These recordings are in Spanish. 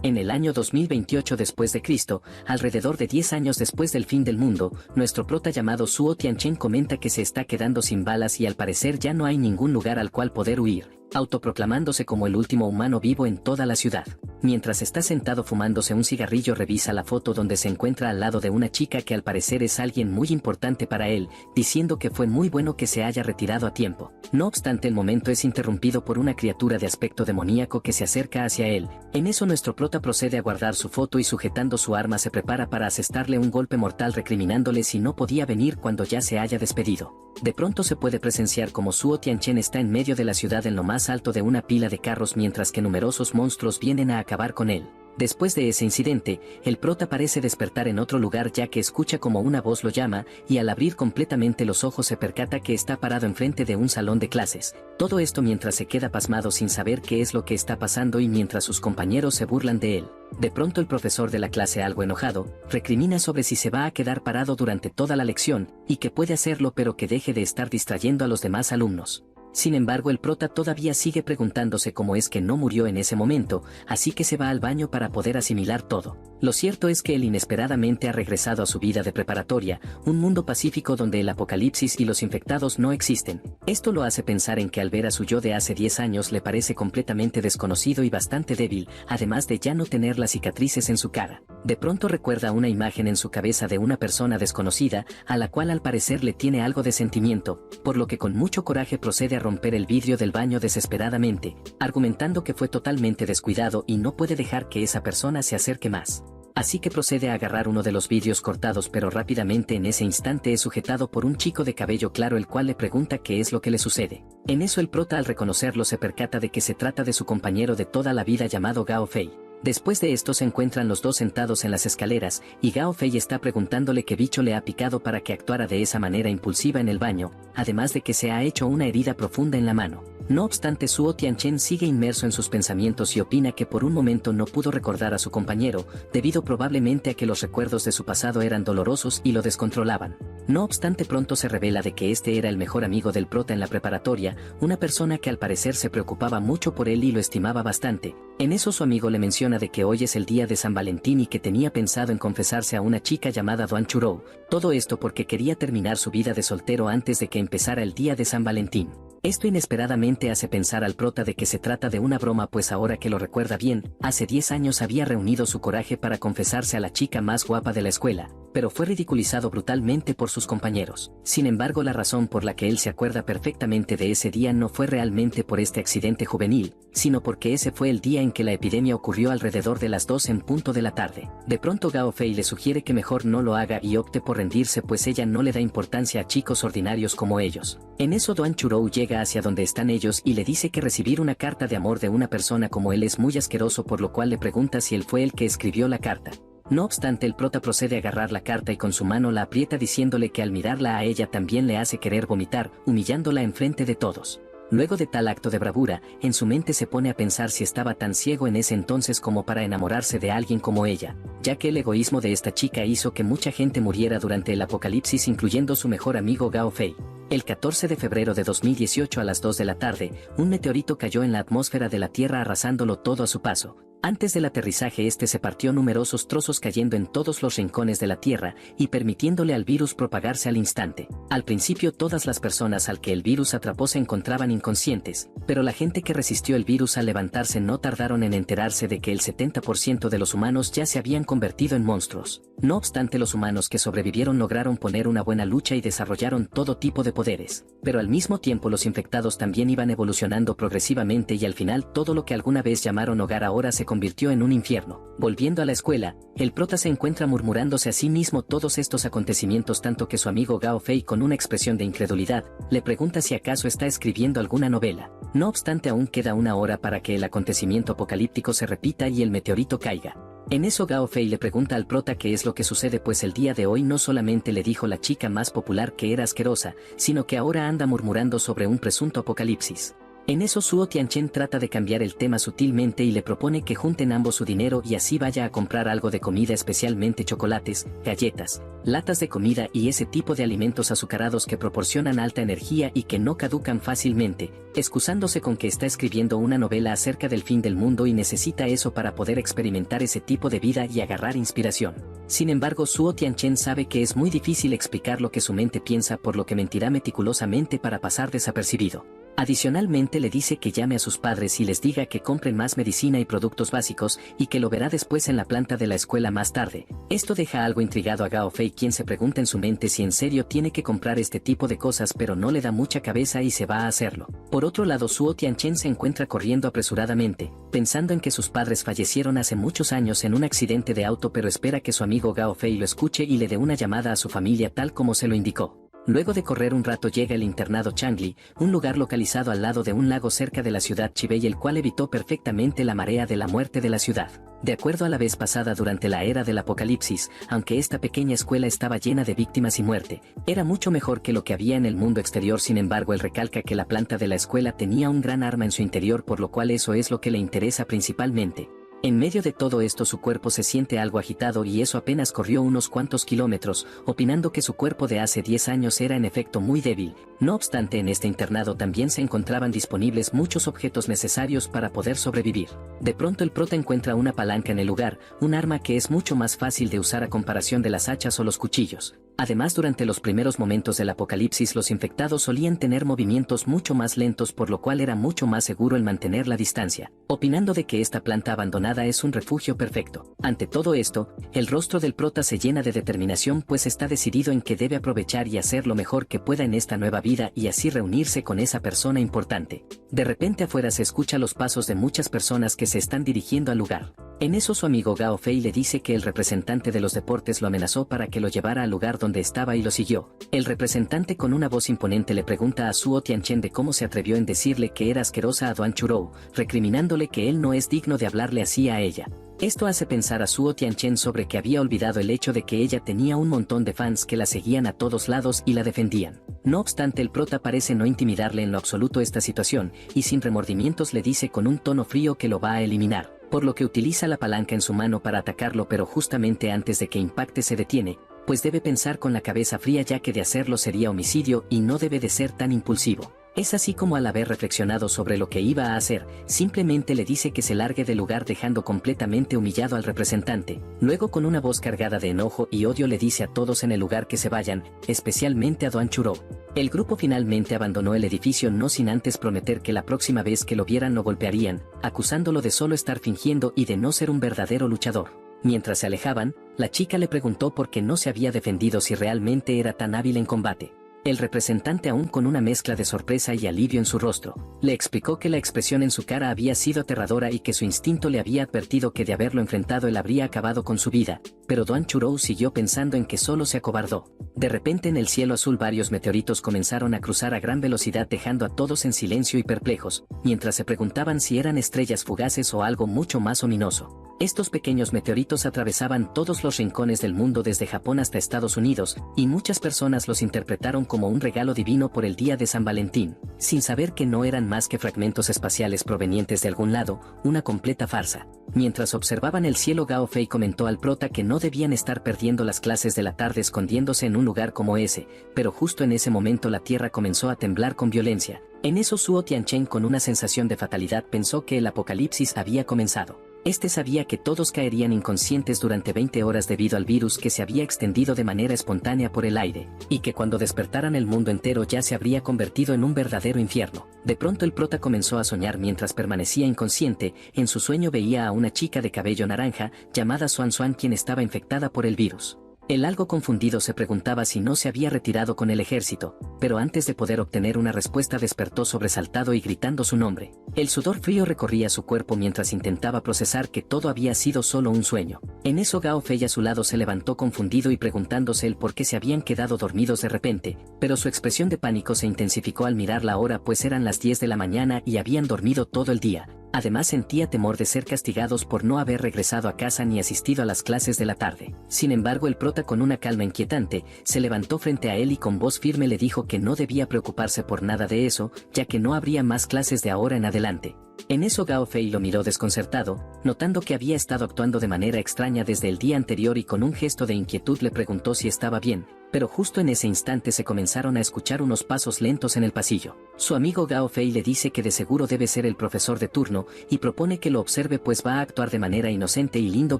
En el año 2028 después de Cristo, alrededor de 10 años después del fin del mundo, nuestro prota llamado Suo Tianchen comenta que se está quedando sin balas y al parecer ya no hay ningún lugar al cual poder huir, autoproclamándose como el último humano vivo en toda la ciudad. Mientras está sentado fumándose un cigarrillo revisa la foto donde se encuentra al lado de una chica que al parecer es alguien muy importante para él, diciendo que fue muy bueno que se haya retirado a tiempo. No obstante el momento es interrumpido por una criatura de aspecto demoníaco que se acerca hacia él. En eso nuestro prota procede a guardar su foto y sujetando su arma se prepara para asestarle un golpe mortal recriminándole si no podía venir cuando ya se haya despedido. De pronto se puede presenciar como Suo Tianchen está en medio de la ciudad en lo más alto de una pila de carros mientras que numerosos monstruos vienen a acabar con él. Después de ese incidente, el prota parece despertar en otro lugar ya que escucha como una voz lo llama, y al abrir completamente los ojos se percata que está parado enfrente de un salón de clases. Todo esto mientras se queda pasmado sin saber qué es lo que está pasando y mientras sus compañeros se burlan de él. De pronto el profesor de la clase, algo enojado, recrimina sobre si se va a quedar parado durante toda la lección, y que puede hacerlo pero que deje de estar distrayendo a los demás alumnos. Sin embargo el prota todavía sigue preguntándose cómo es que no murió en ese momento, así que se va al baño para poder asimilar todo. Lo cierto es que él inesperadamente ha regresado a su vida de preparatoria, un mundo pacífico donde el apocalipsis y los infectados no existen. Esto lo hace pensar en que al ver a su yo de hace 10 años le parece completamente desconocido y bastante débil, además de ya no tener las cicatrices en su cara. De pronto recuerda una imagen en su cabeza de una persona desconocida, a la cual al parecer le tiene algo de sentimiento, por lo que con mucho coraje procede a romper el vidrio del baño desesperadamente, argumentando que fue totalmente descuidado y no puede dejar que esa persona se acerque más. Así que procede a agarrar uno de los vidrios cortados pero rápidamente en ese instante es sujetado por un chico de cabello claro el cual le pregunta qué es lo que le sucede. En eso el prota al reconocerlo se percata de que se trata de su compañero de toda la vida llamado Gao Fei. Después de esto se encuentran los dos sentados en las escaleras, y Gao Fei está preguntándole qué bicho le ha picado para que actuara de esa manera impulsiva en el baño, además de que se ha hecho una herida profunda en la mano. No obstante Suo Tianchen sigue inmerso en sus pensamientos y opina que por un momento no pudo recordar a su compañero, debido probablemente a que los recuerdos de su pasado eran dolorosos y lo descontrolaban. No obstante pronto se revela de que este era el mejor amigo del prota en la preparatoria, una persona que al parecer se preocupaba mucho por él y lo estimaba bastante. En eso su amigo le menciona de que hoy es el día de San Valentín y que tenía pensado en confesarse a una chica llamada Duan Churou, todo esto porque quería terminar su vida de soltero antes de que empezara el día de San Valentín. Esto inesperadamente hace pensar al prota de que se trata de una broma pues ahora que lo recuerda bien, hace 10 años había reunido su coraje para confesarse a la chica más guapa de la escuela, pero fue ridiculizado brutalmente por sus compañeros. Sin embargo la razón por la que él se acuerda perfectamente de ese día no fue realmente por este accidente juvenil, sino porque ese fue el día en que la epidemia ocurrió alrededor de las 2 en punto de la tarde. De pronto Gao Fei le sugiere que mejor no lo haga y opte por rendirse pues ella no le da importancia a chicos ordinarios como ellos. En eso Duan Churou llega hacia donde están ellos y le dice que recibir una carta de amor de una persona como él es muy asqueroso por lo cual le pregunta si él fue el que escribió la carta. No obstante el prota procede a agarrar la carta y con su mano la aprieta diciéndole que al mirarla a ella también le hace querer vomitar, humillándola enfrente de todos. Luego de tal acto de bravura, en su mente se pone a pensar si estaba tan ciego en ese entonces como para enamorarse de alguien como ella, ya que el egoísmo de esta chica hizo que mucha gente muriera durante el apocalipsis incluyendo su mejor amigo Gao Fei. El 14 de febrero de 2018 a las 2 de la tarde, un meteorito cayó en la atmósfera de la Tierra arrasándolo todo a su paso. Antes del aterrizaje este se partió numerosos trozos cayendo en todos los rincones de la Tierra y permitiéndole al virus propagarse al instante. Al principio todas las personas al que el virus atrapó se encontraban inconscientes, pero la gente que resistió el virus al levantarse no tardaron en enterarse de que el 70% de los humanos ya se habían convertido en monstruos. No obstante los humanos que sobrevivieron lograron poner una buena lucha y desarrollaron todo tipo de poderes, pero al mismo tiempo los infectados también iban evolucionando progresivamente y al final todo lo que alguna vez llamaron hogar ahora se convirtió en un infierno. Volviendo a la escuela, el prota se encuentra murmurándose a sí mismo todos estos acontecimientos tanto que su amigo Gao Fei con una expresión de incredulidad, le pregunta si acaso está escribiendo alguna novela. No obstante aún queda una hora para que el acontecimiento apocalíptico se repita y el meteorito caiga. En eso Gao Fei le pregunta al prota qué es lo que sucede pues el día de hoy no solamente le dijo la chica más popular que era asquerosa, sino que ahora anda murmurando sobre un presunto apocalipsis. En eso Suo Tianchen trata de cambiar el tema sutilmente y le propone que junten ambos su dinero y así vaya a comprar algo de comida, especialmente chocolates, galletas, latas de comida y ese tipo de alimentos azucarados que proporcionan alta energía y que no caducan fácilmente, excusándose con que está escribiendo una novela acerca del fin del mundo y necesita eso para poder experimentar ese tipo de vida y agarrar inspiración. Sin embargo, Suo Tianchen sabe que es muy difícil explicar lo que su mente piensa, por lo que mentirá meticulosamente para pasar desapercibido. Adicionalmente le dice que llame a sus padres y les diga que compren más medicina y productos básicos y que lo verá después en la planta de la escuela más tarde. Esto deja algo intrigado a Gao Fei, quien se pregunta en su mente si en serio tiene que comprar este tipo de cosas, pero no le da mucha cabeza y se va a hacerlo. Por otro lado, Suo Tianchen se encuentra corriendo apresuradamente, pensando en que sus padres fallecieron hace muchos años en un accidente de auto, pero espera que su amigo Gao Fei lo escuche y le dé una llamada a su familia tal como se lo indicó. Luego de correr un rato llega al internado Changli, un lugar localizado al lado de un lago cerca de la ciudad Chibei, el cual evitó perfectamente la marea de la muerte de la ciudad. De acuerdo a la vez pasada durante la era del apocalipsis, aunque esta pequeña escuela estaba llena de víctimas y muerte, era mucho mejor que lo que había en el mundo exterior. Sin embargo, él recalca que la planta de la escuela tenía un gran arma en su interior, por lo cual eso es lo que le interesa principalmente. En medio de todo esto su cuerpo se siente algo agitado y eso apenas corrió unos cuantos kilómetros, opinando que su cuerpo de hace 10 años era en efecto muy débil. No obstante, en este internado también se encontraban disponibles muchos objetos necesarios para poder sobrevivir. De pronto el prota encuentra una palanca en el lugar, un arma que es mucho más fácil de usar a comparación de las hachas o los cuchillos. Además, durante los primeros momentos del apocalipsis los infectados solían tener movimientos mucho más lentos, por lo cual era mucho más seguro el mantener la distancia, opinando de que esta planta abandonada es un refugio perfecto. Ante todo esto, el rostro del prota se llena de determinación, pues está decidido en que debe aprovechar y hacer lo mejor que pueda en esta nueva vida y así reunirse con esa persona importante. De repente afuera se escucha los pasos de muchas personas que se están dirigiendo al lugar. En eso su amigo Gao Fei le dice que el representante de los deportes lo amenazó para que lo llevara al lugar donde estaba y lo siguió. El representante con una voz imponente le pregunta a Suo Tianchen de cómo se atrevió en decirle que era asquerosa a Duan Churou, recriminándole que él no es digno de hablarle así a ella. Esto hace pensar a Suo Tianchen sobre que había olvidado el hecho de que ella tenía un montón de fans que la seguían a todos lados y la defendían. No obstante, el prota parece no intimidarle en lo absoluto esta situación, y sin remordimientos le dice con un tono frío que lo va a eliminar, por lo que utiliza la palanca en su mano para atacarlo, pero justamente antes de que impacte se detiene, pues debe pensar con la cabeza fría, ya que de hacerlo sería homicidio y no debe de ser tan impulsivo. Es así como, al haber reflexionado sobre lo que iba a hacer, simplemente le dice que se largue del lugar, dejando completamente humillado al representante. Luego, con una voz cargada de enojo y odio, le dice a todos en el lugar que se vayan, especialmente a Duan Churou. El grupo finalmente abandonó el edificio, no sin antes prometer que la próxima vez que lo vieran lo golpearían, acusándolo de solo estar fingiendo y de no ser un verdadero luchador. Mientras se alejaban, la chica le preguntó por qué no se había defendido si realmente era tan hábil en combate. El representante, aún con una mezcla de sorpresa y alivio en su rostro, le explicó que la expresión en su cara había sido aterradora y que su instinto le había advertido que de haberlo enfrentado él habría acabado con su vida, pero Duan Churou siguió pensando en que solo se acobardó. De repente, en el cielo azul varios meteoritos comenzaron a cruzar a gran velocidad, dejando a todos en silencio y perplejos, mientras se preguntaban si eran estrellas fugaces o algo mucho más ominoso. Estos pequeños meteoritos atravesaban todos los rincones del mundo, desde Japón hasta Estados Unidos, y muchas personas los interpretaron como un regalo divino por el día de San Valentín, sin saber que no eran más que fragmentos espaciales provenientes de algún lado, una completa farsa. Mientras observaban el cielo, Gao Fei comentó al prota que no debían estar perdiendo las clases de la tarde escondiéndose en un lugar como ese, pero justo en ese momento la tierra comenzó a temblar con violencia. En eso Suo Tianchen, con una sensación de fatalidad, pensó que el apocalipsis había comenzado. Este sabía que todos caerían inconscientes durante 20 horas debido al virus que se había extendido de manera espontánea por el aire, y que cuando despertaran el mundo entero ya se habría convertido en un verdadero infierno. De pronto el prota comenzó a soñar mientras permanecía inconsciente. En su sueño veía a una chica de cabello naranja, llamada Xuan Xuan, quien estaba infectada por el virus. Él, algo confundido, se preguntaba si no se había retirado con el ejército, pero antes de poder obtener una respuesta despertó sobresaltado y gritando su nombre. El sudor frío recorría su cuerpo mientras intentaba procesar que todo había sido solo un sueño. En eso Gao Fei a su lado se levantó confundido y preguntándose el por qué se habían quedado dormidos de repente, pero su expresión de pánico se intensificó al mirar la hora, pues eran las 10 de la mañana y habían dormido todo el día. Además sentía temor de ser castigados por no haber regresado a casa ni asistido a las clases de la tarde. Sin embargo, el prota, con una calma inquietante, se levantó frente a él y con voz firme le dijo que no debía preocuparse por nada de eso, ya que no habría más clases de ahora en adelante. En eso Gao Fei lo miró desconcertado, notando que había estado actuando de manera extraña desde el día anterior, y con un gesto de inquietud le preguntó si estaba bien, pero justo en ese instante se comenzaron a escuchar unos pasos lentos en el pasillo. Su amigo Gao Fei le dice que de seguro debe ser el profesor de turno, y propone que lo observe pues va a actuar de manera inocente y lindo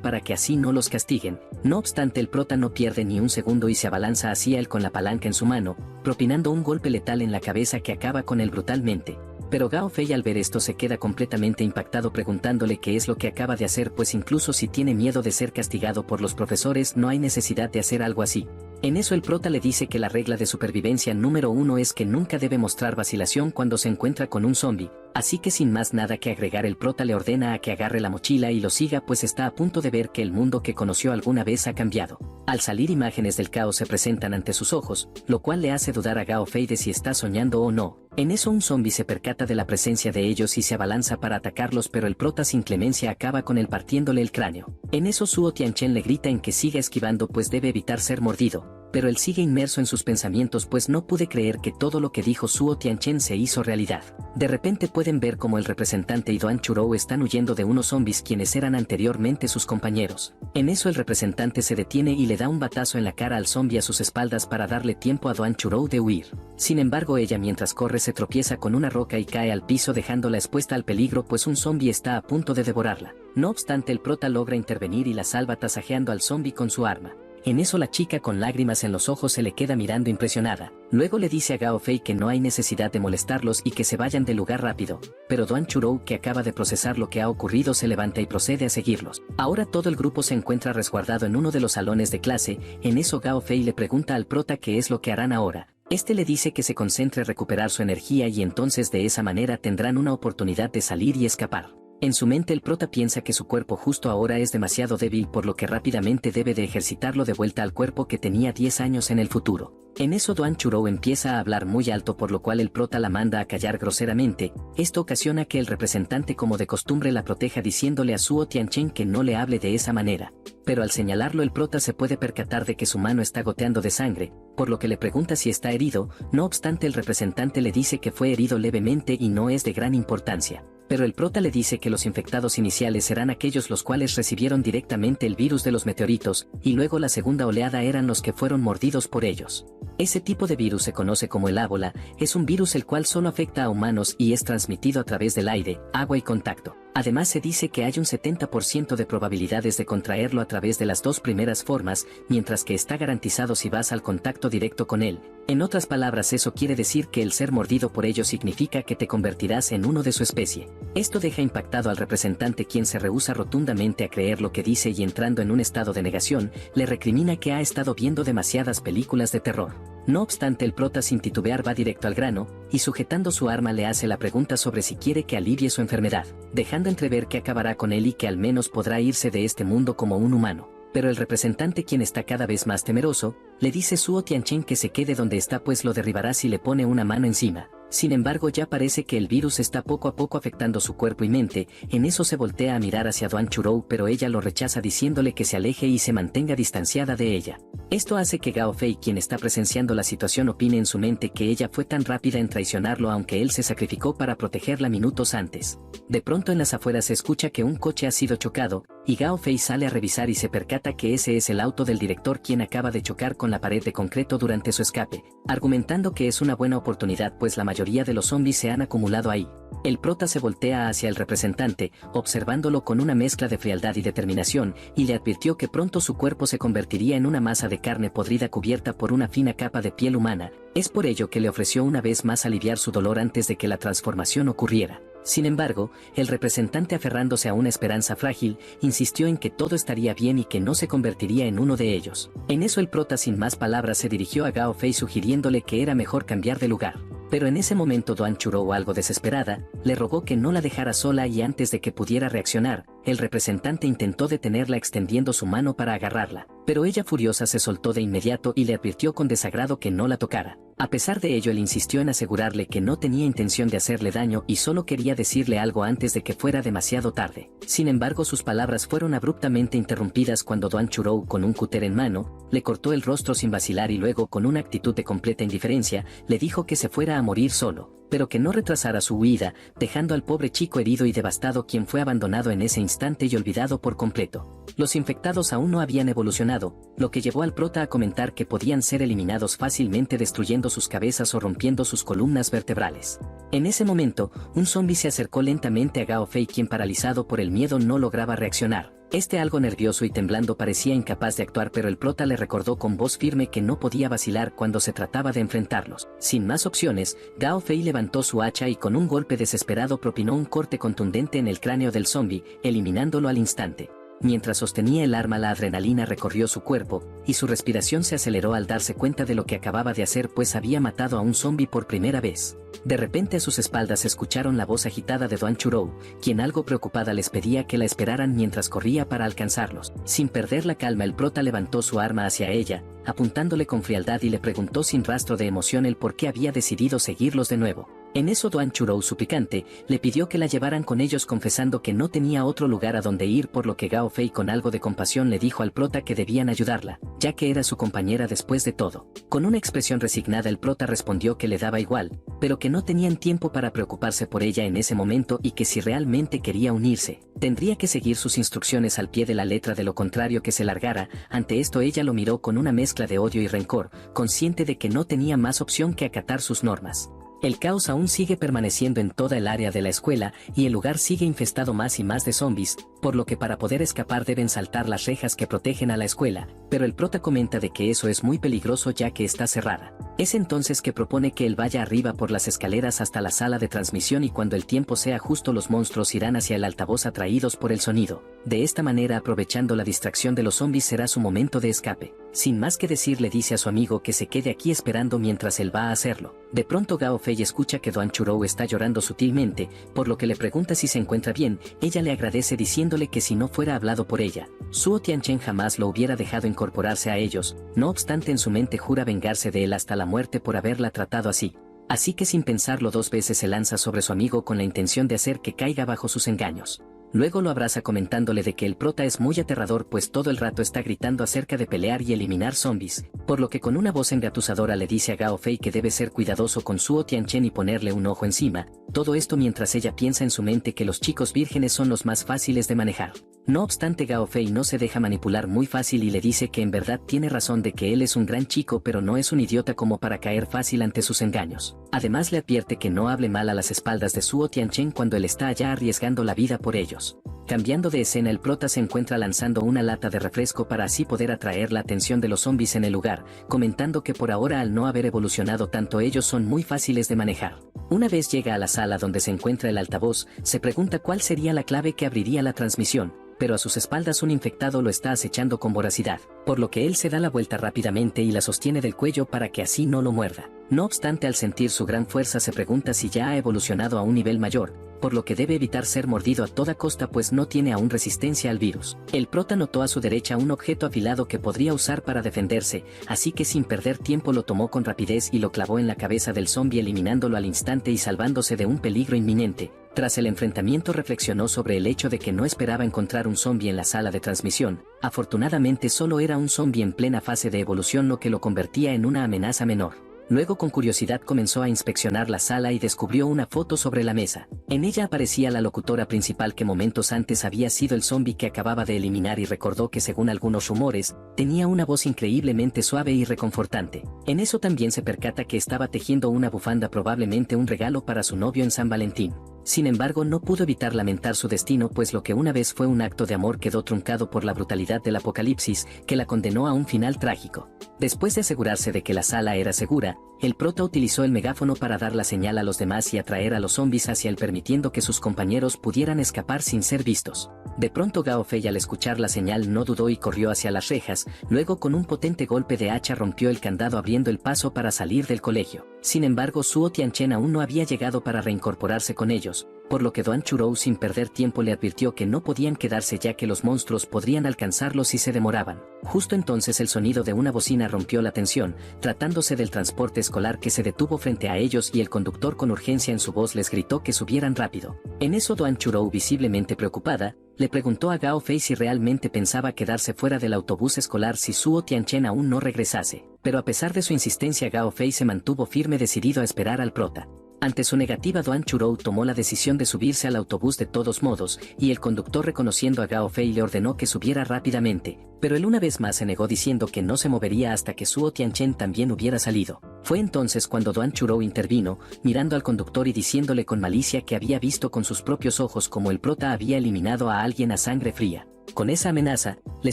para que así no los castiguen. No obstante, el prota no pierde ni un segundo y se abalanza hacia él con la palanca en su mano, propinando un golpe letal en la cabeza que acaba con él brutalmente. Pero Gao Fei al ver esto se queda completamente impactado, preguntándole qué es lo que acaba de hacer, pues incluso si tiene miedo de ser castigado por los profesores no hay necesidad de hacer algo así. En eso el prota le dice que la regla de supervivencia número 1 es que nunca debe mostrar vacilación cuando se encuentra con un zombie, así que sin más nada que agregar el prota le ordena a que agarre la mochila y lo siga, pues está a punto de ver que el mundo que conoció alguna vez ha cambiado. Al salir, imágenes del caos se presentan ante sus ojos, lo cual le hace dudar a Gao Fei de si está soñando o no. En eso un zombie se percata de la presencia de ellos y se abalanza para atacarlos, pero el prota sin clemencia acaba con él partiéndole el cráneo. En eso Suo Tianchen le grita en que siga esquivando pues debe evitar ser mordido, pero él sigue inmerso en sus pensamientos pues no pude creer que todo lo que dijo Suo Tianchen se hizo realidad. De repente pueden ver como el representante y Duan Churou están huyendo de unos zombies quienes eran anteriormente sus compañeros. En eso el representante se detiene y le da un batazo en la cara al zombie a sus espaldas para darle tiempo a Duan Churou de huir. Sin embargo, ella mientras corre se tropieza con una roca y cae al piso, dejándola expuesta al peligro pues un zombie está a punto de devorarla. No obstante, el prota logra intervenir y la salva tasajeando al zombie con su arma. En eso la chica con lágrimas en los ojos se le queda mirando impresionada. Luego le dice a Gao Fei que no hay necesidad de molestarlos y que se vayan del lugar rápido, pero Duan Churou, que acaba de procesar lo que ha ocurrido, se levanta y procede a seguirlos. Ahora todo el grupo se encuentra resguardado en uno de los salones de clase. En eso Gao Fei le pregunta al prota qué es lo que harán ahora. Este le dice que se concentre en recuperar su energía y entonces de esa manera tendrán una oportunidad de salir y escapar. En su mente el prota piensa que su cuerpo justo ahora es demasiado débil, por lo que rápidamente debe de ejercitarlo de vuelta al cuerpo que tenía 10 años en el futuro. En eso Duan Churou empieza a hablar muy alto, por lo cual el prota la manda a callar groseramente. Esto ocasiona que el representante como de costumbre la proteja diciéndole a Suo Tianchen que no le hable de esa manera. Pero al señalarlo el prota se puede percatar de que su mano está goteando de sangre, por lo que le pregunta si está herido. No obstante, el representante le dice que fue herido levemente y no es de gran importancia. Pero el prota le dice que los infectados iniciales serán aquellos los cuales recibieron directamente el virus de los meteoritos, y luego la segunda oleada eran los que fueron mordidos por ellos. Ese tipo de virus se conoce como el ébola, es un virus el cual solo afecta a humanos y es transmitido a través del aire, agua y contacto. Además se dice que hay un 70% de probabilidades de contraerlo a través de las dos primeras formas, mientras que está garantizado si vas al contacto directo con él. En otras palabras, eso quiere decir que el ser mordido por ello significa que te convertirás en uno de su especie. Esto deja impactado al representante, quien se rehúsa rotundamente a creer lo que dice y entrando en un estado de negación, le recrimina que ha estado viendo demasiadas películas de terror. No obstante, el prota sin titubear va directo al grano, y sujetando su arma le hace la pregunta sobre si quiere que alivie su enfermedad, dejando entrever que acabará con él y que al menos podrá irse de este mundo como un humano. Pero el representante, quien está cada vez más temeroso, le dice a Suo Tianchen que se quede donde está pues lo derribará si le pone una mano encima. Sin embargo, ya parece que el virus está poco a poco afectando su cuerpo y mente. En eso se voltea a mirar hacia Duan Churou, pero ella lo rechaza diciéndole que se aleje y se mantenga distanciada de ella. Esto hace que Gao Fei, quien está presenciando la situación, opine en su mente que ella fue tan rápida en traicionarlo, aunque él se sacrificó para protegerla minutos antes. De pronto en las afueras se escucha que un coche ha sido chocado, y Gao Fei sale a revisar y se percata que ese es el auto del director, quien acaba de chocar con la pared de concreto durante su escape, argumentando que es una buena oportunidad pues la mayoría de los zombies se han acumulado ahí. El prota se voltea hacia el representante, observándolo con una mezcla de frialdad y determinación, y le advirtió que pronto su cuerpo se convertiría en una masa de carne podrida cubierta por una fina capa de piel humana. Es por ello que le ofreció una vez más aliviar su dolor antes de que la transformación ocurriera. Sin embargo, el representante, aferrándose a una esperanza frágil, insistió en que todo estaría bien y que no se convertiría en uno de ellos. En eso el prota sin más palabras se dirigió a Gao Fei sugiriéndole que era mejor cambiar de lugar. Pero en ese momento Duan Churou, algo desesperada, le rogó que no la dejara sola y antes de que pudiera reaccionar, el representante intentó detenerla extendiendo su mano para agarrarla, pero ella furiosa se soltó de inmediato y le advirtió con desagrado que no la tocara. A pesar de ello, él insistió en asegurarle que no tenía intención de hacerle daño y solo quería decirle algo antes de que fuera demasiado tarde. Sin embargo, sus palabras fueron abruptamente interrumpidas cuando Doan Churou, con un cúter en mano, le cortó el rostro sin vacilar y luego, con una actitud de completa indiferencia, le dijo que se fuera a morir solo, pero que no retrasara su huida, dejando al pobre chico herido y devastado, quien fue abandonado en ese instante y olvidado por completo. Los infectados aún no habían evolucionado, lo que llevó al prota a comentar que podían ser eliminados fácilmente destruyendo sus cabezas o rompiendo sus columnas vertebrales. En ese momento, un zombi se acercó lentamente a Gao Fei, quien, paralizado por el miedo, no lograba reaccionar. Algo nervioso y temblando, parecía incapaz de actuar, pero el prota le recordó con voz firme que no podía vacilar cuando se trataba de enfrentarlos. Sin más opciones, Gao Fei levantó su hacha y con un golpe desesperado propinó un corte contundente en el cráneo del zombi, eliminándolo al instante. Mientras sostenía el arma, la adrenalina recorrió su cuerpo, y su respiración se aceleró al darse cuenta de lo que acababa de hacer, pues había matado a un zombi por primera vez. De repente, a sus espaldas escucharon la voz agitada de Doan Churou, quien, algo preocupada, les pedía que la esperaran mientras corría para alcanzarlos. Sin perder la calma, el prota levantó su arma hacia ella, apuntándole con frialdad, y le preguntó sin rastro de emoción el por qué había decidido seguirlos de nuevo. En eso, Doan Churou, suplicante, le pidió que la llevaran con ellos, confesando que no tenía otro lugar a donde ir, por lo que Gao Fei, con algo de compasión, le dijo al prota que debían ayudarla, ya que era su compañera después de todo. Con una expresión resignada, el prota respondió que le daba igual, pero que no tenían tiempo para preocuparse por ella en ese momento y que si realmente quería unirse, tendría que seguir sus instrucciones al pie de la letra, de lo contrario que se largara. Ante esto, ella lo miró con una mezcla de odio y rencor, consciente de que no tenía más opción que acatar sus normas. El caos aún sigue permaneciendo en toda el área de la escuela y el lugar sigue infestado más y más de zombies, por lo que para poder escapar deben saltar las rejas que protegen a la escuela, pero el prota comenta de que eso es muy peligroso ya que está cerrada. Es entonces que propone que él vaya arriba por las escaleras hasta la sala de transmisión, y cuando el tiempo sea justo los monstruos irán hacia el altavoz atraídos por el sonido. De esta manera, aprovechando la distracción de los zombies, será su momento de escape. Sin más que decir, le dice a su amigo que se quede aquí esperando mientras él va a hacerlo. De pronto, Gao Fei escucha que Doan Churou está llorando sutilmente, por lo que le pregunta si se encuentra bien. Ella le agradece diciéndole que si no fuera hablado por ella, Suo Tianchen jamás lo hubiera dejado incorporarse a ellos. No obstante, en su mente jura vengarse de él hasta la muerte por haberla tratado así. Así que, sin pensarlo dos veces, se lanza sobre su amigo con la intención de hacer que caiga bajo sus engaños. Luego lo abraza comentándole de que el prota es muy aterrador, pues todo el rato está gritando acerca de pelear y eliminar zombies, por lo que con una voz engatusadora le dice a Gao Fei que debe ser cuidadoso con Suo Tianchen y ponerle un ojo encima. Todo esto mientras ella piensa en su mente que los chicos vírgenes son los más fáciles de manejar. No obstante, Gao Fei no se deja manipular muy fácil y le dice que en verdad tiene razón, de que él es un gran chico pero no es un idiota como para caer fácil ante sus engaños. Además, le advierte que no hable mal a las espaldas de Suo Tianchen cuando él está allá arriesgando la vida por ellos. Cambiando de escena, el prota se encuentra lanzando una lata de refresco para así poder atraer la atención de los zombies en el lugar, comentando que por ahora, al no haber evolucionado tanto, ellos son muy fáciles de manejar. Una vez llega a la sala donde se encuentra el altavoz, se pregunta cuál sería la clave que abriría la transmisión, pero a sus espaldas un infectado lo está acechando con voracidad, por lo que él se da la vuelta rápidamente y la sostiene del cuello para que así no lo muerda. No obstante, al sentir su gran fuerza, se pregunta si ya ha evolucionado a un nivel mayor, por lo que debe evitar ser mordido a toda costa, pues no tiene aún resistencia al virus. El prota notó a su derecha un objeto afilado que podría usar para defenderse, así que sin perder tiempo lo tomó con rapidez y lo clavó en la cabeza del zombi, eliminándolo al instante y salvándose de un peligro inminente. Tras el enfrentamiento, reflexionó sobre el hecho de que no esperaba encontrar un zombi en la sala de transmisión. Afortunadamente, solo era un zombi en plena fase de evolución, lo que lo convertía en una amenaza menor. Luego, con curiosidad, comenzó a inspeccionar la sala y descubrió una foto sobre la mesa. En ella aparecía la locutora principal, que momentos antes había sido el zombi que acababa de eliminar, y recordó que, según algunos rumores, tenía una voz increíblemente suave y reconfortante. En eso también se percata que estaba tejiendo una bufanda, probablemente un regalo para su novio en San Valentín. Sin embargo, no pudo evitar lamentar su destino, pues lo que una vez fue un acto de amor quedó truncado por la brutalidad del apocalipsis, que la condenó a un final trágico. Después de asegurarse de que la sala era segura, el prota utilizó el megáfono para dar la señal a los demás y atraer a los zombies hacia él, permitiendo que sus compañeros pudieran escapar sin ser vistos. De pronto, Gao Fei, al escuchar la señal, no dudó y corrió hacia las rejas. Luego, con un potente golpe de hacha, rompió el candado, abriendo el paso para salir del colegio. Sin embargo, Suo Tianchen aún no había llegado para reincorporarse con ellos, por lo que Duan Churou sin perder tiempo le advirtió que no podían quedarse ya que los monstruos podrían alcanzarlos si se demoraban. Justo entonces el sonido de una bocina rompió la tensión, tratándose del transporte escolar que se detuvo frente a ellos y el conductor con urgencia en su voz les gritó que subieran rápido. En eso Duan Churou, visiblemente preocupada, le preguntó a Gao Fei si realmente pensaba quedarse fuera del autobús escolar si Suo Tianchen aún no regresase, pero a pesar de su insistencia Gao Fei se mantuvo firme decidido a esperar al prota. Ante su negativa Duan Churou tomó la decisión de subirse al autobús de todos modos, y el conductor reconociendo a Gao Fei le ordenó que subiera rápidamente, pero él una vez más se negó diciendo que no se movería hasta que Suo Tianchen también hubiera salido. Fue entonces cuando Duan Churou intervino, mirando al conductor y diciéndole con malicia que había visto con sus propios ojos cómo el prota había eliminado a alguien a sangre fría. Con esa amenaza, le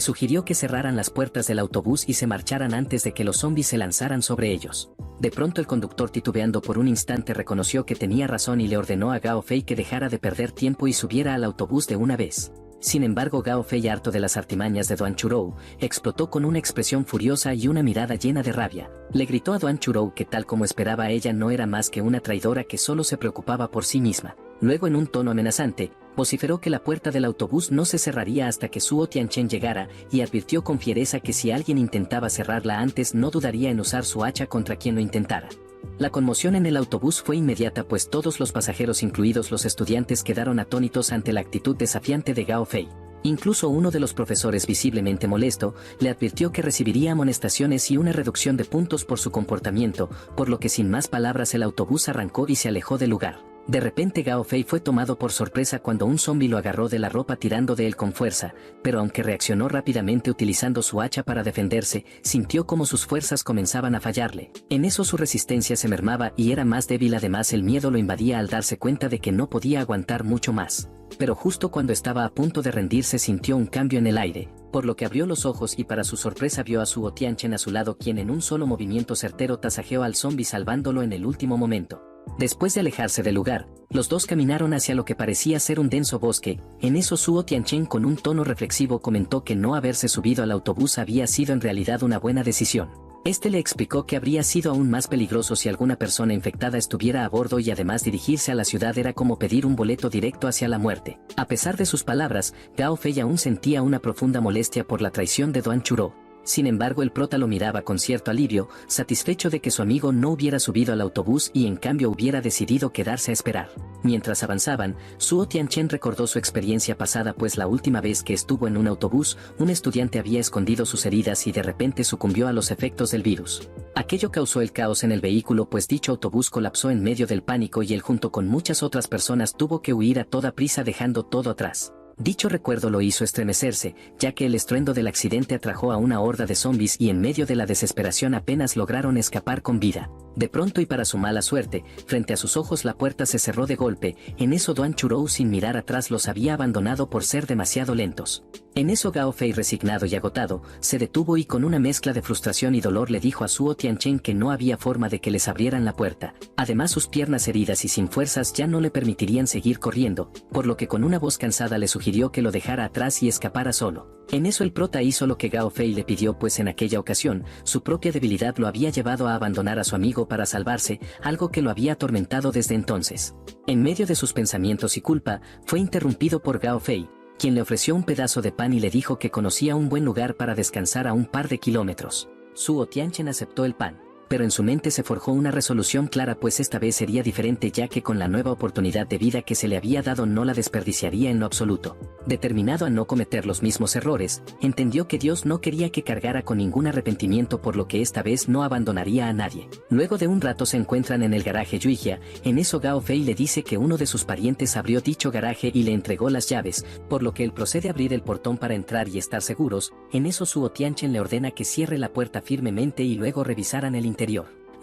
sugirió que cerraran las puertas del autobús y se marcharan antes de que los zombies se lanzaran sobre ellos. De pronto el conductor, titubeando por un instante, reconoció que tenía razón y le ordenó a Gao Fei que dejara de perder tiempo y subiera al autobús de una vez. Sin embargo, Gao Fei, harto de las artimañas de Duan Churou, explotó con una expresión furiosa y una mirada llena de rabia. Le gritó a Duan Churou que tal como esperaba ella no era más que una traidora que solo se preocupaba por sí misma. Luego, en un tono amenazante, vociferó que la puerta del autobús no se cerraría hasta que Suo Tianchen llegara y advirtió con fiereza que si alguien intentaba cerrarla antes no dudaría en usar su hacha contra quien lo intentara. La conmoción en el autobús fue inmediata, pues todos los pasajeros, incluidos los estudiantes, quedaron atónitos ante la actitud desafiante de Gao Fei. Incluso uno de los profesores, visiblemente molesto, le advirtió que recibiría amonestaciones y una reducción de puntos por su comportamiento, por lo que sin más palabras el autobús arrancó y se alejó del lugar. De repente Gao Fei fue tomado por sorpresa cuando un zombi lo agarró de la ropa tirando de él con fuerza, pero aunque reaccionó rápidamente utilizando su hacha para defenderse, sintió como sus fuerzas comenzaban a fallarle. En eso su resistencia se mermaba y era más débil, además el miedo lo invadía al darse cuenta de que no podía aguantar mucho más. Pero justo cuando estaba a punto de rendirse sintió un cambio en el aire, por lo que abrió los ojos y para su sorpresa vio a Suo Tianchen a su lado, quien en un solo movimiento certero tasajeó al zombi salvándolo en el último momento. Después de alejarse del lugar, los dos caminaron hacia lo que parecía ser un denso bosque. En eso Suo Tianchen, con un tono reflexivo, comentó que no haberse subido al autobús había sido en realidad una buena decisión. Este le explicó que habría sido aún más peligroso si alguna persona infectada estuviera a bordo y además dirigirse a la ciudad era como pedir un boleto directo hacia la muerte. A pesar de sus palabras, Gao Fei aún sentía una profunda molestia por la traición de Duan Churou. Sin embargo, el prota lo miraba con cierto alivio, satisfecho de que su amigo no hubiera subido al autobús y en cambio hubiera decidido quedarse a esperar. Mientras avanzaban, Suo Tianchen recordó su experiencia pasada, pues la última vez que estuvo en un autobús, un estudiante había escondido sus heridas y de repente sucumbió a los efectos del virus. Aquello causó el caos en el vehículo, pues dicho autobús colapsó en medio del pánico y él junto con muchas otras personas tuvo que huir a toda prisa dejando todo atrás. Dicho recuerdo lo hizo estremecerse, ya que el estruendo del accidente atrajo a una horda de zombies y en medio de la desesperación apenas lograron escapar con vida. De pronto y para su mala suerte, frente a sus ojos la puerta se cerró de golpe. En eso Duan Churou, sin mirar atrás, los había abandonado por ser demasiado lentos. En eso Gao Fei, resignado y agotado, se detuvo y con una mezcla de frustración y dolor le dijo a Suo Tianchen que no había forma de que les abrieran la puerta. Además, sus piernas heridas y sin fuerzas ya no le permitirían seguir corriendo, por lo que con una voz cansada le sugirió que lo dejara atrás y escapara solo. En eso el prota hizo lo que Gao Fei le pidió, pues en aquella ocasión, su propia debilidad lo había llevado a abandonar a su amigo para salvarse, algo que lo había atormentado desde entonces. En medio de sus pensamientos y culpa, fue interrumpido por Gao Fei, quien le ofreció un pedazo de pan y le dijo que conocía un buen lugar para descansar a un par de kilómetros. Suo Tianchen aceptó el pan, pero en su mente se forjó una resolución clara, pues esta vez sería diferente, ya que con la nueva oportunidad de vida que se le había dado no la desperdiciaría en lo absoluto. Determinado a no cometer los mismos errores, entendió que Dios no quería que cargara con ningún arrepentimiento, por lo que esta vez no abandonaría a nadie. Luego de un rato se encuentran en el garaje Yuijia. En eso Gao Fei le dice que uno de sus parientes abrió dicho garaje y le entregó las llaves, por lo que él procede a abrir el portón para entrar y estar seguros. En eso Suo Tianchen le ordena que cierre la puerta firmemente y luego revisaran el interior.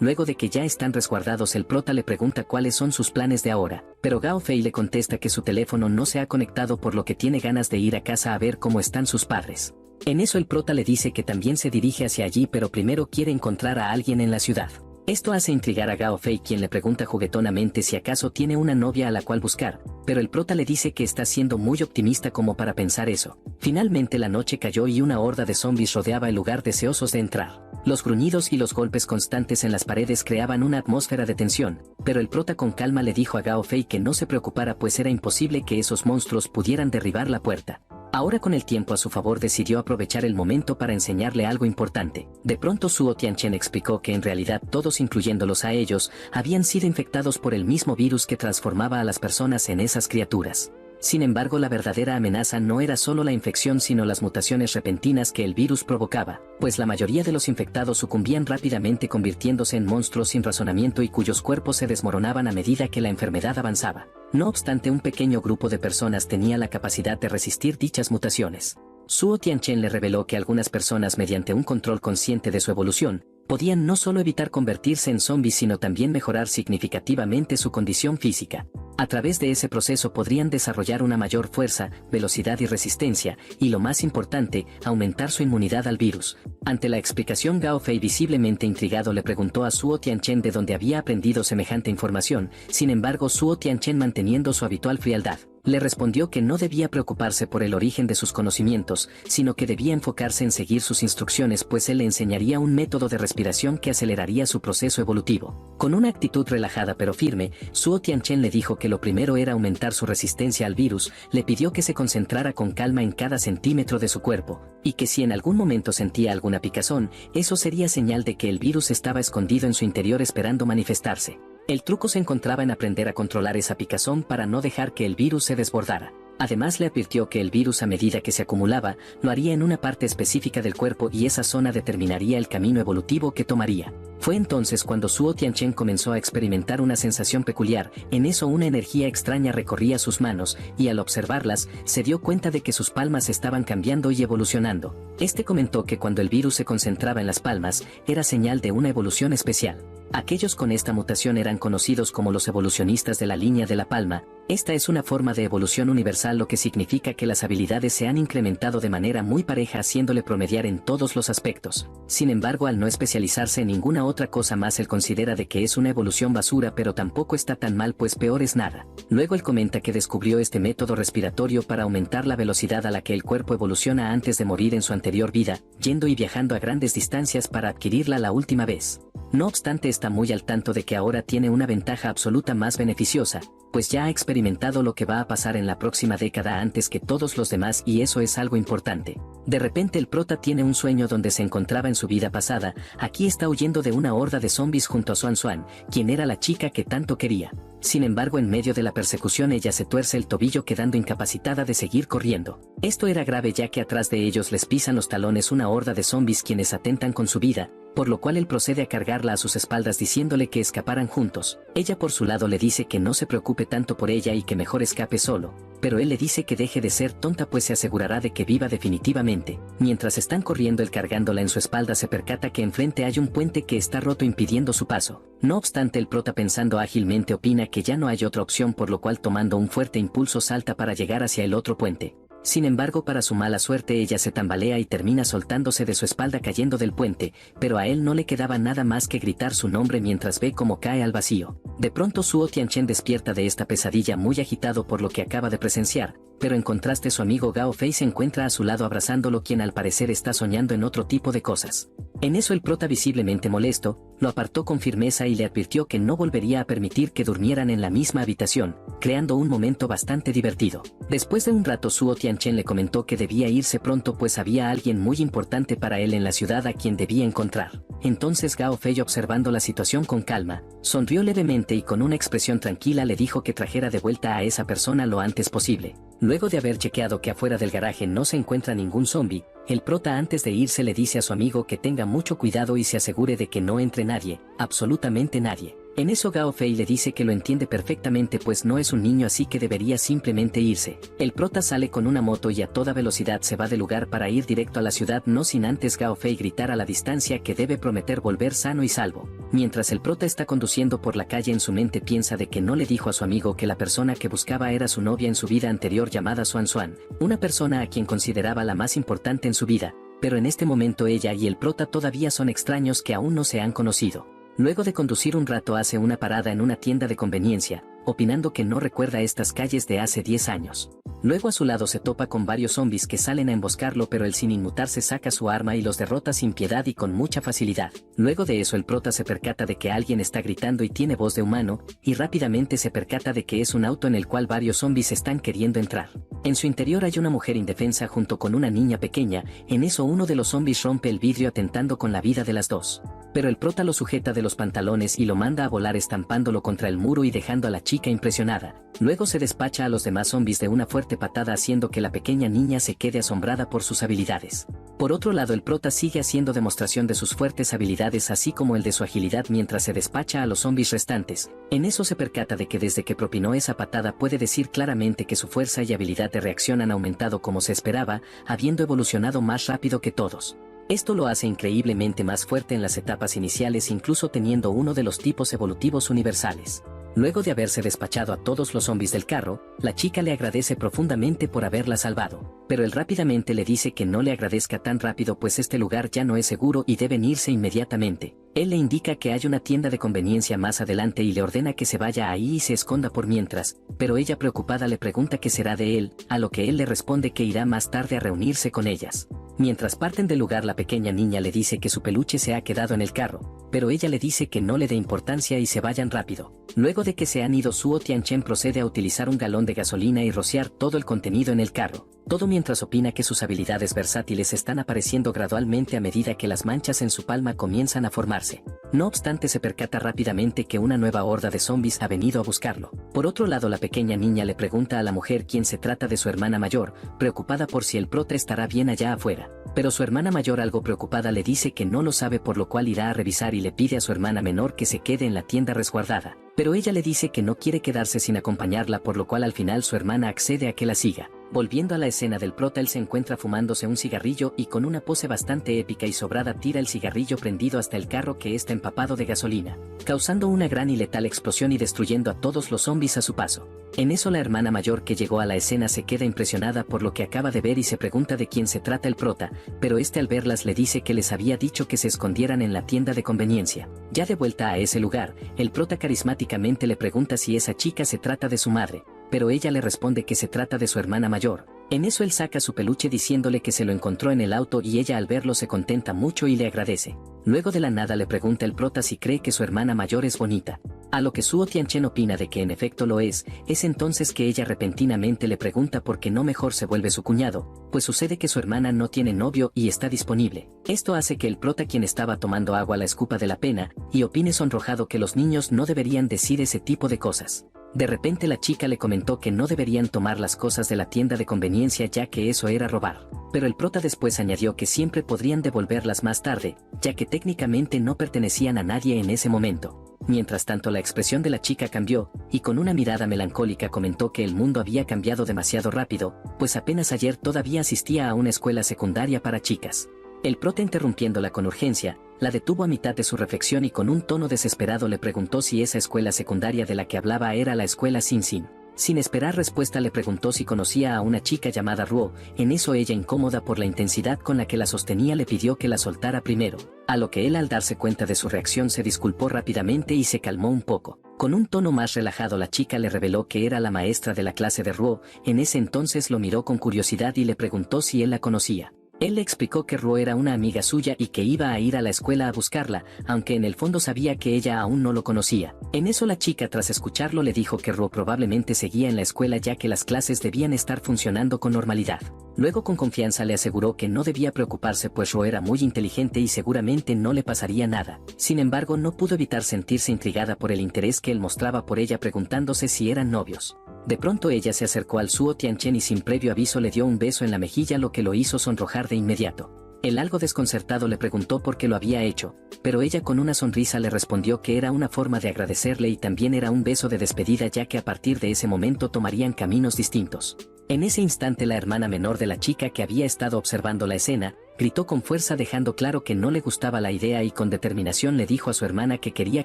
Luego de que ya están resguardados, el prota le pregunta cuáles son sus planes de ahora, pero Gao Fei le contesta que su teléfono no se ha conectado, por lo que tiene ganas de ir a casa a ver cómo están sus padres. En eso el prota le dice que también se dirige hacia allí, pero primero quiere encontrar a alguien en la ciudad. Esto hace intrigar a Gao Fei, quien le pregunta juguetonamente si acaso tiene una novia a la cual buscar, pero el prota le dice que está siendo muy optimista como para pensar eso. Finalmente la noche cayó y una horda de zombies rodeaba el lugar deseosos de entrar. Los gruñidos y los golpes constantes en las paredes creaban una atmósfera de tensión, pero el prota con calma le dijo a Gao Fei que no se preocupara, pues era imposible que esos monstruos pudieran derribar la puerta. Ahora, con el tiempo a su favor, decidió aprovechar el momento para enseñarle algo importante. De pronto Suo Tianchen explicó que en realidad todos, incluyéndolos a ellos, habían sido infectados por el mismo virus que transformaba a las personas en esas criaturas. Sin embargo, la verdadera amenaza no era solo la infección, sino las mutaciones repentinas que el virus provocaba, pues la mayoría de los infectados sucumbían rápidamente, convirtiéndose en monstruos sin razonamiento y cuyos cuerpos se desmoronaban a medida que la enfermedad avanzaba. No obstante, un pequeño grupo de personas tenía la capacidad de resistir dichas mutaciones. Suo Tianchen le reveló que algunas personas, mediante un control consciente de su evolución, podían no solo evitar convertirse en zombies, sino también mejorar significativamente su condición física. A través de ese proceso podrían desarrollar una mayor fuerza, velocidad y resistencia, y lo más importante, aumentar su inmunidad al virus. Ante la explicación, Gao Fei, visiblemente intrigado, le preguntó a Suo Tianchen de dónde había aprendido semejante información. Sin embargo, Suo Tianchen, manteniendo su habitual frialdad, le respondió que no debía preocuparse por el origen de sus conocimientos, sino que debía enfocarse en seguir sus instrucciones, pues él le enseñaría un método de respiración que aceleraría su proceso evolutivo. Con una actitud relajada pero firme, Suo Tianchen le dijo que lo primero era aumentar su resistencia al virus, le pidió que se concentrara con calma en cada centímetro de su cuerpo, y que si en algún momento sentía alguna picazón, eso sería señal de que el virus estaba escondido en su interior esperando manifestarse. El truco se encontraba en aprender a controlar esa picazón para no dejar que el virus se desbordara. Además, le advirtió que el virus, a medida que se acumulaba, lo haría en una parte específica del cuerpo y esa zona determinaría el camino evolutivo que tomaría. Fue entonces cuando Suo Tianchen comenzó a experimentar una sensación peculiar. En eso, una energía extraña recorría sus manos, y al observarlas, se dio cuenta de que sus palmas estaban cambiando y evolucionando. Este comentó que cuando el virus se concentraba en las palmas, era señal de una evolución especial. Aquellos con esta mutación eran conocidos como los evolucionistas de la línea de la palma. Esta es una forma de evolución universal, lo que significa que las habilidades se han incrementado de manera muy pareja, haciéndole promediar en todos los aspectos. Sin embargo, al no especializarse en ninguna otra cosa más, él considera de que es una evolución basura, pero tampoco está tan mal, pues peor es nada. Luego él comenta que descubrió este método respiratorio para aumentar la velocidad a la que el cuerpo evoluciona antes de morir en su anterior vida, yendo y viajando a grandes distancias para adquirirla la última vez. No obstante, está muy al tanto de que ahora tiene una ventaja absoluta más beneficiosa, pues ya ha experimentado lo que va a pasar en la próxima década antes que todos los demás, y eso es algo importante. De repente el prota tiene un sueño donde se encontraba en su vida pasada. Aquí está huyendo de una horda de zombies junto a Xuan Xuan, quien era la chica que tanto quería. Sin embargo, en medio de la persecución, ella se tuerce el tobillo, quedando incapacitada de seguir corriendo. Esto era grave, ya que atrás de ellos les pisan los talones una horda de zombies quienes atentan con su vida, por lo cual él procede a cargarla a sus espaldas diciéndole que escaparan juntos. Ella por su lado le dice que no se preocupe tanto por ella y que mejor escape solo, pero él le dice que deje de ser tonta, pues se asegurará de que viva definitivamente. Mientras están corriendo, él cargándola en su espalda se percata que enfrente hay un puente que está roto, impidiendo su paso. No obstante, el prota, pensando ágilmente, opina que ya no hay otra opción, por lo cual, tomando un fuerte impulso, salta para llegar hacia el otro puente. Sin embargo, para su mala suerte, ella se tambalea y termina soltándose de su espalda, cayendo del puente, pero a él no le quedaba nada más que gritar su nombre mientras ve cómo cae al vacío. De pronto Suo Tianchen despierta de esta pesadilla muy agitado por lo que acaba de presenciar, pero en contraste su amigo Gao Fei se encuentra a su lado abrazándolo, quien al parecer está soñando en otro tipo de cosas. En eso el prota, visiblemente molesto, lo apartó con firmeza y le advirtió que no volvería a permitir que durmieran en la misma habitación, creando un momento bastante divertido. Después de un rato, Suo Tianchen le comentó que debía irse pronto, pues había alguien muy importante para él en la ciudad a quien debía encontrar. Entonces Gao Fei, observando la situación con calma, sonrió levemente y con una expresión tranquila le dijo que trajera de vuelta a esa persona lo antes posible. Luego de haber chequeado que afuera del garaje no se encuentra ningún zombie, el prota, antes de irse, le dice a su amigo que tenga mucho cuidado y se asegure de que no entre nadie, absolutamente nadie. En eso Gao Fei le dice que lo entiende perfectamente, pues no es un niño, así que debería simplemente irse. El prota sale con una moto y a toda velocidad se va del lugar para ir directo a la ciudad, no sin antes Gao Fei gritar a la distancia que debe prometer volver sano y salvo. Mientras el prota está conduciendo por la calle, en su mente piensa de que no le dijo a su amigo que la persona que buscaba era su novia en su vida anterior llamada Xuan Xuan, una persona a quien consideraba la más importante en su vida, pero en este momento ella y el prota todavía son extraños que aún no se han conocido. Luego de conducir un rato hace una parada en una tienda de conveniencia, opinando que no recuerda estas calles de hace 10 años. Luego a su lado se topa con varios zombies que salen a emboscarlo, pero él sin inmutarse saca su arma y los derrota sin piedad y con mucha facilidad. Luego de eso el prota se percata de que alguien está gritando y tiene voz de humano, y rápidamente se percata de que es un auto en el cual varios zombies están queriendo entrar. En su interior hay una mujer indefensa junto con una niña pequeña. En eso uno de los zombies rompe el vidrio atentando con la vida de las dos. Pero el prota lo sujeta de los pantalones y lo manda a volar estampándolo contra el muro y dejando a la chica impresionada. Luego se despacha a los demás zombies de una fuerte patada haciendo que la pequeña niña se quede asombrada por sus habilidades. Por otro lado el prota sigue haciendo demostración de sus fuertes habilidades así como el de su agilidad mientras se despacha a los zombies restantes. En eso se percata de que desde que propinó esa patada puede decir claramente que su fuerza y habilidad de reacción han aumentado como se esperaba, habiendo evolucionado más rápido que todos. Esto lo hace increíblemente más fuerte en las etapas iniciales, incluso teniendo uno de los tipos evolutivos universales. Luego de haberse despachado a todos los zombies del carro, la chica le agradece profundamente por haberla salvado, pero él rápidamente le dice que no le agradezca tan rápido pues este lugar ya no es seguro y deben irse inmediatamente. Él le indica que hay una tienda de conveniencia más adelante y le ordena que se vaya ahí y se esconda por mientras, pero ella preocupada le pregunta qué será de él, a lo que él le responde que irá más tarde a reunirse con ellas. Mientras parten del lugar la pequeña niña le dice que su peluche se ha quedado en el carro, pero ella le dice que no le dé importancia y se vayan rápido. Luego de que se han ido, Suo Tianchen procede a utilizar un galón de gasolina y rociar todo el contenido en el carro. Todo mientras opina que sus habilidades versátiles están apareciendo gradualmente a medida que las manchas en su palma comienzan a formarse. No obstante se percata rápidamente que una nueva horda de zombies ha venido a buscarlo. Por otro lado la pequeña niña le pregunta a la mujer quién se trata de su hermana mayor, preocupada por si el prota estará bien allá afuera. Pero su hermana mayor algo preocupada le dice que no lo sabe, por lo cual irá a revisar y le pide a su hermana menor que se quede en la tienda resguardada. Pero ella le dice que no quiere quedarse sin acompañarla, por lo cual al final su hermana accede a que la siga. Volviendo a la escena del prota, él se encuentra fumándose un cigarrillo y con una pose bastante épica y sobrada tira el cigarrillo prendido hasta el carro que está empapado de gasolina, causando una gran y letal explosión y destruyendo a todos los zombies a su paso. En eso la hermana mayor que llegó a la escena se queda impresionada por lo que acaba de ver y se pregunta de quién se trata el prota, pero este al verlas le dice que les había dicho que se escondieran en la tienda de conveniencia. Ya de vuelta a ese lugar, el prota carismáticamente le pregunta si esa chica se trata de su madre, pero ella le responde que se trata de su hermana mayor. En eso él saca su peluche diciéndole que se lo encontró en el auto y ella al verlo se contenta mucho y le agradece. Luego de la nada le pregunta el prota si cree que su hermana mayor es bonita. A lo que Suo Tianchen opina de que en efecto lo es entonces que ella repentinamente le pregunta por qué no mejor se vuelve su cuñado, pues sucede que su hermana no tiene novio y está disponible. Esto hace que el prota, quien estaba tomando agua, la escupa de la pena, y opine sonrojado que los niños no deberían decir ese tipo de cosas. De repente la chica le comentó que no deberían tomar las cosas de la tienda de conveniencia ya que eso era robar, pero el prota después añadió que siempre podrían devolverlas más tarde, ya que técnicamente no pertenecían a nadie en ese momento. Mientras tanto la expresión de la chica cambió, y con una mirada melancólica comentó que el mundo había cambiado demasiado rápido, pues apenas ayer todavía asistía a una escuela secundaria para chicas. El prota, interrumpiéndola con urgencia, la detuvo a mitad de su reflexión y con un tono desesperado le preguntó si esa escuela secundaria de la que hablaba era la escuela Sin Sin. Sin esperar respuesta le preguntó si conocía a una chica llamada Ruo. En eso ella, incómoda por la intensidad con la que la sostenía, le pidió que la soltara primero, a lo que él, al darse cuenta de su reacción, se disculpó rápidamente y se calmó un poco. Con un tono más relajado la chica le reveló que era la maestra de la clase de Ruo. En ese entonces lo miró con curiosidad y le preguntó si él la conocía. Él le explicó que Ruo era una amiga suya y que iba a ir a la escuela a buscarla, aunque en el fondo sabía que ella aún no lo conocía. En eso la chica, tras escucharlo, le dijo que Ruo probablemente seguía en la escuela ya que las clases debían estar funcionando con normalidad. Luego con confianza le aseguró que no debía preocuparse pues Ruo era muy inteligente y seguramente no le pasaría nada. Sin embargo no pudo evitar sentirse intrigada por el interés que él mostraba por ella, preguntándose si eran novios. De pronto ella se acercó al Suo Tianchen y sin previo aviso le dio un beso en la mejilla, lo que lo hizo sonrojar de inmediato. Él, algo desconcertado, le preguntó por qué lo había hecho, pero ella con una sonrisa le respondió que era una forma de agradecerle y también era un beso de despedida ya que a partir de ese momento tomarían caminos distintos. En ese instante la hermana menor de la chica, que había estado observando la escena, gritó con fuerza dejando claro que no le gustaba la idea y con determinación le dijo a su hermana que quería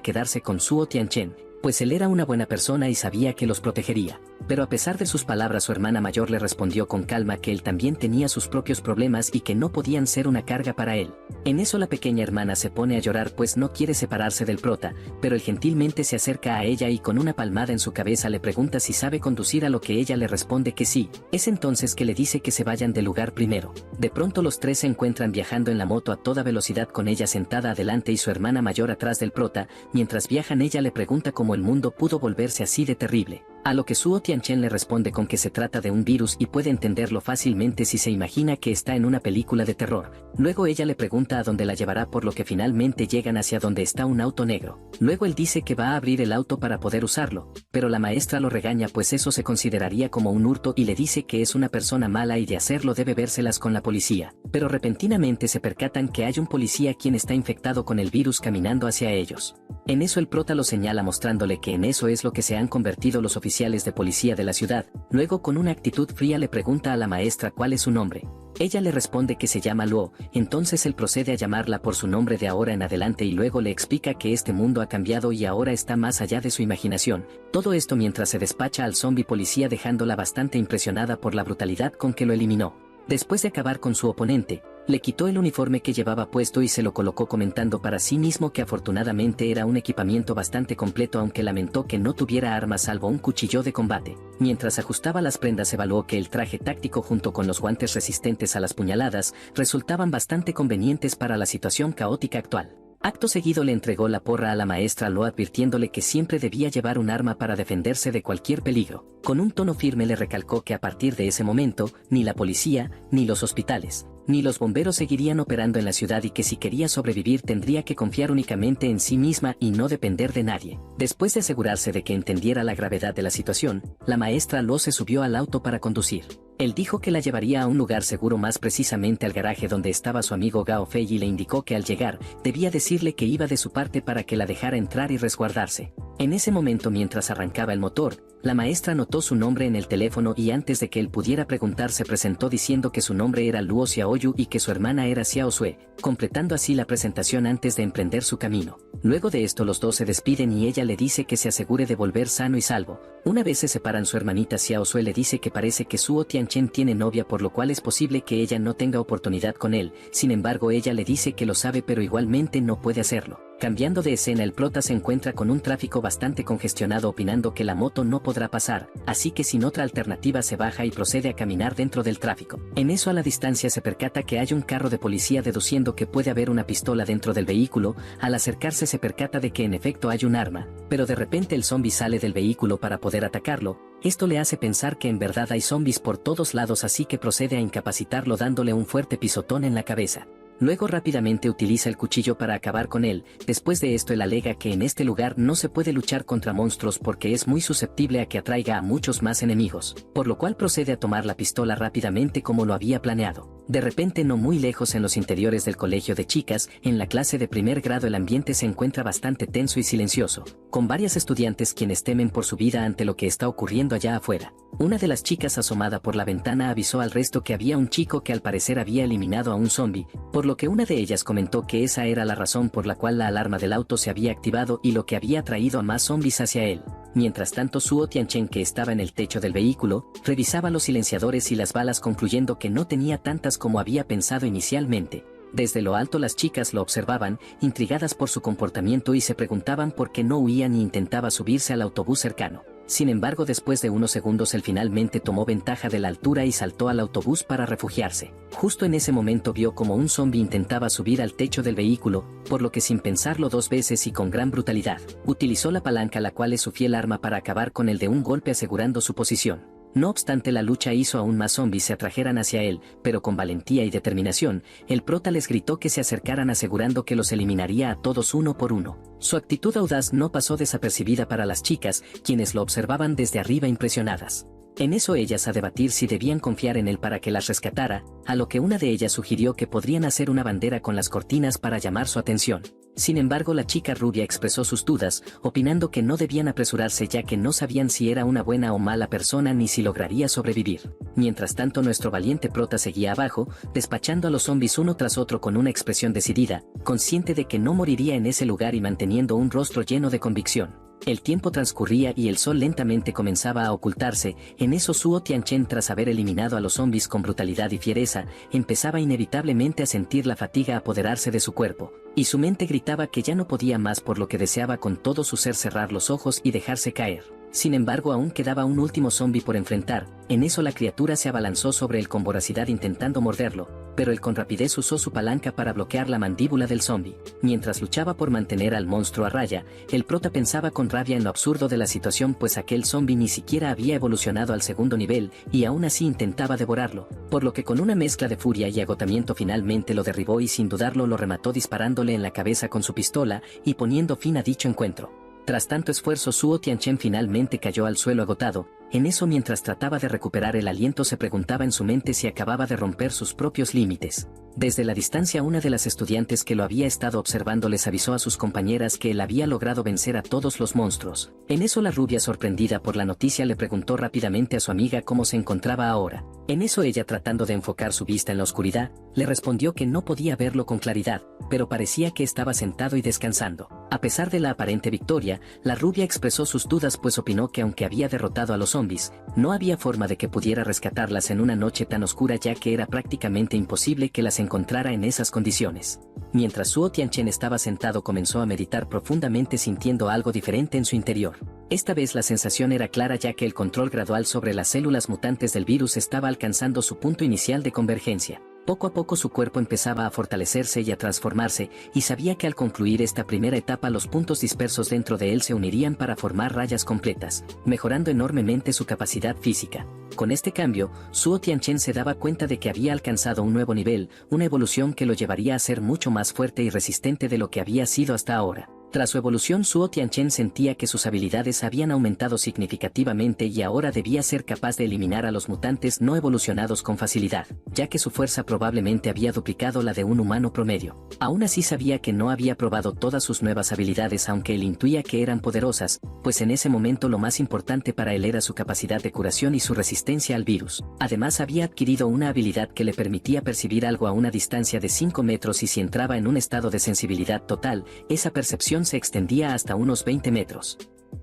quedarse con Suo Tianchen, pues él era una buena persona y sabía que los protegería. Pero a pesar de sus palabras, su hermana mayor le respondió con calma que él también tenía sus propios problemas y que no podían ser una carga para él. En eso la pequeña hermana se pone a llorar pues no quiere separarse del prota, pero él gentilmente se acerca a ella y con una palmada en su cabeza le pregunta si sabe conducir, a lo que ella le responde que sí. Es entonces que le dice que se vayan del lugar primero. De pronto los tres se encuentran viajando en la moto a toda velocidad con ella sentada adelante y su hermana mayor atrás del prota. Mientras viajan ella le pregunta cómo el mundo pudo volverse así de terrible. A lo que Suo Tianchen le responde con que se trata de un virus y puede entenderlo fácilmente si se imagina que está en una película de terror. Luego ella le pregunta a dónde la llevará, por lo que finalmente llegan hacia donde está un auto negro. Luego él dice que va a abrir el auto para poder usarlo, pero la maestra lo regaña pues eso se consideraría como un hurto y le dice que es una persona mala y de hacerlo debe vérselas con la policía. Pero repentinamente se percatan que hay un policía quien está infectado con el virus caminando hacia ellos. En eso el prota lo señala mostrándole que en eso es lo que se han convertido los oficiales de policía de la ciudad. Luego con una actitud fría le pregunta a la maestra cuál es su nombre. Ella le responde que se llama Luo, entonces él procede a llamarla por su nombre de ahora en adelante y luego le explica que este mundo ha cambiado y ahora está más allá de su imaginación. Todo esto mientras se despacha al zombie policía dejándola bastante impresionada por la brutalidad con que lo eliminó. Después de acabar con su oponente, le quitó el uniforme que llevaba puesto y se lo colocó comentando para sí mismo que afortunadamente era un equipamiento bastante completo, aunque lamentó que no tuviera armas salvo un cuchillo de combate. Mientras ajustaba las prendas evaluó que el traje táctico junto con los guantes resistentes a las puñaladas resultaban bastante convenientes para la situación caótica actual. Acto seguido le entregó la porra a la maestra Luo advirtiéndole que siempre debía llevar un arma para defenderse de cualquier peligro. Con un tono firme le recalcó que a partir de ese momento, ni la policía, ni los hospitales, ni los bomberos seguirían operando en la ciudad y que si quería sobrevivir tendría que confiar únicamente en sí misma y no depender de nadie. Después de asegurarse de que entendiera la gravedad de la situación, la maestra Luo se subió al auto para conducir. Él dijo que la llevaría a un lugar seguro, más precisamente al garaje donde estaba su amigo Gao Fei, y le indicó que al llegar debía decirle que iba de su parte para que la dejara entrar y resguardarse. En ese momento, mientras arrancaba el motor, la maestra notó su nombre en el teléfono y antes de que él pudiera preguntar se presentó diciendo que su nombre era Luo Xiaoyu y que su hermana era Xiao Sue, completando así la presentación antes de emprender su camino. Luego de esto los dos se despiden y ella le dice que se asegure de volver sano y salvo. Una vez se separan, su hermanita Xiao Sue le dice que parece que Suo Tianchen tiene novia, por lo cual es posible que ella no tenga oportunidad con él. Sin embargo ella le dice que lo sabe pero igualmente no puede hacerlo. Cambiando de escena, el prota se encuentra con un tráfico bastante congestionado opinando que la moto no podrá pasar, así que sin otra alternativa se baja y procede a caminar dentro del tráfico. En eso a la distancia se percata que hay un carro de policía, deduciendo que puede haber una pistola dentro del vehículo. Al acercarse se percata de que en efecto hay un arma, pero de repente el zombie sale del vehículo para poder atacarlo. Esto le hace pensar que en verdad hay zombies por todos lados, así que procede a incapacitarlo dándole un fuerte pisotón en la cabeza. Luego rápidamente utiliza el cuchillo para acabar con él. Después de esto él alega que en este lugar no se puede luchar contra monstruos porque es muy susceptible a que atraiga a muchos más enemigos, por lo cual procede a tomar la pistola rápidamente como lo había planeado. De repente, no muy lejos en los interiores del colegio de chicas, en la clase de primer grado, el ambiente se encuentra bastante tenso y silencioso, con varias estudiantes quienes temen por su vida ante lo que está ocurriendo allá afuera. Una de las chicas asomada por la ventana avisó al resto que había un chico que al parecer había eliminado a un zombie, por lo que una de ellas comentó que esa era la razón por la cual la alarma del auto se había activado y lo que había traído a más zombies hacia él. Mientras tanto Suo Tianchen, que estaba en el techo del vehículo, revisaba los silenciadores y las balas, concluyendo que no tenía tantas como había pensado inicialmente. Desde lo alto las chicas lo observaban, intrigadas por su comportamiento, y se preguntaban por qué no huía ni intentaba subirse al autobús cercano. Sin embargo, después de unos segundos él finalmente tomó ventaja de la altura y saltó al autobús para refugiarse. Justo en ese momento vio como un zombie intentaba subir al techo del vehículo, por lo que sin pensarlo dos veces y con gran brutalidad, utilizó la palanca, la cual es su fiel arma, para acabar con él de un golpe, asegurando su posición. No obstante, la lucha hizo aún más zombies se atrajeran hacia él, pero con valentía y determinación, el prota les gritó que se acercaran, asegurando que los eliminaría a todos uno por uno. Su actitud audaz no pasó desapercibida para las chicas, quienes lo observaban desde arriba impresionadas. En eso ellas a debatir si debían confiar en él para que las rescatara, a lo que una de ellas sugirió que podrían hacer una bandera con las cortinas para llamar su atención. Sin embargo, la chica rubia expresó sus dudas, opinando que no debían apresurarse ya que no sabían si era una buena o mala persona ni si lograría sobrevivir. Mientras tanto, nuestro valiente prota seguía abajo, despachando a los zombies uno tras otro con una expresión decidida, consciente de que no moriría en ese lugar y manteniendo un rostro lleno de convicción. El tiempo transcurría y el sol lentamente comenzaba a ocultarse. En eso Suo Tianchen, tras haber eliminado a los zombies con brutalidad y fiereza, empezaba inevitablemente a sentir la fatiga apoderarse de su cuerpo, y su mente gritaba que ya no podía más, por lo que deseaba con todo su ser cerrar los ojos y dejarse caer. Sin embargo, aún quedaba un último zombie por enfrentar. En eso la criatura se abalanzó sobre él con voracidad intentando morderlo, pero él con rapidez usó su palanca para bloquear la mandíbula del zombie. Mientras luchaba por mantener al monstruo a raya, el prota pensaba con rabia en lo absurdo de la situación, pues aquel zombie ni siquiera había evolucionado al segundo nivel, y aún así intentaba devorarlo, por lo que con una mezcla de furia y agotamiento finalmente lo derribó y sin dudarlo lo remató disparándole en la cabeza con su pistola y poniendo fin a dicho encuentro. Tras tanto esfuerzo, Suo Tianchen finalmente cayó al suelo agotado. En eso, mientras trataba de recuperar el aliento, se preguntaba en su mente si acababa de romper sus propios límites. Desde la distancia, una de las estudiantes que lo había estado observando les avisó a sus compañeras que él había logrado vencer a todos los monstruos. En eso la rubia, sorprendida por la noticia, le preguntó rápidamente a su amiga cómo se encontraba ahora. En eso ella, tratando de enfocar su vista en la oscuridad, le respondió que no podía verlo con claridad, pero parecía que estaba sentado y descansando. A pesar de la aparente victoria, la rubia expresó sus dudas, pues opinó que aunque había derrotado a los zombies, no había forma de que pudiera rescatarlas en una noche tan oscura, ya que era prácticamente imposible que las encontrara en esas condiciones. Mientras Suo Tianchen estaba sentado, comenzó a meditar profundamente, sintiendo algo diferente en su interior. Esta vez la sensación era clara, ya que el control gradual sobre las células mutantes del virus estaba alcanzando su punto inicial de convergencia. Poco a poco su cuerpo empezaba a fortalecerse y a transformarse, y sabía que al concluir esta primera etapa los puntos dispersos dentro de él se unirían para formar rayas completas, mejorando enormemente su capacidad física. Con este cambio, Suo Tianchen se daba cuenta de que había alcanzado un nuevo nivel, una evolución que lo llevaría a ser mucho más fuerte y resistente de lo que había sido hasta ahora. Tras su evolución, Suo Tianchen sentía que sus habilidades habían aumentado significativamente y ahora debía ser capaz de eliminar a los mutantes no evolucionados con facilidad, ya que su fuerza probablemente había duplicado la de un humano promedio. Aún así sabía que no había probado todas sus nuevas habilidades, aunque él intuía que eran poderosas, pues en ese momento lo más importante para él era su capacidad de curación y su resistencia al virus. Además, había adquirido una habilidad que le permitía percibir algo a una distancia de 5 metros, y si entraba en un estado de sensibilidad total, esa percepción se extendía hasta unos 20 metros.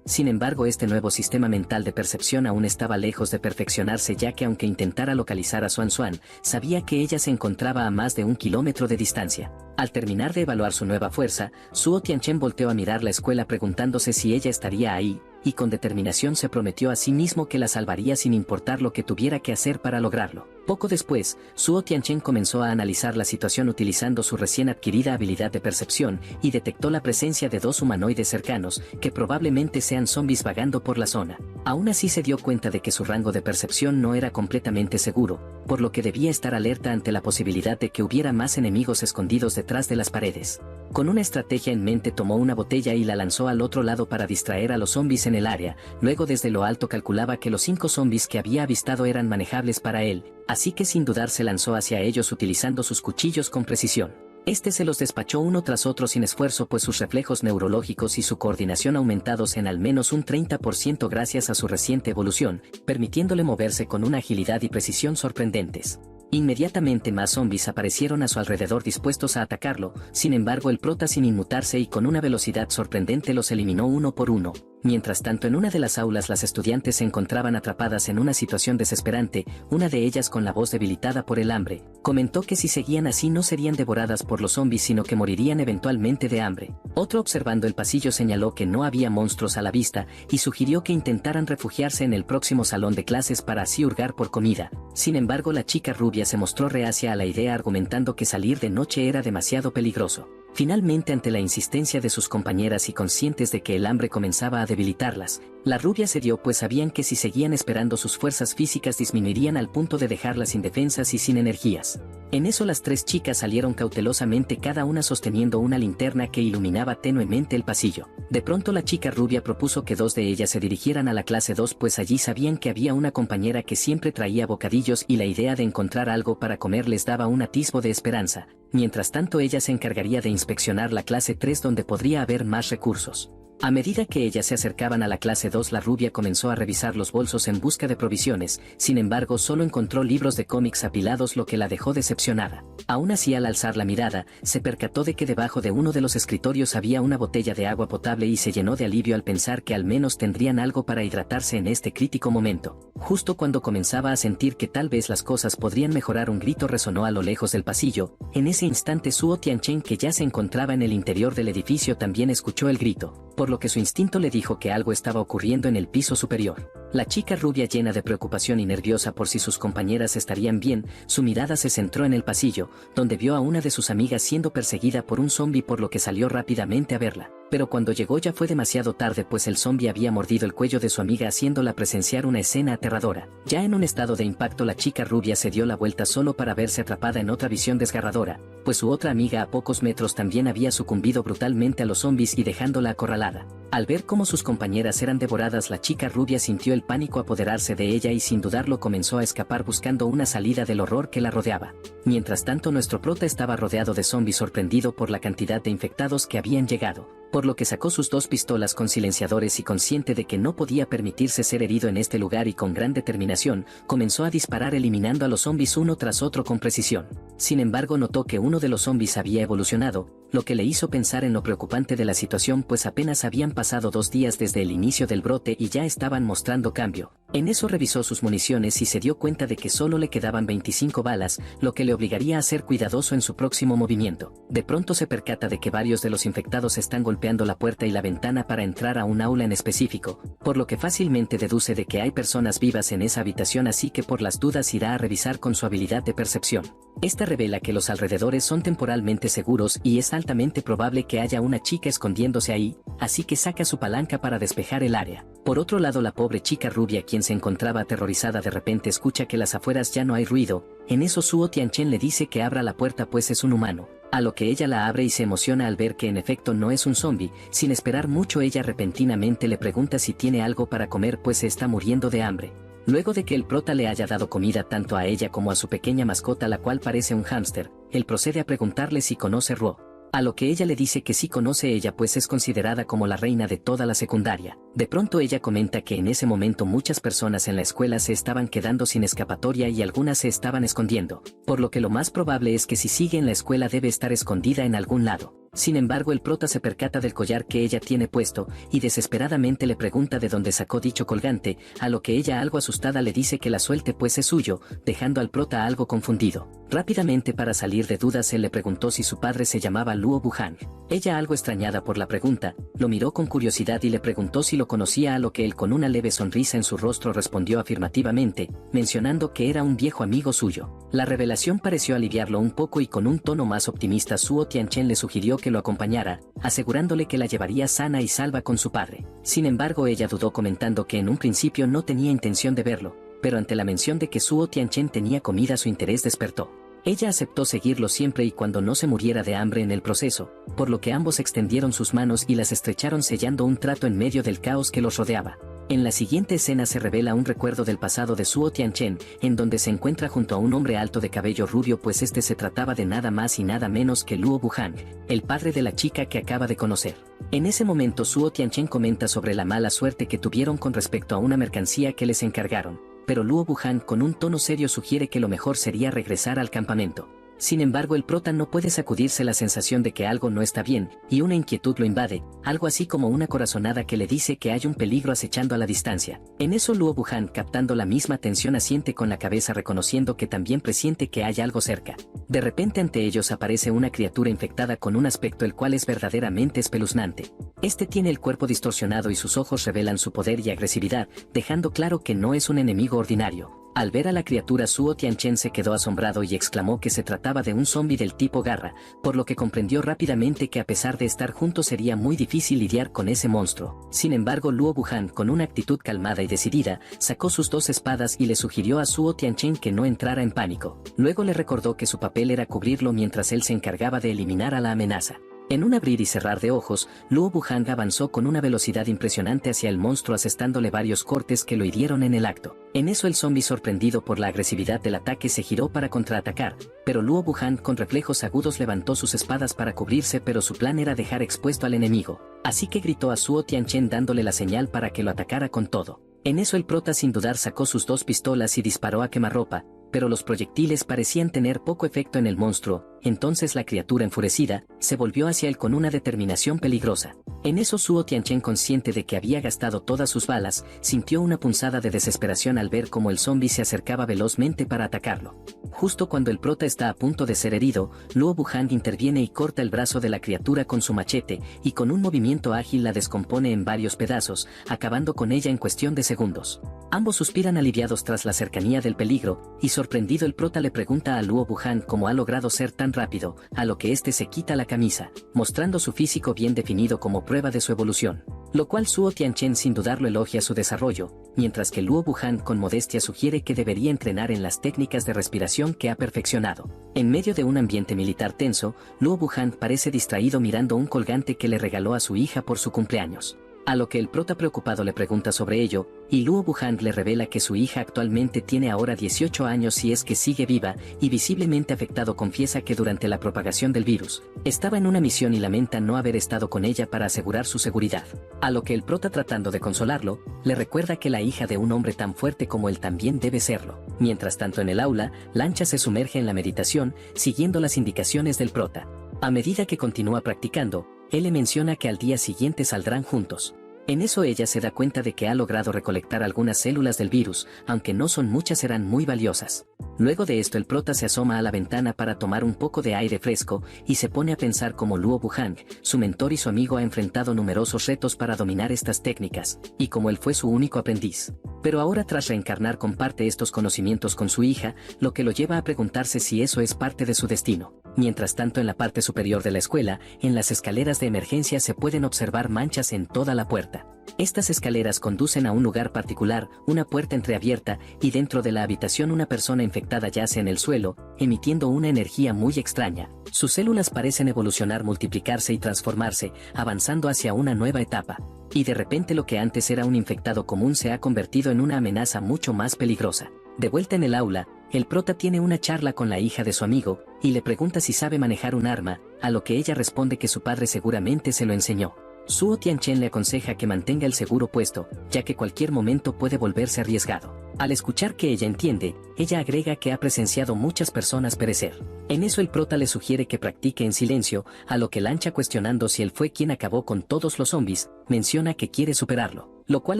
Sin embargo, este nuevo sistema mental de percepción aún estaba lejos de perfeccionarse, ya que aunque intentara localizar a Xuan Xuan, sabía que ella se encontraba a más de 1 kilómetro de distancia. Al terminar de evaluar su nueva fuerza, Suo Tianchen volteó a mirar la escuela preguntándose si ella estaría ahí, y con determinación se prometió a sí mismo que la salvaría sin importar lo que tuviera que hacer para lograrlo. Poco después, Suo Tianchen comenzó a analizar la situación utilizando su recién adquirida habilidad de percepción y detectó la presencia de 2 humanoides cercanos, que probablemente sean zombies vagando por la zona. Aún así se dio cuenta de que su rango de percepción no era completamente seguro, por lo que debía estar alerta ante la posibilidad de que hubiera más enemigos escondidos detrás de las paredes. Con una estrategia en mente, tomó una botella y la lanzó al otro lado para distraer a los zombies en el área. Luego, desde lo alto, calculaba que los 5 zombies que había avistado eran manejables para él, así que sin dudar se lanzó hacia ellos utilizando sus cuchillos con precisión. Este se los despachó uno tras otro sin esfuerzo, pues sus reflejos neurológicos y su coordinación aumentados en al menos un 30% gracias a su reciente evolución, permitiéndole moverse con una agilidad y precisión sorprendentes. Inmediatamente más zombies aparecieron a su alrededor dispuestos a atacarlo. Sin embargo, el prota, sin inmutarse y con una velocidad sorprendente, los eliminó uno por uno. Mientras tanto, en una de las aulas las estudiantes se encontraban atrapadas en una situación desesperante. Una de ellas, con la voz debilitada por el hambre, comentó que si seguían así no serían devoradas por los zombies, sino que morirían eventualmente de hambre. Otro, observando el pasillo, señaló que no había monstruos a la vista y sugirió que intentaran refugiarse en el próximo salón de clases para así hurgar por comida. Sin embargo, la chica rubia se mostró reacia a la idea, argumentando que salir de noche era demasiado peligroso. Finalmente, ante la insistencia de sus compañeras y conscientes de que el hambre comenzaba a debilitarlas, la rubia cedió, pues sabían que si seguían esperando sus fuerzas físicas disminuirían al punto de dejarlas indefensas y sin energías. En eso las 3 chicas salieron cautelosamente, cada una sosteniendo una linterna que iluminaba tenuemente el pasillo. De pronto la chica rubia propuso que 2 de ellas se dirigieran a la clase 2, pues allí sabían que había una compañera que siempre traía bocadillos y la idea de encontrar algo para comer les daba un atisbo de esperanza. Mientras tanto, ella se encargaría de inspeccionar la clase 3, donde podría haber más recursos. A medida que ellas se acercaban a la clase 2, la rubia comenzó a revisar los bolsos en busca de provisiones, sin embargo solo encontró libros de cómics apilados, lo que la dejó decepcionada. Aún así, al alzar la mirada, se percató de que debajo de uno de los escritorios había una botella de agua potable y se llenó de alivio al pensar que al menos tendrían algo para hidratarse en este crítico momento. Justo cuando comenzaba a sentir que tal vez las cosas podrían mejorar, un grito resonó a lo lejos del pasillo. En ese instante Suo Tianchen, que ya se encontraba en el interior del edificio, también escuchó el grito, por lo que su instinto le dijo que algo estaba ocurriendo en el piso superior. La chica rubia, llena de preocupación y nerviosa por si sus compañeras estarían bien, su mirada se centró en el pasillo, donde vio a una de sus amigas siendo perseguida por un zombi, por lo que salió rápidamente a verla. Pero cuando llegó ya fue demasiado tarde, pues el zombi había mordido el cuello de su amiga, haciéndola presenciar una escena aterradora. Ya en un estado de impacto, la chica rubia se dio la vuelta solo para verse atrapada en otra visión desgarradora, pues su otra amiga a pocos metros también había sucumbido brutalmente a los zombis y dejándola acorralada. Al ver cómo sus compañeras eran devoradas, la chica rubia sintió el pánico apoderarse de ella y sin dudarlo comenzó a escapar buscando una salida del horror que la rodeaba. Mientras tanto, nuestro prota estaba rodeado de zombies, sorprendido por la cantidad de infectados que habían llegado, por lo que sacó sus 2 pistolas con silenciadores y, consciente de que no podía permitirse ser herido en este lugar, y con gran determinación, comenzó a disparar, eliminando a los zombies uno tras otro con precisión. Sin embargo, notó que uno de los zombies había evolucionado, lo que le hizo pensar en lo preocupante de la situación, pues apenas habían pasado 2 días desde el inicio del brote y ya estaban mostrando cambio. En eso revisó sus municiones y se dio cuenta de que solo le quedaban 25 balas, lo que le obligaría a ser cuidadoso en su próximo movimiento. De pronto se percata de que varios de los infectados están golpeando la puerta y la ventana para entrar a un aula en específico, por lo que fácilmente deduce de que hay personas vivas en esa habitación, así que por las dudas irá a revisar con su habilidad de percepción. Esta revela que los alrededores son temporalmente seguros y es altamente probable que haya una chica escondiéndose ahí, así que saca su palanca para despejar el área. Por otro lado, la pobre chica rubia, quien se encontraba aterrorizada, de repente escucha que las afueras ya no hay ruido. En eso Suo Tianchen le dice que abra la puerta, pues es un humano, a lo que ella la abre y se emociona al ver que en efecto no es un zombie. Sin esperar mucho, ella repentinamente le pregunta si tiene algo para comer, pues se está muriendo de hambre. Luego de que el prota le haya dado comida tanto a ella como a su pequeña mascota, la cual parece un hámster, él procede a preguntarle si conoce Ruo, a lo que ella le dice que sí conoce ella, pues es considerada como la reina de toda la secundaria. De pronto ella comenta que en ese momento muchas personas en la escuela se estaban quedando sin escapatoria y algunas se estaban escondiendo, por lo que lo más probable es que si sigue en la escuela debe estar escondida en algún lado. Sin embargo, el prota se percata del collar que ella tiene puesto y desesperadamente le pregunta de dónde sacó dicho colgante, a lo que ella, algo asustada, le dice que la suelte pues es suyo, dejando al prota algo confundido. Rápidamente, para salir de dudas, él le preguntó si su padre se llamaba Luo Buhang. Ella, algo extrañada por la pregunta, lo miró con curiosidad y le preguntó si lo conocía, a lo que él, con una leve sonrisa en su rostro, respondió afirmativamente, mencionando que era un viejo amigo suyo. La revelación pareció aliviarlo un poco y con un tono más optimista Suo Tianchen le sugirió que lo acompañara, asegurándole que la llevaría sana y salva con su padre. Sin embargo, ella dudó, comentando que en un principio no tenía intención de verlo, pero ante la mención de que Suo Tianchen tenía comida, su interés despertó. Ella aceptó seguirlo siempre y cuando no se muriera de hambre en el proceso, por lo que ambos extendieron sus manos y las estrecharon, sellando un trato en medio del caos que los rodeaba. En la siguiente escena se revela un recuerdo del pasado de Suo Tianchen, en donde se encuentra junto a un hombre alto de cabello rubio, pues este se trataba de nada más y nada menos que Luo Buhang, el padre de la chica que acaba de conocer. En ese momento Suo Tianchen comenta sobre la mala suerte que tuvieron con respecto a una mercancía que les encargaron, pero Luo Buhang, con un tono serio, sugiere que lo mejor sería regresar al campamento. Sin embargo, el prota no puede sacudirse la sensación de que algo no está bien, y una inquietud lo invade, algo así como una corazonada que le dice que hay un peligro acechando a la distancia. En eso Luo Buhang, captando la misma tensión, asiente con la cabeza, reconociendo que también presiente que hay algo cerca. De repente ante ellos aparece una criatura infectada con un aspecto el cual es verdaderamente espeluznante. Este tiene el cuerpo distorsionado y sus ojos revelan su poder y agresividad, dejando claro que no es un enemigo ordinario. Al ver a la criatura, Suo Tianchen se quedó asombrado y exclamó que se trataba de un zombi del tipo garra, por lo que comprendió rápidamente que a pesar de estar juntos sería muy difícil lidiar con ese monstruo. Sin embargo, Luo Buhang, con una actitud calmada y decidida, sacó sus 2 espadas y le sugirió a Suo Tianchen que no entrara en pánico. Luego le recordó que su papel era cubrirlo mientras él se encargaba de eliminar a la amenaza. En un abrir y cerrar de ojos, Luo Wuhang avanzó con una velocidad impresionante hacia el monstruo asestándole varios cortes que lo hirieron en el acto. En eso el zombi sorprendido por la agresividad del ataque se giró para contraatacar, pero Luo Wuhang con reflejos agudos levantó sus espadas para cubrirse, pero su plan era dejar expuesto al enemigo. Así que gritó a Suo Tianchen dándole la señal para que lo atacara con todo. En eso el prota sin dudar sacó sus 2 pistolas y disparó a quemarropa, pero los proyectiles parecían tener poco efecto en el monstruo. Entonces la criatura enfurecida se volvió hacia él con una determinación peligrosa. En eso Suo Tianchen, consciente de que había gastado todas sus balas, sintió una punzada de desesperación al ver cómo el zombi se acercaba velozmente para atacarlo. Justo cuando el prota está a punto de ser herido, Luo Wuhang interviene y corta el brazo de la criatura con su machete, y con un movimiento ágil la descompone en varios pedazos, acabando con ella en cuestión de segundos. Ambos suspiran aliviados tras la cercanía del peligro, y sorprendido el prota le pregunta a Luo Wuhang cómo ha logrado ser tan rápido, a lo que este se quita la camisa, mostrando su físico bien definido como prueba de su evolución. Lo cual Suo Tianchen sin dudarlo elogia su desarrollo, mientras que Luo Wuhang con modestia sugiere que debería entrenar en las técnicas de respiración que ha perfeccionado. En medio de un ambiente militar tenso, Luo Wuhang parece distraído mirando un colgante que le regaló a su hija por su cumpleaños. A lo que el prota preocupado le pregunta sobre ello, y Luo Wuhang le revela que su hija actualmente tiene ahora 18 años si es que sigue viva, y visiblemente afectado confiesa que durante la propagación del virus, estaba en una misión y lamenta no haber estado con ella para asegurar su seguridad. A lo que el prota, tratando de consolarlo, le recuerda que la hija de un hombre tan fuerte como él también debe serlo. Mientras tanto en el aula, Lancha se sumerge en la meditación, siguiendo las indicaciones del prota. A medida que continúa practicando, él le menciona que al día siguiente saldrán juntos. En eso ella se da cuenta de que ha logrado recolectar algunas células del virus, aunque no son muchas, serán muy valiosas. Luego de esto el prota se asoma a la ventana para tomar un poco de aire fresco, y se pone a pensar cómo Luo Wuhang, su mentor y su amigo, ha enfrentado numerosos retos para dominar estas técnicas, y como él fue su único aprendiz. Pero ahora tras reencarnar comparte estos conocimientos con su hija, lo que lo lleva a preguntarse si eso es parte de su destino. Mientras tanto en la parte superior de la escuela, en las escaleras de emergencia se pueden observar manchas en toda la puerta. Estas escaleras conducen a un lugar particular, una puerta entreabierta, y dentro de la habitación una persona infectada yace en el suelo, emitiendo una energía muy extraña. Sus células parecen evolucionar, multiplicarse y transformarse, avanzando hacia una nueva etapa. Y de repente lo que antes era un infectado común se ha convertido en una amenaza mucho más peligrosa. De vuelta en el aula, el prota tiene una charla con la hija de su amigo, y le pregunta si sabe manejar un arma, a lo que ella responde que su padre seguramente se lo enseñó. Suo Tianchen le aconseja que mantenga el seguro puesto, ya que cualquier momento puede volverse arriesgado. Al escuchar que ella entiende, ella agrega que ha presenciado muchas personas perecer. En eso el prota le sugiere que practique en silencio, a lo que Lancha, cuestionando si él fue quien acabó con todos los zombies, menciona que quiere superarlo, lo cual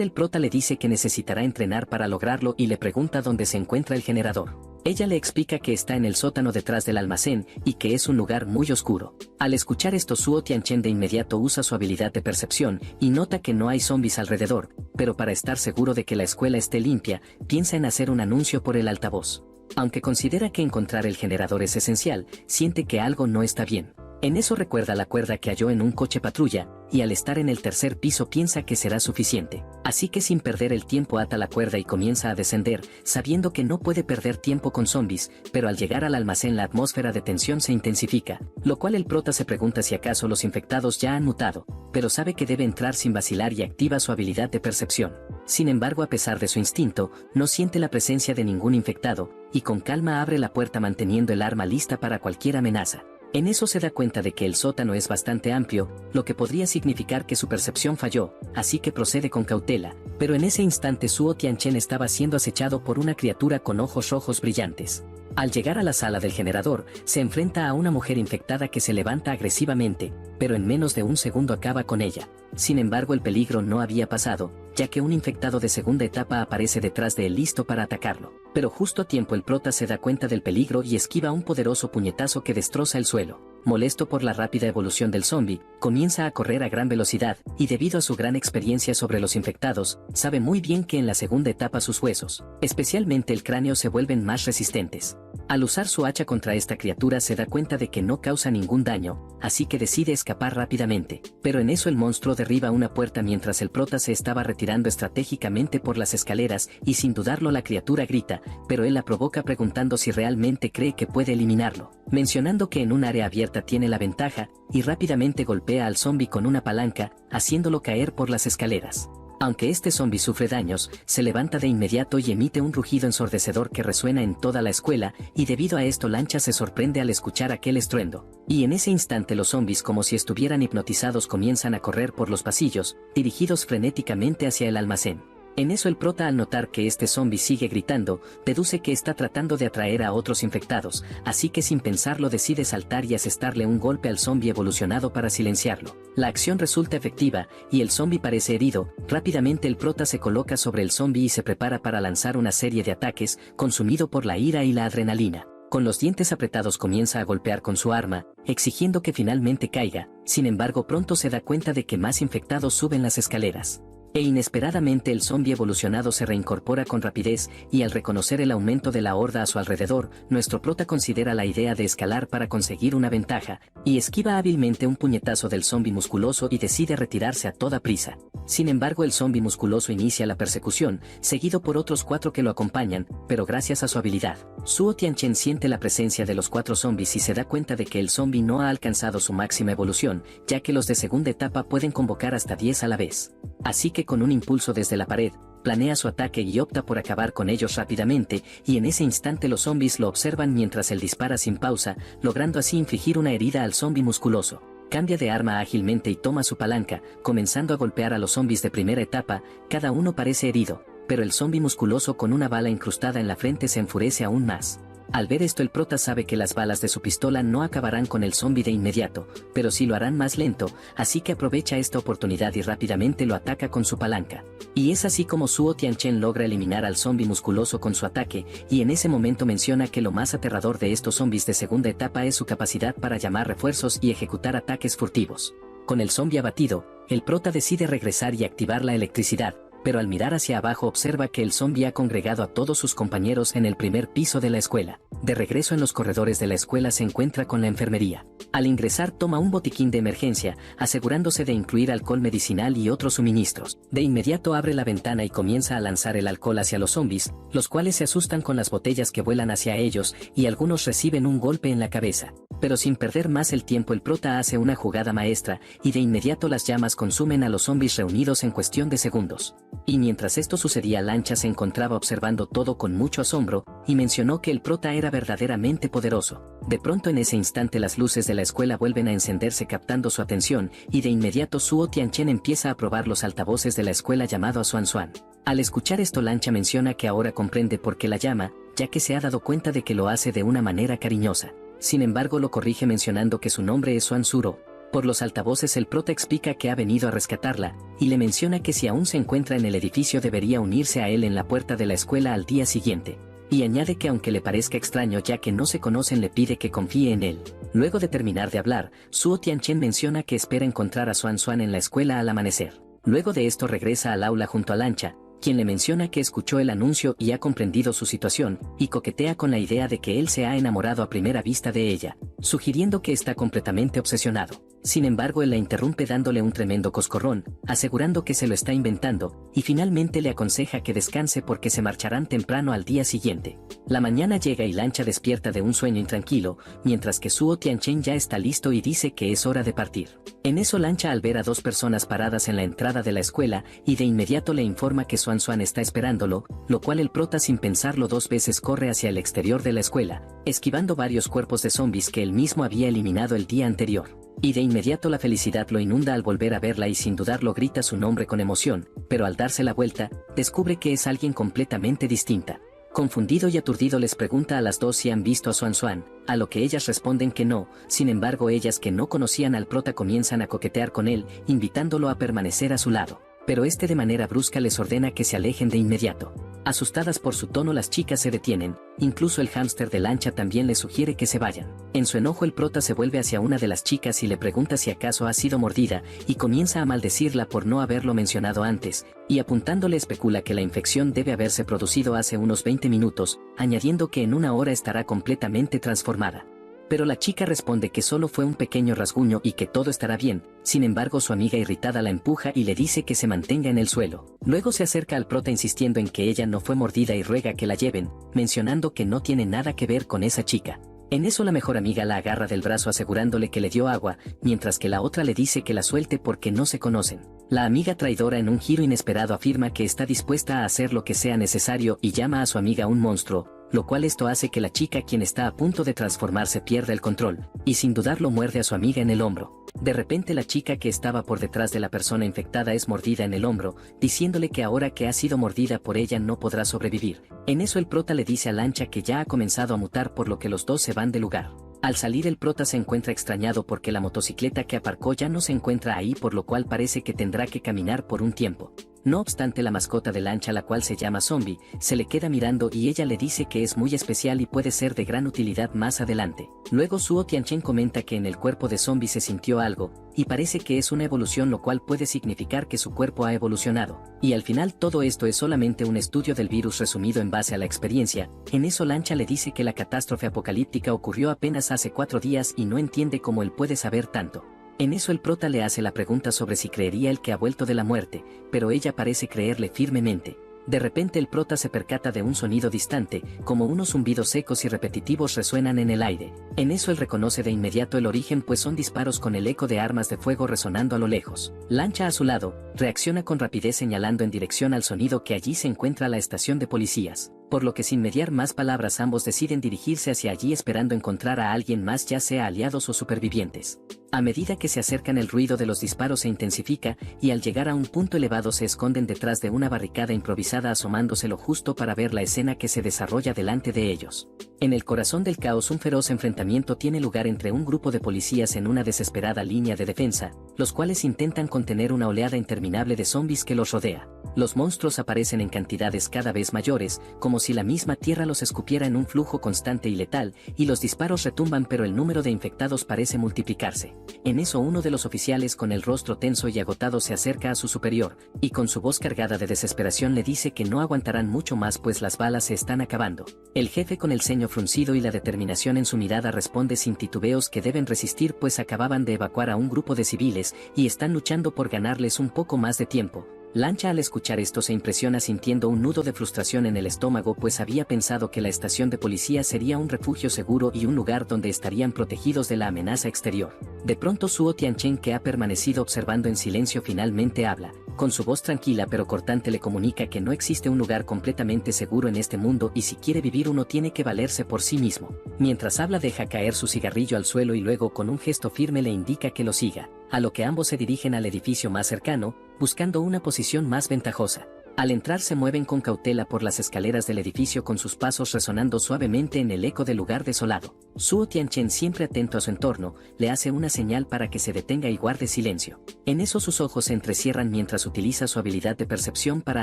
el prota le dice que necesitará entrenar para lograrlo y le pregunta dónde se encuentra el generador. Ella le explica que está en el sótano detrás del almacén y que es un lugar muy oscuro. Al escuchar esto, Suo Tianchen de inmediato usa su habilidad de percepción y nota que no hay zombies alrededor, pero para estar seguro de que la escuela esté limpia, piensa en hacer un anuncio por el altavoz. Aunque considera que encontrar el generador es esencial, siente que algo no está bien. En eso recuerda la cuerda que halló en un coche patrulla, y al estar en el tercer piso piensa que será suficiente. Así que sin perder el tiempo ata la cuerda y comienza a descender, sabiendo que no puede perder tiempo con zombies, pero al llegar al almacén la atmósfera de tensión se intensifica, lo cual el prota se pregunta si acaso los infectados ya han mutado, pero sabe que debe entrar sin vacilar y activa su habilidad de percepción. Sin embargo, a pesar de su instinto, no siente la presencia de ningún infectado, y con calma abre la puerta manteniendo el arma lista para cualquier amenaza. En eso se da cuenta de que el sótano es bastante amplio, lo que podría significar que su percepción falló, así que procede con cautela, pero en ese instante Suo Tianchen estaba siendo acechado por una criatura con ojos rojos brillantes. Al llegar a la sala del generador, se enfrenta a una mujer infectada que se levanta agresivamente, pero en menos de un segundo acaba con ella. Sin embargo, el peligro no había pasado, ya que un infectado de segunda etapa aparece detrás de él listo para atacarlo. Pero justo a tiempo el prota se da cuenta del peligro y esquiva un poderoso puñetazo que destroza el suelo. Molesto por la rápida evolución del zombie, Comienza a correr a gran velocidad, y debido a su gran experiencia sobre los infectados, sabe muy bien que en la segunda etapa sus huesos, especialmente el cráneo, se vuelven más resistentes. Al usar su hacha contra esta criatura se da cuenta de que no causa ningún daño, así que decide escapar rápidamente. Pero en eso el monstruo derriba una puerta mientras el prota se estaba retirando estratégicamente por las escaleras, y sin dudarlo la criatura grita, pero él la provoca preguntando si realmente cree que puede eliminarlo, mencionando que en un área abierta tiene la ventaja, y rápidamente golpea al zombi con una palanca, haciéndolo caer por las escaleras. Aunque este zombi sufre daños, se levanta de inmediato y emite un rugido ensordecedor que resuena en toda la escuela, y debido a esto Lancha se sorprende al escuchar aquel estruendo. Y en ese instante los zombis, como si estuvieran hipnotizados, comienzan a correr por los pasillos, dirigidos frenéticamente hacia el almacén. En eso el prota, al notar que este zombi sigue gritando, deduce que está tratando de atraer a otros infectados, así que sin pensarlo decide saltar y asestarle un golpe al zombi evolucionado para silenciarlo. La acción resulta efectiva, y el zombi parece herido. Rápidamente el prota se coloca sobre el zombi y se prepara para lanzar una serie de ataques, consumido por la ira y la adrenalina. Con los dientes apretados comienza a golpear con su arma, exigiendo que finalmente caiga. Sin embargo, pronto se da cuenta de que más infectados suben las escaleras. E inesperadamente el zombi evolucionado se reincorpora con rapidez, y al reconocer el aumento de la horda a su alrededor, nuestro prota considera la idea de escalar para conseguir una ventaja, y esquiva hábilmente un puñetazo del zombi musculoso y decide retirarse a toda prisa. Sin embargo, el zombi musculoso inicia la persecución, seguido por otros 4 que lo acompañan, pero gracias a su habilidad, Suo Tianchen siente la presencia de los 4 zombis y se da cuenta de que el zombi no ha alcanzado su máxima evolución, ya que los de segunda etapa pueden convocar hasta 10 a la vez. Así que con un impulso desde la pared, planea su ataque y opta por acabar con ellos rápidamente, y en ese instante los zombis lo observan mientras él dispara sin pausa, logrando así infligir una herida al zombi musculoso. Cambia de arma ágilmente y toma su palanca, comenzando a golpear a los zombis de primera etapa. Cada uno parece herido, pero el zombi musculoso con una bala incrustada en la frente se enfurece aún más. Al ver esto, el prota sabe que las balas de su pistola no acabarán con el zombi de inmediato, pero sí lo harán más lento, así que aprovecha esta oportunidad y rápidamente lo ataca con su palanca. Y es así como Suo Tianchen logra eliminar al zombi musculoso con su ataque, y en ese momento menciona que lo más aterrador de estos zombis de segunda etapa es su capacidad para llamar refuerzos y ejecutar ataques furtivos. Con el zombi abatido, el prota decide regresar y activar la electricidad, pero al mirar hacia abajo observa que el zombi ha congregado a todos sus compañeros en el primer piso de la escuela. De regreso en los corredores de la escuela se encuentra con la enfermería. Al ingresar toma un botiquín de emergencia, asegurándose de incluir alcohol medicinal y otros suministros. De inmediato abre la ventana y comienza a lanzar el alcohol hacia los zombis, los cuales se asustan con las botellas que vuelan hacia ellos, y algunos reciben un golpe en la cabeza. Pero sin perder más el tiempo, el prota hace una jugada maestra, y de inmediato las llamas consumen a los zombis reunidos en cuestión de segundos. Y mientras esto sucedía, Lancha se encontraba observando todo con mucho asombro, y mencionó que el prota era verdaderamente poderoso. De pronto en ese instante las luces de la escuela vuelven a encenderse captando su atención, y de inmediato Suo Tianchen empieza a probar los altavoces de la escuela llamado a Xuan Xuan. Al escuchar esto, Lancha menciona que ahora comprende por qué la llama, ya que se ha dado cuenta de que lo hace de una manera cariñosa. Sin embargo, lo corrige mencionando que su nombre es Xuan Suro. Por los altavoces el prota explica que ha venido a rescatarla, y le menciona que si aún se encuentra en el edificio debería unirse a él en la puerta de la escuela al día siguiente. Y añade que aunque le parezca extraño ya que no se conocen, le pide que confíe en él. Luego de terminar de hablar, Suo Tianchen menciona que espera encontrar a Xuan Xuan en la escuela al amanecer. Luego de esto regresa al aula junto a Lancha, quien le menciona que escuchó el anuncio y ha comprendido su situación, y coquetea con la idea de que él se ha enamorado a primera vista de ella, sugiriendo que está completamente obsesionado. Sin embargo, él la interrumpe dándole un tremendo coscorrón, asegurando que se lo está inventando, y finalmente le aconseja que descanse porque se marcharán temprano al día siguiente. La mañana llega y Lancha despierta de un sueño intranquilo, mientras que Suo Tianchen ya está listo y dice que es hora de partir. En eso Lancha, al ver a 2 personas paradas en la entrada de la escuela, y de inmediato le informa que Xuan Xuan está esperándolo, lo cual el prota sin pensarlo 2 veces corre hacia el exterior de la escuela, esquivando varios cuerpos de zombis que él mismo había eliminado el día anterior. Y de inmediato la felicidad lo inunda al volver a verla y sin dudarlo grita su nombre con emoción, pero al darse la vuelta, descubre que es alguien completamente distinta. Confundido y aturdido les pregunta a las 2 si han visto a Xuan Xuan, a lo que ellas responden que no. Sin embargo, ellas, que no conocían al prota, comienzan a coquetear con él, invitándolo a permanecer a su lado. pero este de manera brusca les ordena que se alejen de inmediato. Asustadas por su tono, las chicas se detienen, incluso el hámster de Lancha también les sugiere que se vayan. En su enojo, el prota se vuelve hacia una de las chicas y le pregunta si acaso ha sido mordida, y comienza a maldecirla por no haberlo mencionado antes, y apuntándole especula que la infección debe haberse producido hace unos 20 minutos, añadiendo que en una hora estará completamente transformada. Pero la chica responde que solo fue un pequeño rasguño y que todo estará bien. Sin embargo, su amiga irritada la empuja y le dice que se mantenga en el suelo. Luego se acerca al prota insistiendo en que ella no fue mordida y ruega que la lleven, mencionando que no tiene nada que ver con esa chica. En eso la mejor amiga la agarra del brazo asegurándole que le dio agua, mientras que la otra le dice que la suelte porque no se conocen. La amiga traidora, en un giro inesperado, afirma que está dispuesta a hacer lo que sea necesario y llama a su amiga un monstruo, lo cual esto hace que la chica, quien está a punto de transformarse, pierda el control, y sin dudarlo muerde a su amiga en el hombro. De repente la chica que estaba por detrás de la persona infectada es mordida en el hombro, diciéndole que ahora que ha sido mordida por ella no podrá sobrevivir. En eso el prota le dice a Lancha que ya ha comenzado a mutar, por lo que los dos se van del lugar. Al salir, el prota se encuentra extrañado porque la motocicleta que aparcó ya no se encuentra ahí, por lo cual parece que tendrá que caminar por un tiempo. No obstante, la mascota de Lancha, la cual se llama Zombie, se le queda mirando y ella le dice que es muy especial y puede ser de gran utilidad más adelante. Luego Suo Tianchen comenta que en el cuerpo de Zombie se sintió algo, y parece que es una evolución, lo cual puede significar que su cuerpo ha evolucionado. Y al final todo esto es solamente un estudio del virus resumido en base a la experiencia. En eso Lancha le dice que la catástrofe apocalíptica ocurrió apenas hace 4 días y no entiende cómo él puede saber tanto. En eso el prota le hace la pregunta sobre si creería el que ha vuelto de la muerte, pero ella parece creerle firmemente. De repente el prota se percata de un sonido distante, como unos zumbidos secos y repetitivos resuenan en el aire. En eso él reconoce de inmediato el origen, pues son disparos con el eco de armas de fuego resonando a lo lejos. Lancha, a su lado, reacciona con rapidez señalando en dirección al sonido, que allí se encuentra la estación de policías, por lo que sin mediar más palabras ambos deciden dirigirse hacia allí esperando encontrar a alguien más, ya sea aliados o supervivientes. A medida que se acercan, el ruido de los disparos se intensifica y al llegar a un punto elevado se esconden detrás de una barricada improvisada, asomándose lo justo para ver la escena que se desarrolla delante de ellos. En el corazón del caos, un feroz enfrentamiento tiene lugar entre un grupo de policías en una desesperada línea de defensa, los cuales intentan contener una oleada interminable de zombies que los rodea. Los monstruos aparecen en cantidades cada vez mayores, como si la misma tierra los escupiera en un flujo constante y letal, y los disparos retumban, pero el número de infectados parece multiplicarse. En eso uno de los oficiales, con el rostro tenso y agotado, se acerca a su superior, y con su voz cargada de desesperación le dice que no aguantarán mucho más, pues las balas se están acabando. El jefe, con el ceño fruncido y la determinación en su mirada, responde sin titubeos que deben resistir, pues acababan de evacuar a un grupo de civiles y están luchando por ganarles un poco más de tiempo. Lancha, al escuchar esto, se impresiona sintiendo un nudo de frustración en el estómago, pues había pensado que la estación de policía sería un refugio seguro y un lugar donde estarían protegidos de la amenaza exterior. De pronto Suo Tianchen, que ha permanecido observando en silencio, finalmente habla. Con su voz tranquila pero cortante le comunica que no existe un lugar completamente seguro en este mundo, y si quiere vivir uno tiene que valerse por sí mismo. Mientras habla deja caer su cigarrillo al suelo y luego con un gesto firme le indica que lo siga, a lo que ambos se dirigen al edificio más cercano, buscando una posición más ventajosa. Al entrar se mueven con cautela por las escaleras del edificio, con sus pasos resonando suavemente en el eco del lugar desolado. Suo Tianchen, siempre atento a su entorno, le hace una señal para que se detenga y guarde silencio. En eso sus ojos se entrecierran mientras utiliza su habilidad de percepción para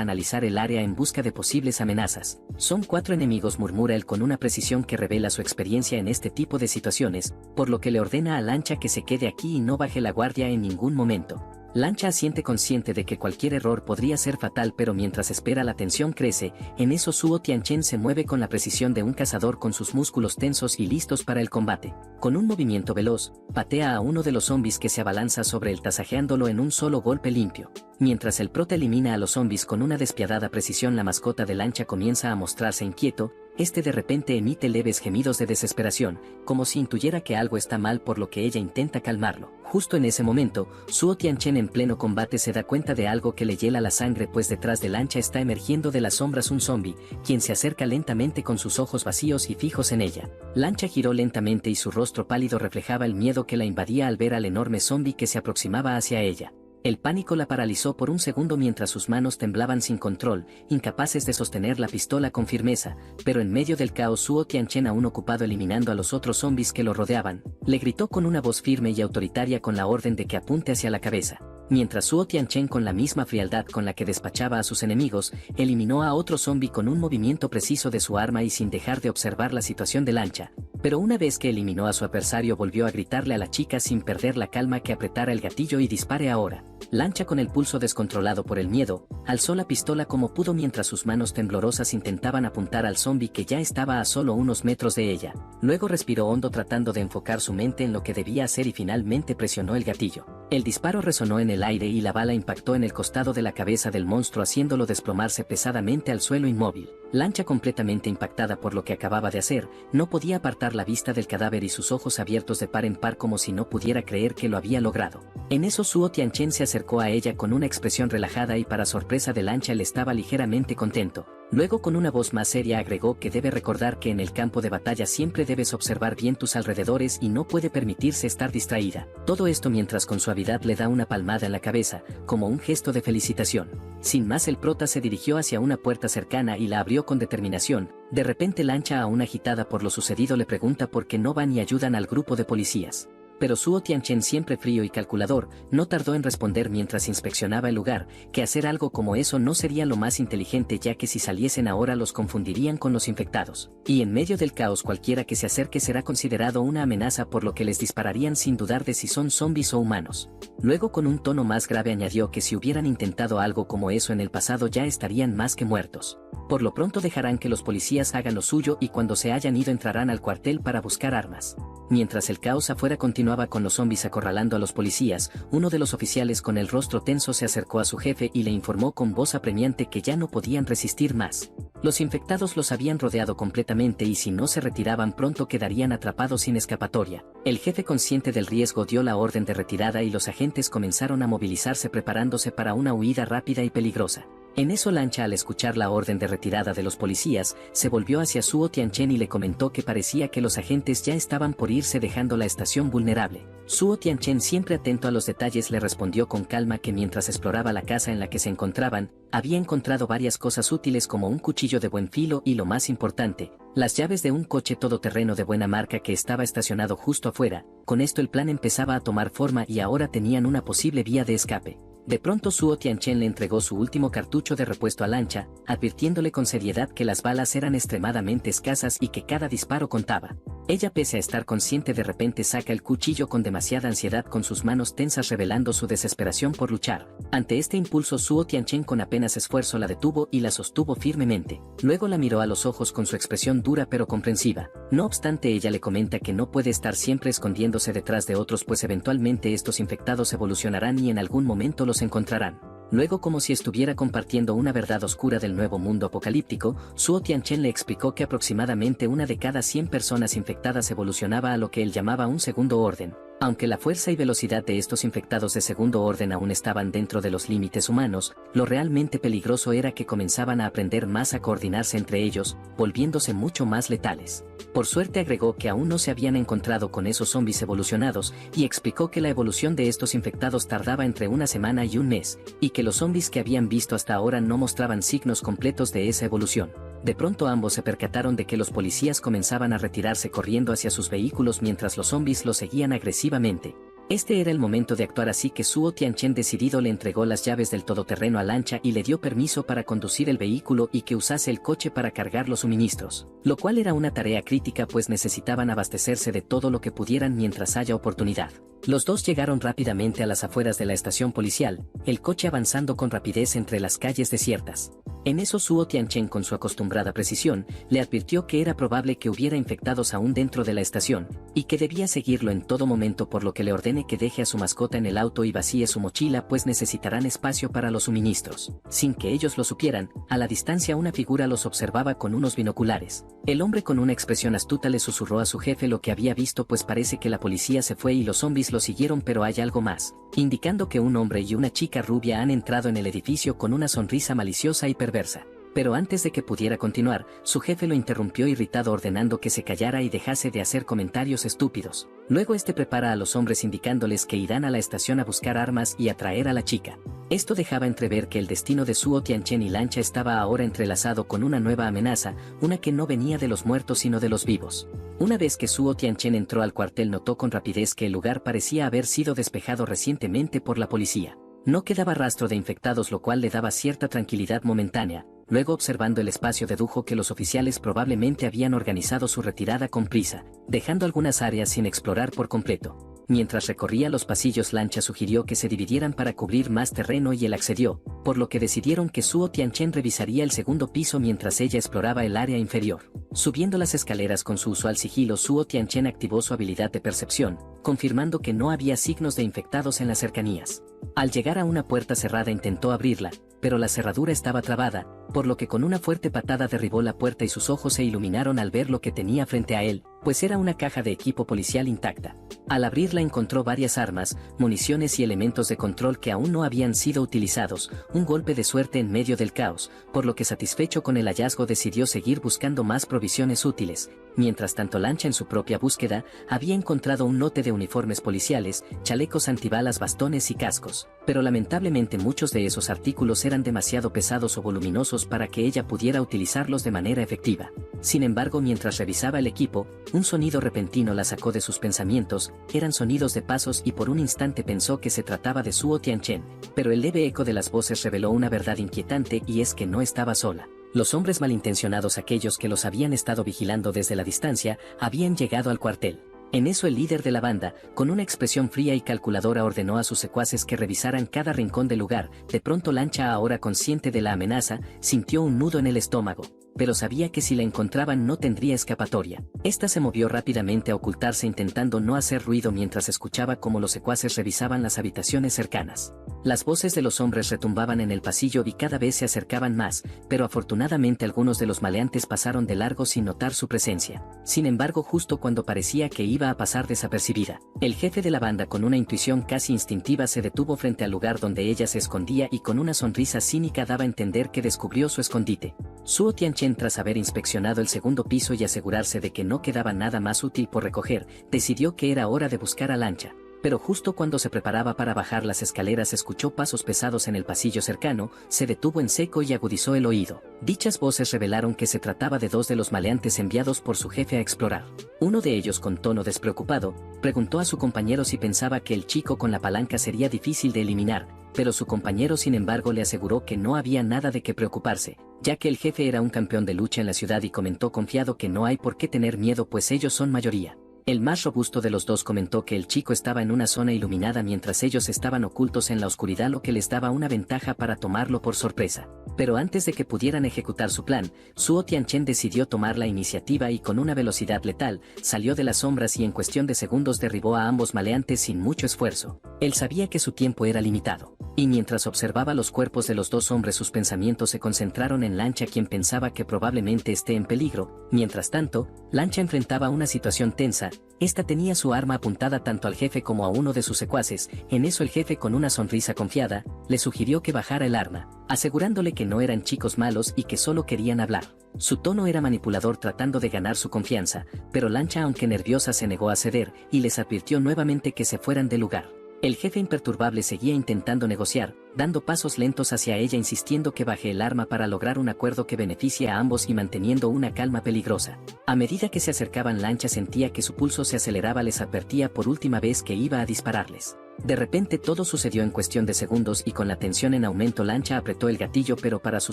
analizar el área en busca de posibles amenazas. Son 4 enemigos, murmura él con una precisión que revela su experiencia en este tipo de situaciones, por lo que le ordena a Lancha que se quede aquí y no baje la guardia en ningún momento. Lancha asiente, consciente de que cualquier error podría ser fatal, pero mientras espera la tensión crece. En eso Suo Tianchen se mueve con la precisión de un cazador, con sus músculos tensos y listos para el combate. Con un movimiento veloz, patea a uno de los zombies que se abalanza sobre él, tasajeándolo en un solo golpe limpio. Mientras el prota elimina a los zombies con una despiadada precisión, la mascota de Lancha comienza a mostrarse inquieto. Este de repente emite leves gemidos de desesperación, como si intuyera que algo está mal, por lo que ella intenta calmarlo. Justo en ese momento, Suo Tianchen, en pleno combate, se da cuenta de algo que le hiela la sangre, pues detrás de Lancha está emergiendo de las sombras un zombie, quien se acerca lentamente con sus ojos vacíos y fijos en ella. Lancha giró lentamente y su rostro pálido reflejaba el miedo que la invadía al ver al enorme zombie que se aproximaba hacia ella. El pánico la paralizó por un segundo mientras sus manos temblaban sin control, incapaces de sostener la pistola con firmeza, pero en medio del caos Suo Tianchen, aún ocupado eliminando a los otros zombies que lo rodeaban, le gritó con una voz firme y autoritaria con la orden de que apunte hacia la cabeza. Mientras Suo Tianchen, con la misma frialdad con la que despachaba a sus enemigos, eliminó a otro zombie con un movimiento preciso de su arma y sin dejar de observar la situación de Lancha. Pero una vez que eliminó a su adversario, volvió a gritarle a la chica sin perder la calma que apretara el gatillo y dispare ahora. Lancha, con el pulso descontrolado por el miedo, alzó la pistola como pudo mientras sus manos temblorosas intentaban apuntar al zombie que ya estaba a solo unos metros de ella. Luego respiró hondo tratando de enfocar su mente en lo que debía hacer y finalmente presionó el gatillo. El disparo resonó en el aire y la bala impactó en el costado de la cabeza del monstruo, haciéndolo desplomarse pesadamente al suelo inmóvil. Lancha, completamente impactada por lo que acababa de hacer, no podía apartar la vista del cadáver y sus ojos abiertos de par en par como si no pudiera creer que lo había logrado. En eso Suo Tianchen se acercó a ella con una expresión relajada y para sorpresa de Lancha él estaba ligeramente contento. Luego, con una voz más seria, agregó que debe recordar que en el campo de batalla siempre debes observar bien tus alrededores y no puede permitirse estar distraída. Todo esto mientras con suavidad le da una palmada en la cabeza, como un gesto de felicitación. Sin más, el prota se dirigió hacia una puerta cercana y la abrió con determinación. De repente Lancha, aún agitada por lo sucedido, le pregunta por qué no van y ayudan al grupo de policías. Pero Suo Tianchen, siempre frío y calculador, no tardó en responder mientras inspeccionaba el lugar, que hacer algo como eso no sería lo más inteligente, ya que si saliesen ahora los confundirían con los infectados. Y en medio del caos cualquiera que se acerque será considerado una amenaza, por lo que les dispararían sin dudar de si son zombies o humanos. Luego, con un tono más grave, añadió que si hubieran intentado algo como eso en el pasado ya estarían más que muertos. Por lo pronto dejarán que los policías hagan lo suyo y cuando se hayan ido entrarán al cuartel para buscar armas. Mientras el caos afuera continuaba con los zombies acorralando a los policías, uno de los oficiales con el rostro tenso se acercó a su jefe y le informó con voz apremiante que ya no podían resistir más. Los infectados los habían rodeado completamente y si no se retiraban pronto quedarían atrapados sin escapatoria. El jefe, consciente del riesgo, dio la orden de retirada y los agentes comenzaron a movilizarse preparándose para una huida rápida y peligrosa. En eso Lancha, al escuchar la orden de retirada de los policías, se volvió hacia Suo Tianchen y le comentó que parecía que los agentes ya estaban por irse dejando la estación vulnerable. Suo Tianchen, siempre atento a los detalles, le respondió con calma que mientras exploraba la casa en la que se encontraban, había encontrado varias cosas útiles como un cuchillo de buen filo y, lo más importante, las llaves de un coche todoterreno de buena marca que estaba estacionado justo afuera. Con esto el plan empezaba a tomar forma y ahora tenían una posible vía de escape. De pronto Suo Tianchen le entregó su último cartucho de repuesto a Lancha, advirtiéndole con seriedad que las balas eran extremadamente escasas y que cada disparo contaba. Ella, pese a estar consciente, de repente saca el cuchillo con demasiada ansiedad, con sus manos tensas revelando su desesperación por luchar. Ante este impulso, Suo Tianchen con apenas esfuerzo la detuvo y la sostuvo firmemente. Luego la miró a los ojos con su expresión dura pero comprensiva. No obstante, ella le comenta que no puede estar siempre escondiéndose detrás de otros, pues eventualmente estos infectados evolucionarán y en algún momento los encontrarán. Luego, como si estuviera compartiendo una verdad oscura del nuevo mundo apocalíptico, Suo Tianchen le explicó que aproximadamente una de cada 100 personas infectadas evolucionaba a lo que él llamaba un segundo orden. Aunque la fuerza y velocidad de estos infectados de segundo orden aún estaban dentro de los límites humanos, lo realmente peligroso era que comenzaban a aprender más a coordinarse entre ellos, volviéndose mucho más letales. Por suerte, agregó que aún no se habían encontrado con esos zombies evolucionados, y explicó que la evolución de estos infectados tardaba entre una semana y un mes, y que los zombies que habían visto hasta ahora no mostraban signos completos de esa evolución. De pronto ambos se percataron de que los policías comenzaban a retirarse corriendo hacia sus vehículos mientras los zombies los seguían agresivamente. Este era el momento de actuar, así que Suo Tianchen, decidido, le entregó las llaves del todoterreno a Lancha y le dio permiso para conducir el vehículo y que usase el coche para cargar los suministros, lo cual era una tarea crítica pues necesitaban abastecerse de todo lo que pudieran mientras haya oportunidad. Los dos llegaron rápidamente a las afueras de la estación policial, el coche avanzando con rapidez entre las calles desiertas. En eso Suo Tianchen, con su acostumbrada precisión, le advirtió que era probable que hubiera infectados aún dentro de la estación, y que debía seguirlo en todo momento, por lo que le ordene que deje a su mascota en el auto y vacíe su mochila, pues necesitarán espacio para los suministros. Sin que ellos lo supieran, a la distancia una figura los observaba con unos binoculares. El hombre, con una expresión astuta, le susurró a su jefe lo que había visto, pues parece que la policía se fue y los zombies lo siguieron, pero hay algo más, indicando que un hombre y una chica rubia han entrado en el edificio con una sonrisa maliciosa y perversa. Pero antes de que pudiera continuar, su jefe lo interrumpió irritado, ordenando que se callara y dejase de hacer comentarios estúpidos. Luego prepara a los hombres indicándoles que irán a la estación a buscar armas y a traer a la chica. Esto dejaba entrever que el destino de Suo Tianchen y Lancha estaba ahora entrelazado con una nueva amenaza, una que no venía de los muertos sino de los vivos. Una vez que Suo Tianchen entró al cuartel, notó con rapidez que el lugar parecía haber sido despejado recientemente por la policía. No quedaba rastro de infectados, lo cual le daba cierta tranquilidad momentánea. Luego, observando el espacio, dedujo que los oficiales probablemente habían organizado su retirada con prisa, dejando algunas áreas sin explorar por completo. Mientras recorría los pasillos, Lancha sugirió que se dividieran para cubrir más terreno y él accedió, por lo que decidieron que Suo Tianchen revisaría el segundo piso mientras ella exploraba el área inferior. Subiendo las escaleras con su usual sigilo, Suo Tianchen activó su habilidad de percepción, confirmando que no había signos de infectados en las cercanías. Al llegar a una puerta cerrada intentó abrirla, pero la cerradura estaba trabada, por lo que con una fuerte patada derribó la puerta y sus ojos se iluminaron al ver lo que tenía frente a él, pues era una caja de equipo policial intacta. Al abrirla encontró varias armas, municiones y elementos de control que aún no habían sido utilizados, un golpe de suerte en medio del caos, por lo que satisfecho con el hallazgo decidió seguir buscando más provisiones útiles. Mientras tanto, Lancha, en su propia búsqueda, había encontrado un lote de uniformes policiales, chalecos antibalas, bastones y cascos, pero lamentablemente muchos de esos artículos eran demasiado pesados o voluminosos para que ella pudiera utilizarlos de manera efectiva. Sin embargo, mientras revisaba el equipo, un sonido repentino la sacó de sus pensamientos. Eran sonidos de pasos y por un instante pensó que se trataba de Suo Tianchen, pero el leve eco de las voces reveló una verdad inquietante, y es que no estaba sola. Los hombres malintencionados, aquellos que los habían estado vigilando desde la distancia, habían llegado al cuartel. En eso el líder de la banda, con una expresión fría y calculadora, ordenó a sus secuaces que revisaran cada rincón del lugar. De pronto Lancha, ahora consciente de la amenaza, sintió un nudo en el estómago, pero sabía que si la encontraban no tendría escapatoria. Esta se movió rápidamente a ocultarse, intentando no hacer ruido mientras escuchaba cómo los secuaces revisaban las habitaciones cercanas. Las voces de los hombres retumbaban en el pasillo y cada vez se acercaban más, pero afortunadamente algunos de los maleantes pasaron de largo sin notar su presencia. Sin embargo, justo cuando parecía que iba a pasar desapercibida, el jefe de la banda, con una intuición casi instintiva, se detuvo frente al lugar donde ella se escondía y con una sonrisa cínica daba a entender que descubrió su escondite. Suo Tianchen, tras haber inspeccionado el segundo piso y asegurarse de que no quedaba nada más útil por recoger, decidió que era hora de buscar a Lancha. Pero justo cuando se preparaba para bajar las escaleras escuchó pasos pesados en el pasillo cercano, se detuvo en seco y agudizó el oído. Dichas voces revelaron que se trataba de dos de los maleantes enviados por su jefe a explorar. Uno de ellos, con tono despreocupado, preguntó a su compañero si pensaba que el chico con la palanca sería difícil de eliminar, pero su compañero sin embargo le aseguró que no había nada de qué preocuparse, ya que el jefe era un campeón de lucha en la ciudad, y comentó confiado que no hay por qué tener miedo pues ellos son mayoría. El más robusto de los dos comentó que el chico estaba en una zona iluminada mientras ellos estaban ocultos en la oscuridad, lo que les daba una ventaja para tomarlo por sorpresa. Pero antes de que pudieran ejecutar su plan, Suo Tianchen decidió tomar la iniciativa y con una velocidad letal, salió de las sombras y en cuestión de segundos derribó a ambos maleantes sin mucho esfuerzo. Él sabía que su tiempo era limitado, y mientras observaba los cuerpos de los dos hombres sus pensamientos se concentraron en Lancha, quien pensaba que probablemente esté en peligro. Mientras tanto, Lancha enfrentaba una situación tensa. Esta tenía su arma apuntada tanto al jefe como a uno de sus secuaces. En eso el jefe, con una sonrisa confiada, le sugirió que bajara el arma, asegurándole que no eran chicos malos y que solo querían hablar. Su tono era manipulador, tratando de ganar su confianza, pero Lancha, aunque nerviosa, se negó a ceder y les advirtió nuevamente que se fueran del lugar. El jefe imperturbable seguía intentando negociar, dando pasos lentos hacia ella, insistiendo que baje el arma para lograr un acuerdo que beneficie a ambos y manteniendo una calma peligrosa. A medida que se acercaban, Lancha sentía que su pulso se aceleraba, les advertía por última vez que iba a dispararles. De repente todo sucedió en cuestión de segundos y con la tensión en aumento Lancha apretó el gatillo, pero para su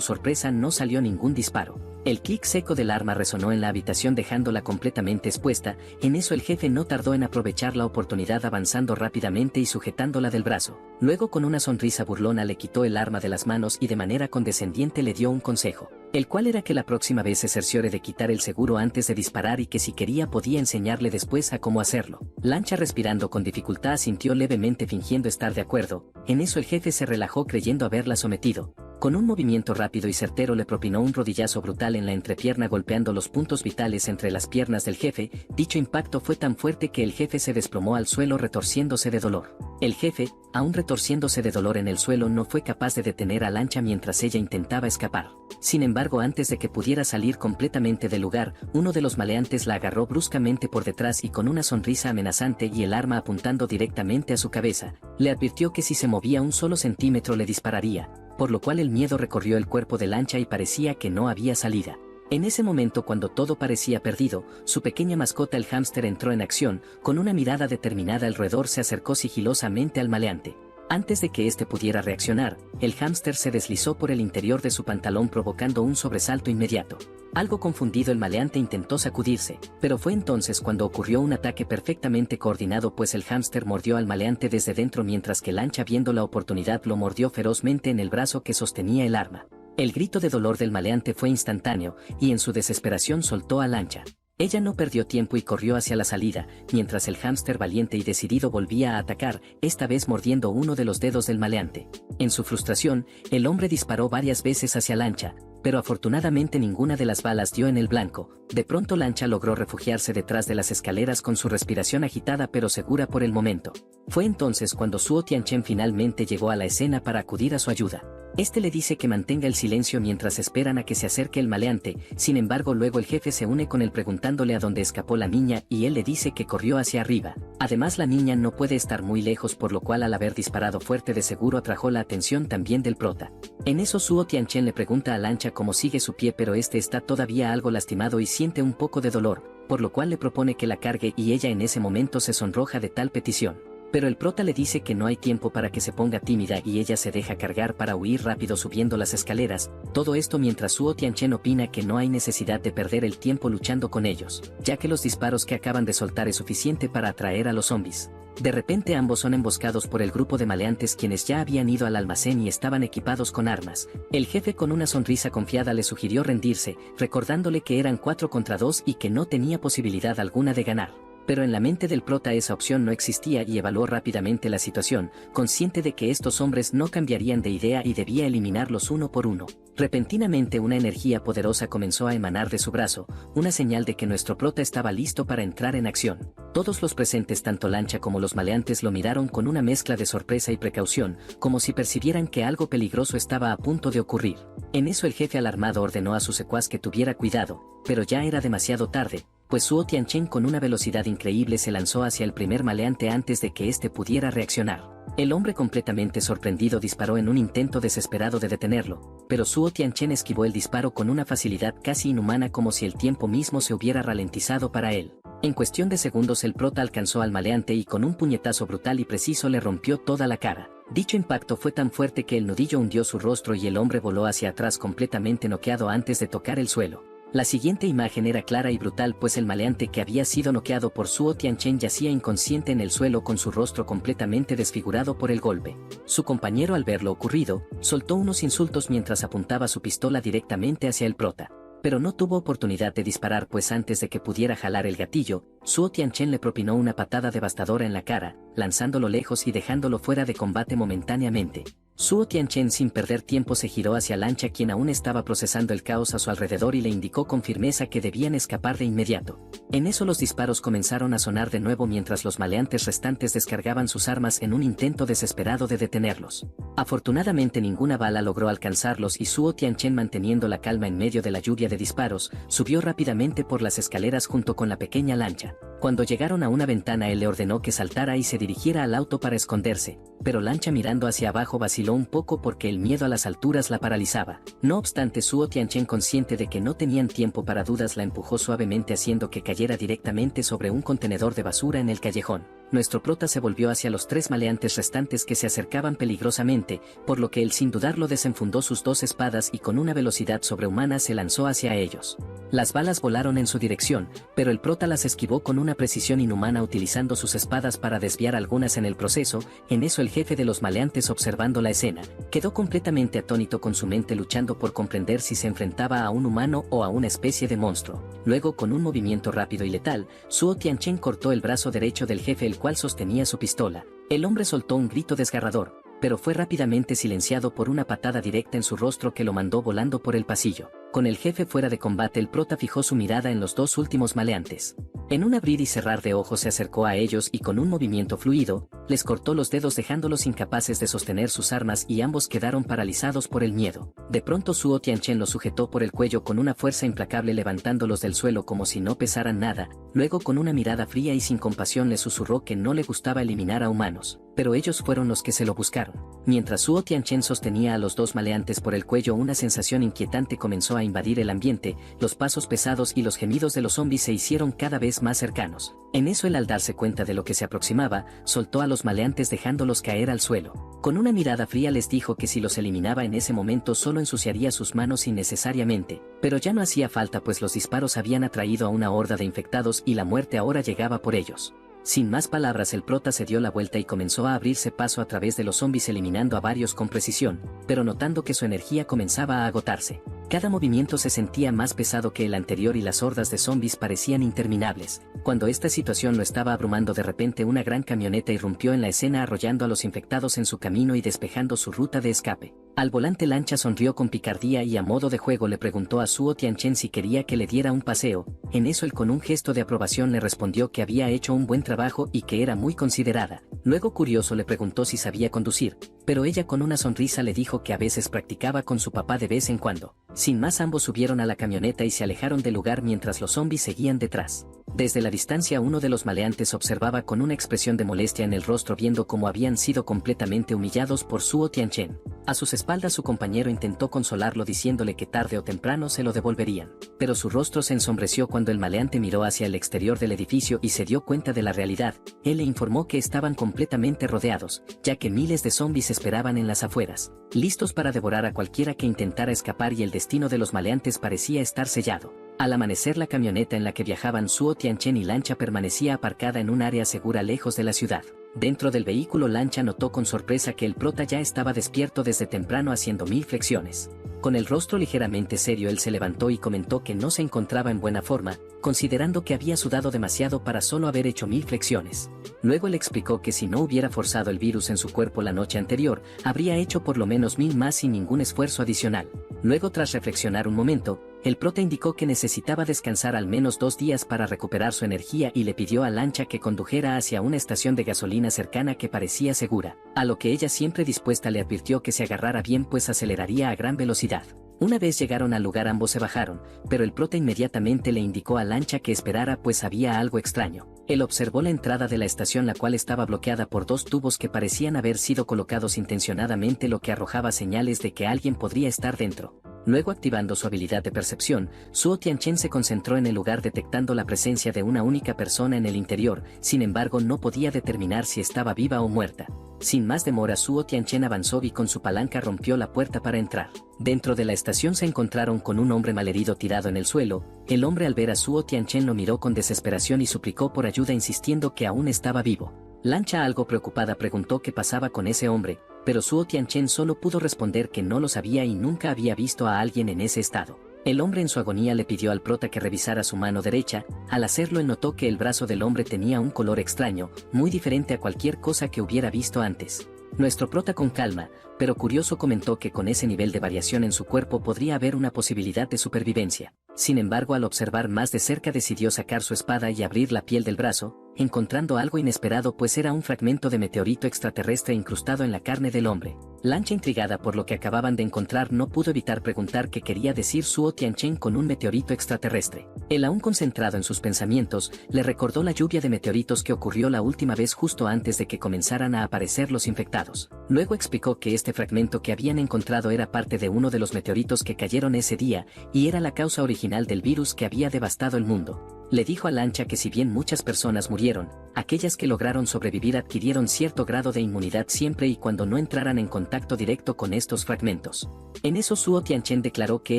sorpresa no salió ningún disparo. El clic seco del arma resonó en la habitación dejándola completamente expuesta. En eso el jefe no tardó en aprovechar la oportunidad, avanzando rápidamente y sujetándola del brazo. Luego, con una sonrisa burlona, le quitó el arma de las manos y de manera condescendiente le dio un consejo, el cual era que la próxima vez se cerciore de quitar el seguro antes de disparar y que si quería podía enseñarle después a cómo hacerlo. Lancha, respirando con dificultad, asintió levemente fingiendo estar de acuerdo. En eso el jefe se relajó creyendo haberla sometido. Con un movimiento rápido y certero le propinó un rodillazo brutal en la entrepierna, golpeando los puntos vitales entre las piernas del jefe. Dicho impacto fue tan fuerte que el jefe se desplomó al suelo retorciéndose de dolor. El jefe, aún retorciéndose de dolor en el suelo, no fue capaz de detener a Lancha mientras ella intentaba escapar. Sin embargo, antes de que pudiera salir completamente del lugar, uno de los maleantes la agarró bruscamente por detrás y con una sonrisa amenazante y el arma apuntando directamente a su cabeza, le advirtió que si se movía un solo centímetro le dispararía, por lo cual el miedo recorrió el cuerpo de Lancha y parecía que no había salida. En ese momento, cuando todo parecía perdido, su pequeña mascota, el hámster, entró en acción. Con una mirada determinada, el roedor se acercó sigilosamente al maleante. Antes de que éste pudiera reaccionar, el hámster se deslizó por el interior de su pantalón provocando un sobresalto inmediato. Algo confundido, el maleante intentó sacudirse, pero fue entonces cuando ocurrió un ataque perfectamente coordinado, pues el hámster mordió al maleante desde dentro mientras que Lancha, viendo la oportunidad, lo mordió ferozmente en el brazo que sostenía el arma. El grito de dolor del maleante fue instantáneo, y en su desesperación soltó a Lancha. Ella no perdió tiempo y corrió hacia la salida, mientras el hámster valiente y decidido volvía a atacar, esta vez mordiendo uno de los dedos del maleante. En su frustración, el hombre disparó varias veces hacia Lancha, pero afortunadamente ninguna de las balas dio en el blanco. De pronto Lancha logró refugiarse detrás de las escaleras con su respiración agitada pero segura por el momento. Fue entonces cuando Suo Tianchen finalmente llegó a la escena para acudir a su ayuda. Este le dice que mantenga el silencio mientras esperan a que se acerque el maleante. Sin embargo, luego el jefe se une con él preguntándole a dónde escapó la niña y él le dice que corrió hacia arriba. Además, la niña no puede estar muy lejos, por lo cual al haber disparado fuerte de seguro atrajo la atención también del prota. En eso Suo Tianchen le pregunta a Lancha cómo sigue su pie, pero este está todavía algo lastimado y siente un poco de dolor, por lo cual le propone que la cargue y ella en ese momento se sonroja de tal petición. Pero el prota le dice que no hay tiempo para que se ponga tímida y ella se deja cargar para huir rápido subiendo las escaleras, todo esto mientras Suo Tianchen opina que no hay necesidad de perder el tiempo luchando con ellos, ya que los disparos que acaban de soltar es suficiente para atraer a los zombies. De repente ambos son emboscados por el grupo de maleantes, quienes ya habían ido al almacén y estaban equipados con armas. El jefe, con una sonrisa confiada, le sugirió rendirse, recordándole que eran 4 contra 2 y que no tenía posibilidad alguna de ganar. Pero en la mente del prota esa opción no existía y evaluó rápidamente la situación, consciente de que estos hombres no cambiarían de idea y debía eliminarlos uno por uno. Repentinamente una energía poderosa comenzó a emanar de su brazo, una señal de que nuestro prota estaba listo para entrar en acción. Todos los presentes, tanto Lancha como los maleantes, lo miraron con una mezcla de sorpresa y precaución, como si percibieran que algo peligroso estaba a punto de ocurrir. En eso el jefe alarmado ordenó a su secuaz que tuviera cuidado, pero ya era demasiado tarde, pues Suo Tianchen con una velocidad increíble se lanzó hacia el primer maleante antes de que éste pudiera reaccionar. El hombre, completamente sorprendido, disparó en un intento desesperado de detenerlo, pero Suo Tianchen esquivó el disparo con una facilidad casi inhumana, como si el tiempo mismo se hubiera ralentizado para él. En cuestión de segundos el prota alcanzó al maleante y con un puñetazo brutal y preciso le rompió toda la cara. Dicho impacto fue tan fuerte que el nudillo hundió su rostro y el hombre voló hacia atrás completamente noqueado antes de tocar el suelo. La siguiente imagen era clara y brutal, pues el maleante que había sido noqueado por Suo Tianchen yacía inconsciente en el suelo con su rostro completamente desfigurado por el golpe. Su compañero, al ver lo ocurrido, soltó unos insultos mientras apuntaba su pistola directamente hacia el prota. Pero no tuvo oportunidad de disparar, pues antes de que pudiera jalar el gatillo, Suo Tianchen le propinó una patada devastadora en la cara, lanzándolo lejos y dejándolo fuera de combate momentáneamente. Suo Tianchen, sin perder tiempo, se giró hacia Lancha, quien aún estaba procesando el caos a su alrededor, y le indicó con firmeza que debían escapar de inmediato. En eso los disparos comenzaron a sonar de nuevo mientras los maleantes restantes descargaban sus armas en un intento desesperado de detenerlos. Afortunadamente ninguna bala logró alcanzarlos y Suo Tianchen, manteniendo la calma en medio de la lluvia de disparos, subió rápidamente por las escaleras junto con la pequeña Lancha. Cuando llegaron a una ventana, él le ordenó que saltara y se dirigiera al auto para esconderse, pero Lancha, mirando hacia abajo, vaciló un poco porque el miedo a las alturas la paralizaba. No obstante, Suo Tianchen, consciente de que no tenían tiempo para dudas, la empujó suavemente haciendo que cayera directamente sobre un contenedor de basura en el callejón. Nuestro prota se volvió hacia los 3 maleantes restantes que se acercaban peligrosamente, por lo que él sin dudarlo desenfundó sus 2 espadas y con una velocidad sobrehumana se lanzó hacia ellos. Las balas volaron en su dirección, pero el prota las esquivó con una precisión inhumana, utilizando sus espadas para desviar algunas en el proceso. En eso el jefe de los maleantes, observando la escena, quedó completamente atónito, con su mente luchando por comprender si se enfrentaba a un humano o a una especie de monstruo. Luego, con un movimiento rápido y letal, Suo Tianchen cortó el brazo derecho del jefe, el cual sostenía su pistola. El hombre soltó un grito desgarrador, pero fue rápidamente silenciado por una patada directa en su rostro que lo mandó volando por el pasillo. Con el jefe fuera de combate, el prota fijó su mirada en los 2 últimos maleantes. En un abrir y cerrar de ojos se acercó a ellos y con un movimiento fluido, les cortó los dedos dejándolos incapaces de sostener sus armas y ambos quedaron paralizados por el miedo. De pronto Suo Tianchen los sujetó por el cuello con una fuerza implacable, levantándolos del suelo como si no pesaran nada. Luego, con una mirada fría y sin compasión, le susurró que no le gustaba eliminar a humanos, pero ellos fueron los que se lo buscaron. Mientras Suo Tianchen sostenía a los dos maleantes por el cuello, una sensación inquietante comenzó a invadir el ambiente, los pasos pesados y los gemidos de los zombies se hicieron cada vez más cercanos. En eso él, al darse cuenta de lo que se aproximaba, soltó a los maleantes dejándolos caer al suelo. Con una mirada fría les dijo que si los eliminaba en ese momento solo ensuciaría sus manos innecesariamente, pero ya no hacía falta pues los disparos habían atraído a una horda de infectados y la muerte ahora llegaba por ellos. Sin más palabras, el prota se dio la vuelta y comenzó a abrirse paso a través de los zombies eliminando a varios con precisión, pero notando que su energía comenzaba a agotarse. Cada movimiento se sentía más pesado que el anterior y las hordas de zombies parecían interminables. Cuando esta situación lo estaba abrumando, de repente una gran camioneta irrumpió en la escena arrollando a los infectados en su camino y despejando su ruta de escape. Al volante, Lancha sonrió con picardía y a modo de juego le preguntó a Suo Tianchen si quería que le diera un paseo. En eso él, con un gesto de aprobación, le respondió que había hecho un buen trabajo y que era muy considerada. Luego, curioso, le preguntó si sabía conducir, pero ella con una sonrisa le dijo que a veces practicaba con su papá de vez en cuando. Sin más, ambos subieron a la camioneta y se alejaron del lugar mientras los zombies seguían detrás. Desde la distancia, uno de los maleantes observaba con una expresión de molestia en el rostro viendo cómo habían sido completamente humillados por Suo Tianchen. A sus espaldas su compañero intentó consolarlo diciéndole que tarde o temprano se lo devolverían, pero su rostro se ensombreció cuando el maleante miró hacia el exterior del edificio y se dio cuenta de la realidad. Él le informó que estaban completamente rodeados, ya que miles de zombies esperaban en las afueras, listos para devorar a cualquiera que intentara escapar, y el destino de los maleantes parecía estar sellado. Al amanecer, la camioneta en la que viajaban Suo Tianchen y Lancha permanecía aparcada en un área segura lejos de la ciudad. Dentro del vehículo, Lancha notó con sorpresa que el prota ya estaba despierto desde temprano haciendo 1000 flexiones. Con el rostro ligeramente serio, él se levantó y comentó que no se encontraba en buena forma, considerando que había sudado demasiado para solo haber hecho 1000 flexiones. Luego le explicó que si no hubiera forzado el virus en su cuerpo la noche anterior, habría hecho por lo menos 1000 más sin ningún esfuerzo adicional. Luego, tras reflexionar un momento, el prota indicó que necesitaba descansar al menos 2 días para recuperar su energía y le pidió a Lancha que condujera hacia una estación de gasolina cercana que parecía segura, a lo que ella, siempre dispuesta, le advirtió que se agarrara bien pues aceleraría a gran velocidad. Una vez llegaron al lugar, ambos se bajaron, pero el prota inmediatamente le indicó a Lancha que esperara pues había algo extraño. Él observó la entrada de la estación, la cual estaba bloqueada por 2 tubos que parecían haber sido colocados intencionadamente, lo que arrojaba señales de que alguien podría estar dentro. Luego, activando su habilidad de percepción, Suo Tianchen se concentró en el lugar detectando la presencia de una única persona en el interior, sin embargo no podía determinar si estaba viva o muerta. Sin más demora, Suo Tianchen avanzó y con su palanca rompió la puerta para entrar. Dentro de la estación se encontraron con un hombre malherido tirado en el suelo. El hombre, al ver a Suo Tianchen, lo miró con desesperación y suplicó por ayuda insistiendo que aún estaba vivo. Lancha, algo preocupada, preguntó qué pasaba con ese hombre, pero Suo Tianchen solo pudo responder que no lo sabía y nunca había visto a alguien en ese estado. El hombre, en su agonía, le pidió al prota que revisara su mano derecha. Al hacerlo, él notó que el brazo del hombre tenía un color extraño, muy diferente a cualquier cosa que hubiera visto antes. Nuestro prota, con calma, pero curioso, comentó que con ese nivel de variación en su cuerpo podría haber una posibilidad de supervivencia. Sin embargo, al observar más de cerca, decidió sacar su espada y abrir la piel del brazo, encontrando algo inesperado pues era un fragmento de meteorito extraterrestre incrustado en la carne del hombre. Lancha, intrigada por lo que acababan de encontrar, no pudo evitar preguntar qué quería decir Suo Tianchen con un meteorito extraterrestre. Él, aún concentrado en sus pensamientos, le recordó la lluvia de meteoritos que ocurrió la última vez justo antes de que comenzaran a aparecer los infectados. Luego explicó que este fragmento que habían encontrado era parte de uno de los meteoritos que cayeron ese día, y era la causa original del virus que había devastado el mundo. Le dijo a Lancha que si bien muchas personas murieron, aquellas que lograron sobrevivir adquirieron cierto grado de inmunidad siempre y cuando no entraran en contacto directo con estos fragmentos. En eso, Suo Tianchen declaró que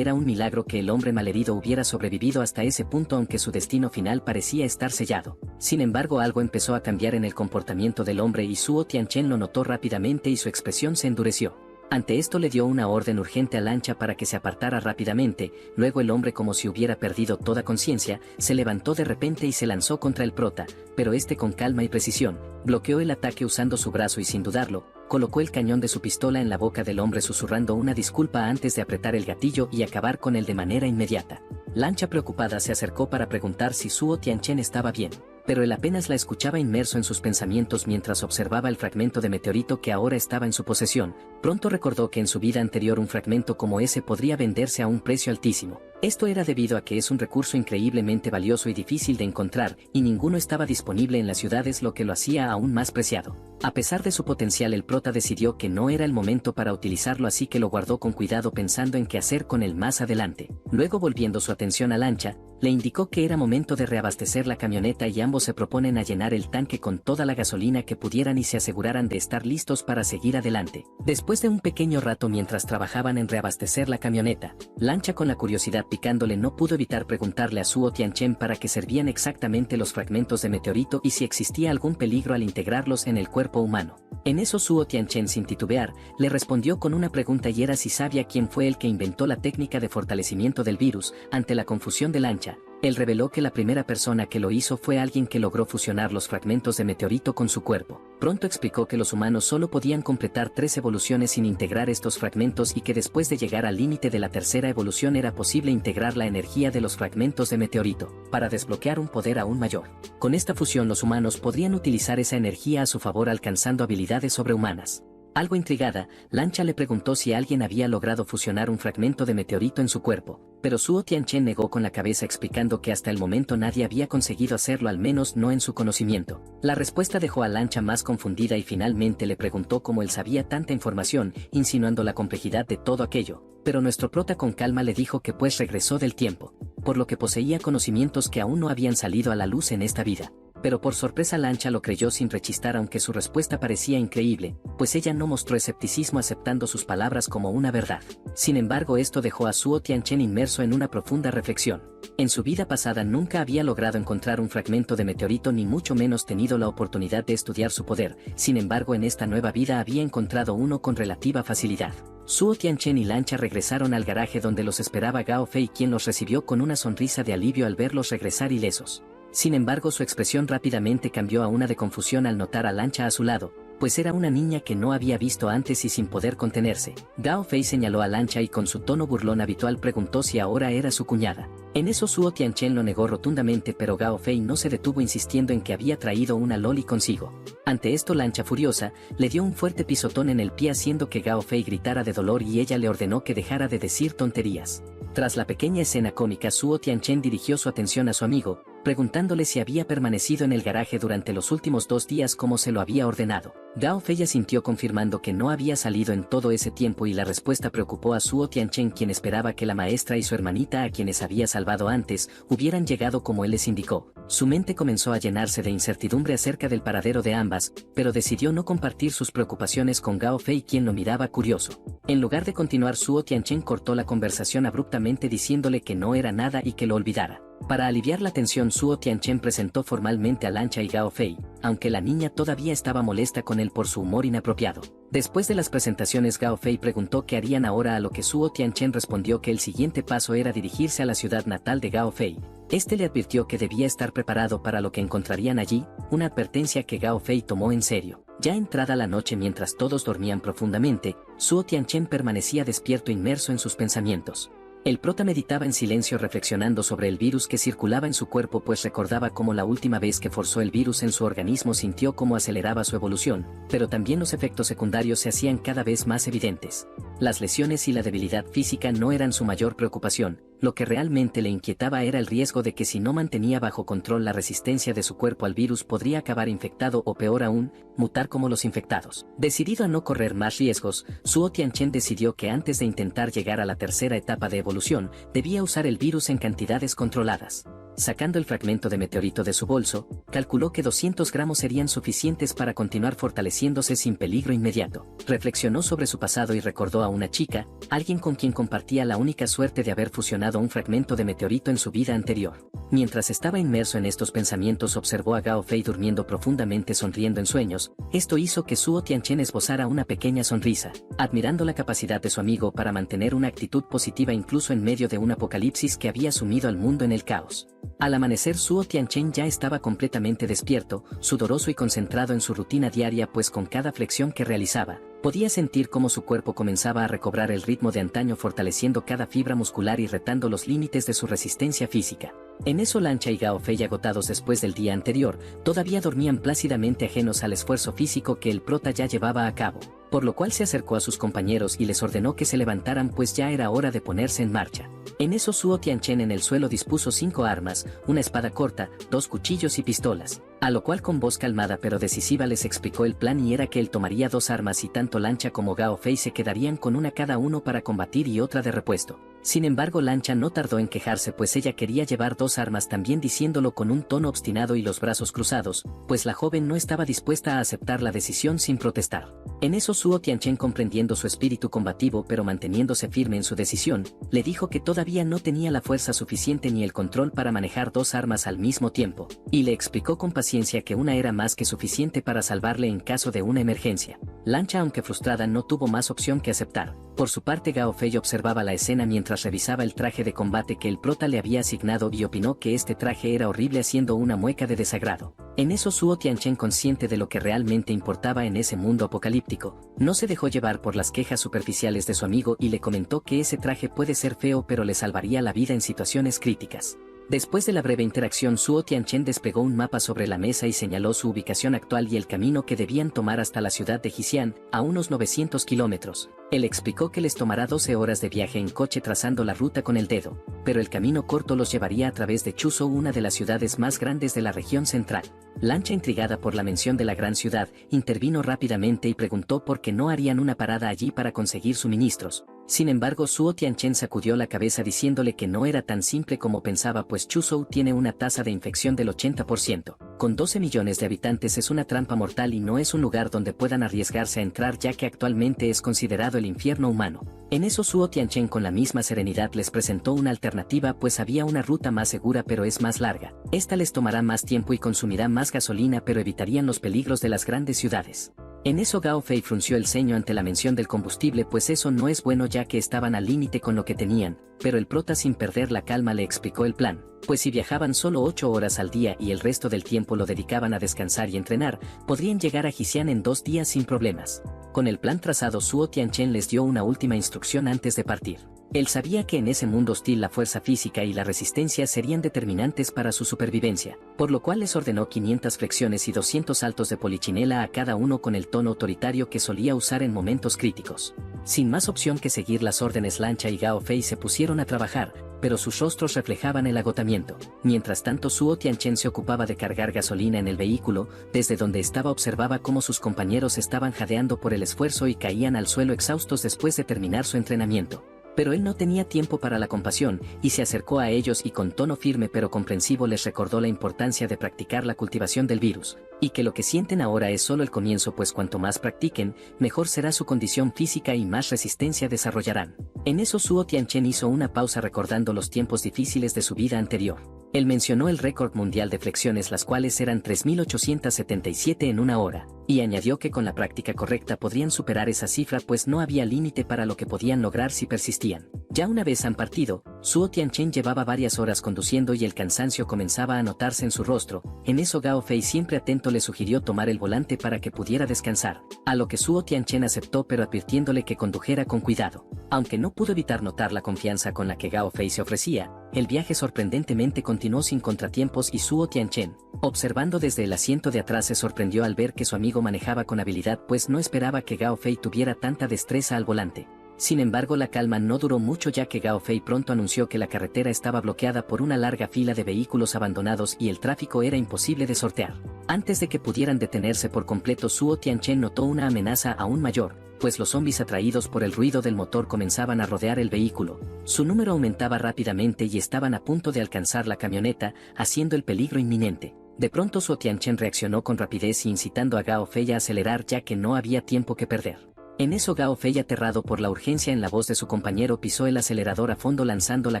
era un milagro que el hombre malherido hubiera sobrevivido hasta ese punto, aunque su destino final parecía estar sellado. Sin embargo, algo empezó a cambiar en el comportamiento del hombre y Suo Tianchen lo notó rápidamente y su expresión se endureció. Ante esto, le dio una orden urgente a Lancha para que se apartara rápidamente. Luego el hombre, como si hubiera perdido toda conciencia, se levantó de repente y se lanzó contra el prota, pero este, con calma y precisión, bloqueó el ataque usando su brazo y, sin dudarlo, colocó el cañón de su pistola en la boca del hombre, susurrando una disculpa antes de apretar el gatillo y acabar con él de manera inmediata. Lancha, preocupada, se acercó para preguntar si Suo Tianchen estaba bien, pero él apenas la escuchaba, inmerso en sus pensamientos mientras observaba el fragmento de meteorito que ahora estaba en su posesión. Pronto recordó que en su vida anterior un fragmento como ese podría venderse a un precio altísimo. Esto era debido a que es un recurso increíblemente valioso y difícil de encontrar, y ninguno estaba disponible en las ciudades, lo que lo hacía aún más preciado. A pesar de su potencial, el prota decidió que no era el momento para utilizarlo, así que lo guardó con cuidado pensando en qué hacer con él más adelante. Luego, volviendo su atención a Lancha, le indicó que era momento de reabastecer la camioneta y ambos se proponen a llenar el tanque con toda la gasolina que pudieran y se aseguraran de estar listos para seguir adelante. Después de un pequeño rato mientras trabajaban en reabastecer la camioneta, Lancha, con la curiosidad picándole, no pudo evitar preguntarle a Suo Tianchen para qué servían exactamente los fragmentos de meteorito y si existía algún peligro al integrarlos en el cuerpo humano. En eso Suo Tianchen, sin titubear, le respondió con una pregunta, y era si sabía quién fue el que inventó la técnica de fortalecimiento del virus. Ante la confusión de Lancha, él reveló que la primera persona que lo hizo fue alguien que logró fusionar los fragmentos de meteorito con su cuerpo. Pronto explicó que los humanos solo podían completar 3 evoluciones sin integrar estos fragmentos y que después de llegar al límite de la tercera evolución era posible integrar la energía de los fragmentos de meteorito para desbloquear un poder aún mayor. Con esta fusión los humanos podrían utilizar esa energía a su favor, alcanzando habilidades sobrehumanas. Algo intrigada, Lancha le preguntó si alguien había logrado fusionar un fragmento de meteorito en su cuerpo, pero Suo Tianchen negó con la cabeza, explicando que hasta el momento nadie había conseguido hacerlo, al menos no en su conocimiento. La respuesta dejó a Lancha más confundida y finalmente le preguntó cómo él sabía tanta información, insinuando la complejidad de todo aquello, pero nuestro prota con calma le dijo que pues regresó del tiempo, por lo que poseía conocimientos que aún no habían salido a la luz en esta vida. Pero por sorpresa Lancha lo creyó sin rechistar, aunque su respuesta parecía increíble, pues ella no mostró escepticismo, aceptando sus palabras como una verdad. Sin embargo, esto dejó a Suo Tianchen inmerso en una profunda reflexión. En su vida pasada nunca había logrado encontrar un fragmento de meteorito, ni mucho menos tenido la oportunidad de estudiar su poder. Sin embargo, en esta nueva vida había encontrado uno con relativa facilidad. Suo Tianchen y Lancha regresaron al garaje donde los esperaba Gao Fei, quien los recibió con una sonrisa de alivio al verlos regresar ilesos. Sin embargo, su expresión rápidamente cambió a una de confusión al notar a Lancha a su lado, pues era una niña que no había visto antes, y sin poder contenerse, Gao Fei señaló a Lancha y con su tono burlón habitual preguntó si ahora era su cuñada. En eso Suo Tianchen lo negó rotundamente, pero Gao Fei no se detuvo, insistiendo en que había traído una loli consigo. Ante esto, Lancha, furiosa, le dio un fuerte pisotón en el pie, haciendo que Gao Fei gritara de dolor, y ella le ordenó que dejara de decir tonterías. Tras la pequeña escena cómica, Suo Tianchen dirigió su atención a su amigo, preguntándole si había permanecido en el garaje durante los últimos 2 días como se lo había ordenado. Gao Fei asintió, confirmando que no había salido en todo ese tiempo, y la respuesta preocupó a Suo Tianchen, quien esperaba que la maestra y su hermanita, a quienes había salvado antes, hubieran llegado como él les indicó. Su mente comenzó a llenarse de incertidumbre acerca del paradero de ambas, pero decidió no compartir sus preocupaciones con Gao Fei, quien lo miraba curioso. En lugar de continuar, Suo Tianchen cortó la conversación abruptamente, diciéndole que no era nada y que lo olvidara. Para aliviar la tensión, Suo Tianchen presentó formalmente a Lancha y Gao Fei, aunque la niña todavía estaba molesta con él por su humor inapropiado. Después de las presentaciones, Gao Fei preguntó qué harían ahora, a lo que Suo Tianchen respondió que el siguiente paso era dirigirse a la ciudad natal de Gao Fei. Este le advirtió que debía estar preparado para lo que encontrarían allí, una advertencia que Gao Fei tomó en serio. Ya entrada la noche, mientras todos dormían profundamente, Suo Tianchen permanecía despierto, inmerso en sus pensamientos. El prota meditaba en silencio, reflexionando sobre el virus que circulaba en su cuerpo, pues recordaba cómo la última vez que forzó el virus en su organismo sintió cómo aceleraba su evolución, pero también los efectos secundarios se hacían cada vez más evidentes. Las lesiones y la debilidad física no eran su mayor preocupación, lo que realmente le inquietaba era el riesgo de que, si no mantenía bajo control la resistencia de su cuerpo al virus, podría acabar infectado o, peor aún, mutar como los infectados. Decidido a no correr más riesgos, Suo Tianchen decidió que antes de intentar llegar a la tercera etapa de evolución, debía usar el virus en cantidades controladas. Sacando el fragmento de meteorito de su bolso, calculó que 200 gramos serían suficientes para continuar fortaleciéndose sin peligro inmediato. Reflexionó sobre su pasado y recordó a una chica, alguien con quien compartía la única suerte de haber fusionado un fragmento de meteorito en su vida anterior. Mientras estaba inmerso en estos pensamientos, observó a Gao Fei durmiendo profundamente, sonriendo en sueños. Esto hizo que Suo Tianchen esbozara una pequeña sonrisa, admirando la capacidad de su amigo para mantener una actitud positiva incluso en medio de un apocalipsis que había sumido al mundo en el caos. Al amanecer, Suo Tianchen ya estaba completamente despierto, sudoroso y concentrado en su rutina diaria, pues con cada flexión que realizaba, podía sentir cómo su cuerpo comenzaba a recobrar el ritmo de antaño, fortaleciendo cada fibra muscular y retando los límites de su resistencia física. En eso, Lancha y Gao Fei, agotados después del día anterior, todavía dormían plácidamente, ajenos al esfuerzo físico que el prota ya llevaba a cabo, por lo cual se acercó a sus compañeros y les ordenó que se levantaran, pues ya era hora de ponerse en marcha. En eso Suo Tianchen en el suelo dispuso 5 armas, una espada corta, 2 cuchillos y pistolas, a lo cual con voz calmada pero decisiva les explicó el plan y era que él tomaría 2 armas y tanto Lancha como Gao Fei se quedarían con una cada uno para combatir y otra de repuesto. Sin embargo Lancha no tardó en quejarse pues ella quería llevar 2 armas también diciéndolo con un tono obstinado y los brazos cruzados, pues la joven no estaba dispuesta a aceptar la decisión sin protestar. En eso Suo Tianchen comprendiendo su espíritu combativo pero manteniéndose firme en su decisión, le dijo que todavía no tenía la fuerza suficiente ni el control para manejar 2 armas al mismo tiempo, y le explicó con paciencia que una era más que suficiente para salvarle en caso de una emergencia. Lancha aunque frustrada no tuvo más opción que aceptar. Por su parte Gao Fei observaba la escena mientras revisaba el traje de combate que el prota le había asignado y opinó que este traje era horrible haciendo una mueca de desagrado. En eso Suo Tianchen consciente de lo que realmente importaba en ese mundo apocalíptico, no se dejó llevar por las quejas superficiales de su amigo y le comentó que ese traje puede ser feo pero le salvaría la vida en situaciones críticas. Después de la breve interacción Suo Tianchen desplegó un mapa sobre la mesa y señaló su ubicación actual y el camino que debían tomar hasta la ciudad de Jixian, a unos 900 kilómetros. Él explicó que les tomará 12 horas de viaje en coche trazando la ruta con el dedo, pero el camino corto los llevaría a través de Chuzhou, una de las ciudades más grandes de la región central. Lancha, intrigada por la mención de la gran ciudad, intervino rápidamente y preguntó por qué no harían una parada allí para conseguir suministros. Sin embargo Suo Tianchen sacudió la cabeza diciéndole que no era tan simple como pensaba pues Chuzhou tiene una tasa de infección del 80%. Con 12 millones de habitantes es una trampa mortal y no es un lugar donde puedan arriesgarse a entrar ya que actualmente es considerado el infierno humano. En eso Suo Tianchen con la misma serenidad les presentó una alternativa pues había una ruta más segura pero es más larga. Esta les tomará más tiempo y consumirá más gasolina pero evitarían los peligros de las grandes ciudades. En eso Gao Fei frunció el ceño ante la mención del combustible pues eso no es bueno ya que estaban al límite con lo que tenían, pero el prota sin perder la calma le explicó el plan, pues si viajaban solo 8 horas al día y el resto del tiempo lo dedicaban a descansar y entrenar, podrían llegar a Jixian en 2 días sin problemas. Con el plan trazado Suo Tianchen les dio una última instrucción antes de partir. Él sabía que en ese mundo hostil la fuerza física y la resistencia serían determinantes para su supervivencia, por lo cual les ordenó 500 flexiones y 200 saltos de polichinela a cada uno con el tono autoritario que solía usar en momentos críticos. Sin más opción que seguir las órdenes Lancha y Gao Fei se pusieron a trabajar, pero sus rostros reflejaban el agotamiento. Mientras tanto Suo Tianchen se ocupaba de cargar gasolina en el vehículo, desde donde estaba observaba cómo sus compañeros estaban jadeando por el esfuerzo y caían al suelo exhaustos después de terminar su entrenamiento. Pero él no tenía tiempo para la compasión, y se acercó a ellos y con tono firme pero comprensivo les recordó la importancia de practicar la cultivación del virus, y que lo que sienten ahora es solo el comienzo pues cuanto más practiquen, mejor será su condición física y más resistencia desarrollarán. En eso Suo Tianchen hizo una pausa recordando los tiempos difíciles de su vida anterior. Él mencionó el récord mundial de flexiones las cuales eran 3.877 en una hora, y añadió que con la práctica correcta podrían superar esa cifra pues no había límite para lo que podían lograr si persistían. Ya una vez han partido, Suo Tianchen llevaba varias horas conduciendo y el cansancio comenzaba a notarse en su rostro. En eso Gao Fei siempre atento le sugirió tomar el volante para que pudiera descansar, a lo que Suo Tianchen aceptó pero advirtiéndole que condujera con cuidado. Aunque no pudo evitar notar la confianza con la que Gao Fei se ofrecía, el viaje sorprendentemente continuó sin contratiempos y Suo Tianchen, observando desde el asiento de atrás se sorprendió al ver que su amigo manejaba con habilidad pues no esperaba que Gao Fei tuviera tanta destreza al volante. Sin embargo la calma no duró mucho ya que Gao Fei pronto anunció que la carretera estaba bloqueada por una larga fila de vehículos abandonados y el tráfico era imposible de sortear. Antes de que pudieran detenerse por completo Suo Tianchen notó una amenaza aún mayor, pues los zombies atraídos por el ruido del motor comenzaban a rodear el vehículo. Su número aumentaba rápidamente y estaban a punto de alcanzar la camioneta, haciendo el peligro inminente. De pronto Suo Tianchen reaccionó con rapidez incitando a Gao Fei a acelerar ya que no había tiempo que perder. En eso Gao Fei aterrado por la urgencia en la voz de su compañero pisó el acelerador a fondo lanzando la